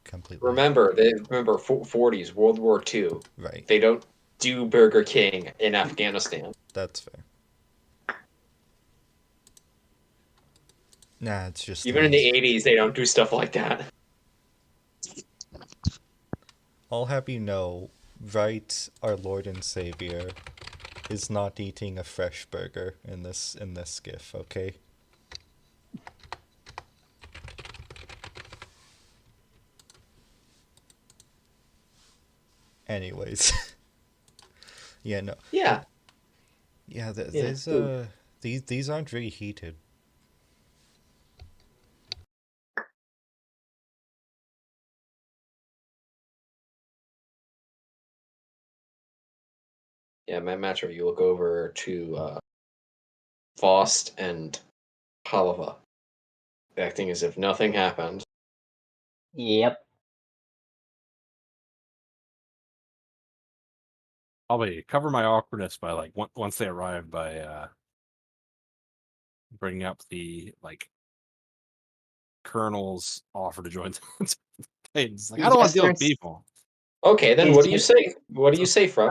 completely Remember, remember 40s, World War II. right. They don't do Burger King in Afghanistan. That's fair. Nah, it's just Even in the 80s, they don't do stuff like that. I'll have you know, right, our Lord and Savior is not eating a fresh burger in this skiff, okay? Anyways. Yeah, no. Yeah. Yeah, food. these aren't reheated. Yeah, Metro, you look over to Faust and Halava, acting as if nothing happened. Yep. Probably cover my awkwardness by like once they arrive by bringing up the like Colonel's offer to join the Titans. Like, I don't want to deal with people. Okay, then He's what do you just- say? What do you say, Fruck?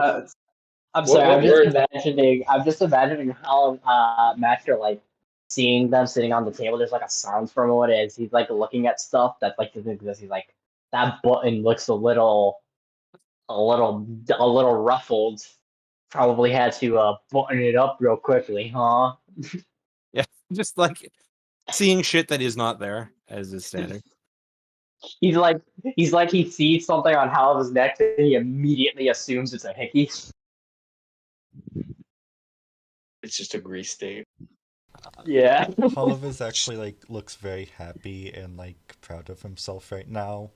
I'm What- sorry. what I'm just word- imagining. I'm just imagining how Master like seeing them sitting on the table. There's like a sound from what it is. He's like looking at stuff that like doesn't exist. He's like, that button looks a little ruffled. Probably had to button it up real quickly, huh? Yeah, just like seeing shit that is not there as is standard. He's like he sees something on Halva's neck and he immediately assumes it's a hickey. It's just a grease stain. Yeah. Oliver's actually like looks very happy and like proud of himself right now.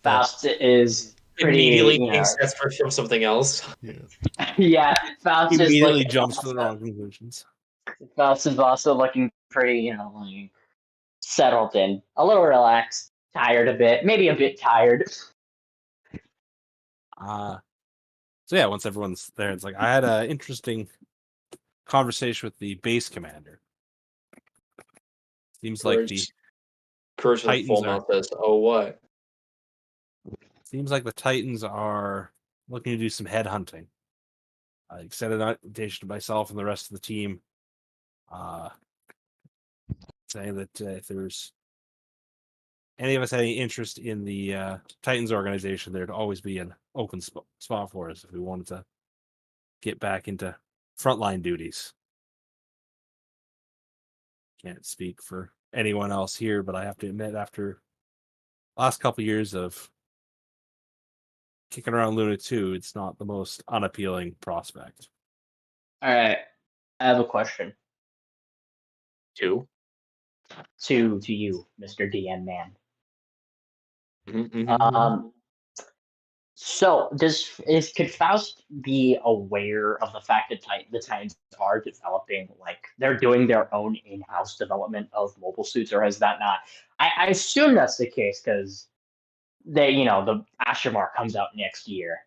Faust is pretty Immediately you know, thinks that's from something else. Yeah. yeah, Faust is Immediately like, jumps to the wrong conclusions. Faust is also looking pretty, like settled in, a little relaxed, tired a bit, maybe a bit tired. So yeah, once everyone's there, it's like I had an interesting conversation with the base commander. Seems like the Courage with Titans full are- mouth says, "Oh what?" Titans are looking to do some head hunting. I extended an invitation to myself and the rest of the team, saying that if there's any of us had any interest in the Titans organization, there'd always be an open spot for us if we wanted to get back into frontline duties. Can't speak for anyone else here, but I have to admit, after last couple years of kicking around Luna 2, it's not the most unappealing prospect. All right, I have a question Two. to you, Mr. DM man. Mm-hmm. Um, So could Faust be aware of the fact that the Titans are developing, like they're doing their own in-house development of mobile suits, or is that not? I assume that's the case because the Ashimar comes out next year.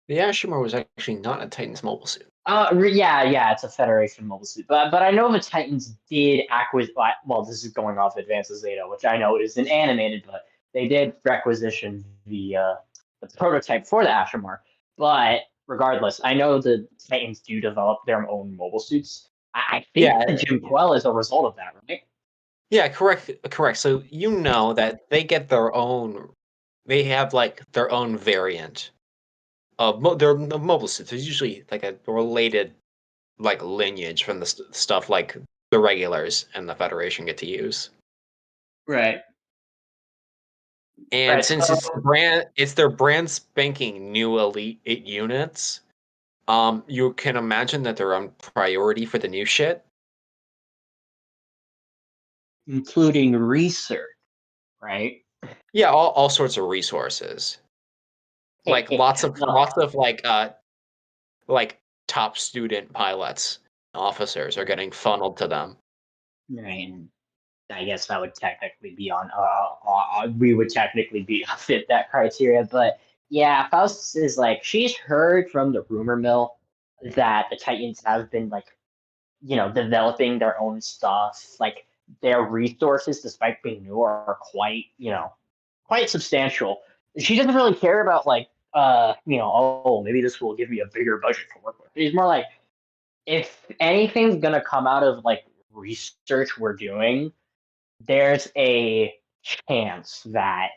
The Ashimar was actually not a Titan's mobile suit. Yeah, it's a Federation mobile suit, but I know the Titans did acquisition. Well, this is going off Advances Zeta, which I know isn't animated, but they did requisition the prototype for the Ashimar. But regardless, I know the Titans do develop their own mobile suits. I think Yeah, the Jim Quell is a result of that, right? yeah, correct. So you know that they get their own. They have like their own variant of their mobile suits. There's usually like a related like lineage from the stuff like the regulars and the Federation get to use. Right. And Right. since it's their brand spanking new elite units. You can imagine that they're on priority for the new shit. Including research, right? Yeah, all sorts of resources. Like lots of like top student pilots, officers are getting funneled to them. Right. I guess that would technically be on. We would technically be fit that criteria, but yeah, Faust is like she's heard from the rumor mill that the Titans have been like developing their own stuff. Like their resources, despite being new, are quite quite substantial. She doesn't really care about like oh maybe this will give me a bigger budget to work with. She's more like if anything's gonna come out of like research we're doing there's a chance that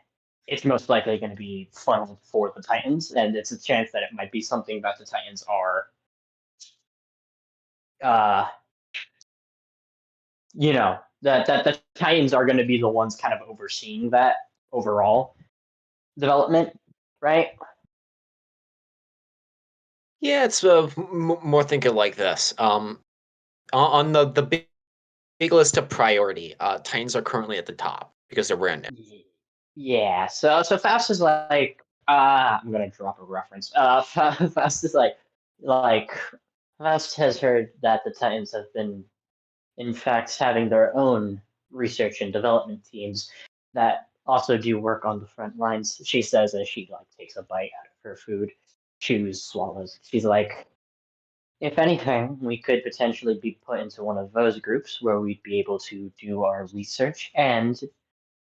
it's most likely going to be funneled for the Titans, and it's a chance that it might be something that the Titans are, uh, that the Titans are going to be the ones kind of overseeing that overall development, right? Yeah, it's more thinking like this. On the big list of priority, Titans are currently at the top because they're brand new. Yeah. So Faust is like, I'm gonna drop a reference. Faust is like Faust has heard that the Titans have been in fact having their own research and development teams that also do work on the front lines. She says as she like takes a bite out of her food, chews, swallows. She's like, if anything, we could potentially be put into one of those groups where we'd be able to do our research and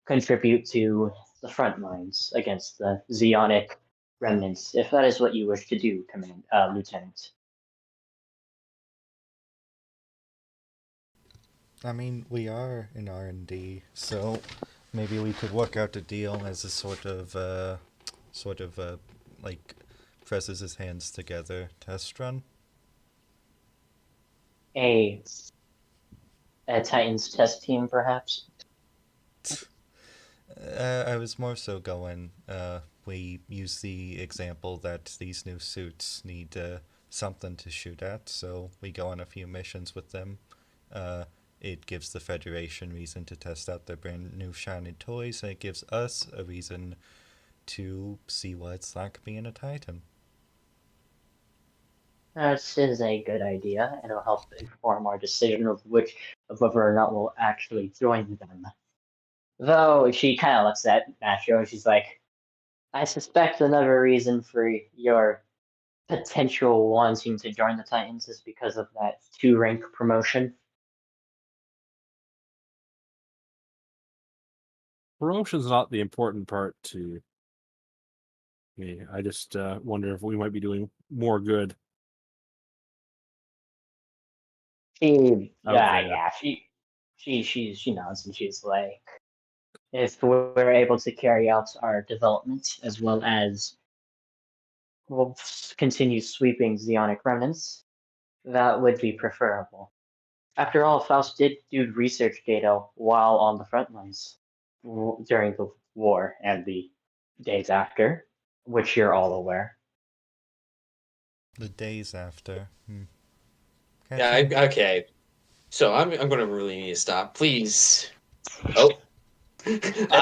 contribute to the front lines against the Zeonic remnants, if that is what you wish to do, Lieutenant. I mean, we are in R&D, so maybe we could work out a deal as a like presses his hands together test run. A a Titans test team, perhaps. I was more so going. We use the example that these new suits need something to shoot at, so we go on a few missions with them. It gives the Federation reason to test out their brand new shiny toys, and it gives us a reason to see what it's like being a Titan. This is a good idea, and it'll help inform our decision of whether or not we'll actually join them. Though she kind of looks at Nacho and she's like, I suspect another reason for your potential wanting to join the Titans is because of that 2 rank promotion. Promotion's not the important part to me. I just wonder if we might be doing more good out there. Yeah, she nods and she's like, if we're able to carry out our development as well as we'll continue sweeping Zeonic remnants, that would be preferable. After all, Faust did do research data while on the front lines during the war and the days after, which you're all aware. The days after. Can't Yeah, you- okay. So I'm gonna really need to stop, please. Oh,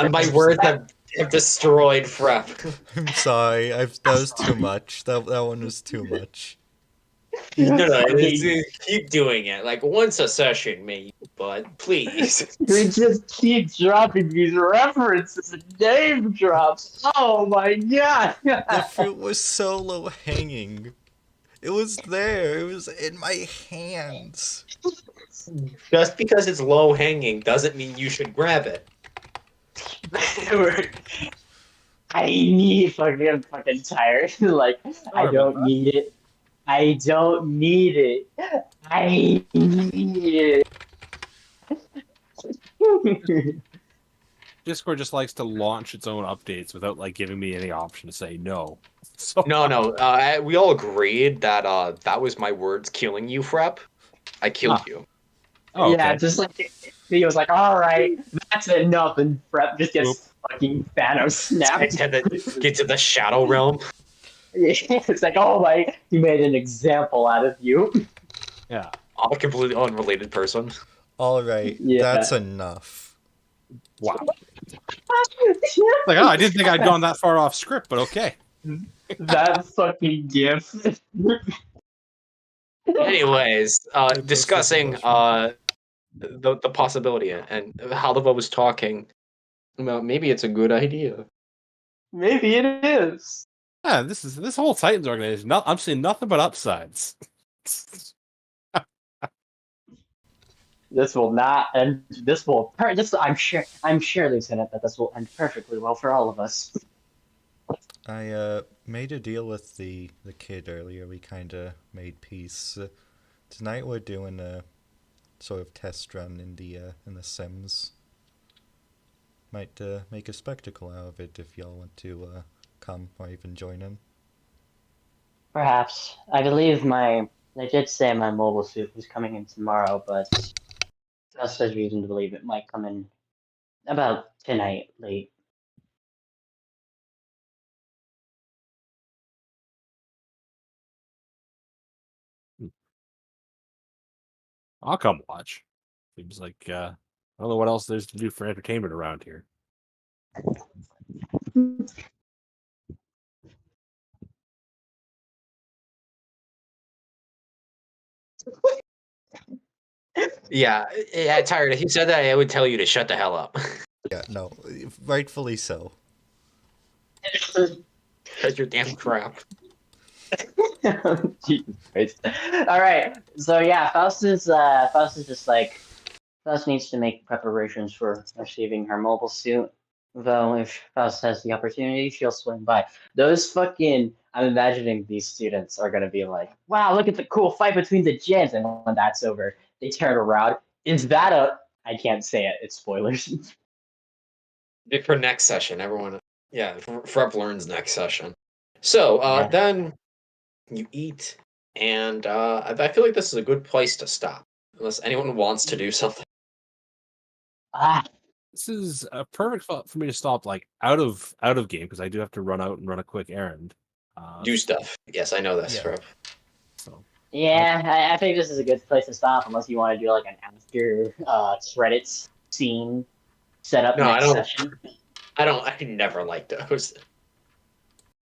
my words have have destroyed Frep. I'm sorry. That was too much. That one was too much. No, Fucking- keep doing it. Like once a session, maybe, but please. We just keep dropping these references and name drops. Oh my god! The fruit was so low hanging. It was there. It was in my hands. Just because it's low hanging doesn't mean you should grab it. I need I'm fucking tired. Like, I don't need it. I don't need it. I need it. Discord just likes to launch its own updates without like giving me any option to say no. So No. We all agreed that that was my words killing you, Frep. I killed you. Oh, Yeah, okay. just like he was like, all right, that's enough, and Prep just gets fucking Thanos snapped. Get to the Shadow Realm. It's like, oh my, he made an example out of you. Yeah. A completely unrelated person. All right, Yeah. that's enough. Wow. Like, oh, I didn't think I'd gone that far off script, but okay. That fucking gif. Anyways, discussing the possibility and how the vote was talking about maybe it's a good idea. Maybe it is. Yeah, this whole Titans organization. I'm seeing nothing but upsides. This will not end. This will. I'm sure, Lieutenant, that this will end perfectly well for all of us. I made a deal with the kid earlier. We kind of made peace. Tonight we're doing a sort of test run in the Sims. Might make a spectacle out of it if y'all want to come or even join in. Perhaps. I believe they did say my mobile suit was coming in tomorrow, but Gus has reason to believe it might come in about tonight late. I'll come watch. Seems like I don't know what else there's to do for entertainment around here. Yeah, tired. If you said that, I would tell you to shut the hell up. Yeah, no, rightfully so. Shut your damn crap. Jesus Christ. All right. So yeah, Faust is just like Faust needs to make preparations for receiving her mobile suit. Though if Faust has the opportunity, she'll swing by. I'm imagining these students are gonna be like, wow, look at the cool fight between the gens, and when that's over, they turn around. Is that I can't say it, it's spoilers. For next session, everyone. Yeah, Frep learns next session. So Yeah. then you eat, and I feel like this is a good place to stop, unless anyone wants to do something. This is a perfect spot for me to stop, like out of game, because I do have to run out and run a quick errand. Do stuff. Yes, I know this, Yeah. Frep. So Yeah, I think this is a good place to stop, unless you want to do like an after credits scene set up No, next I don't. session. I never like those.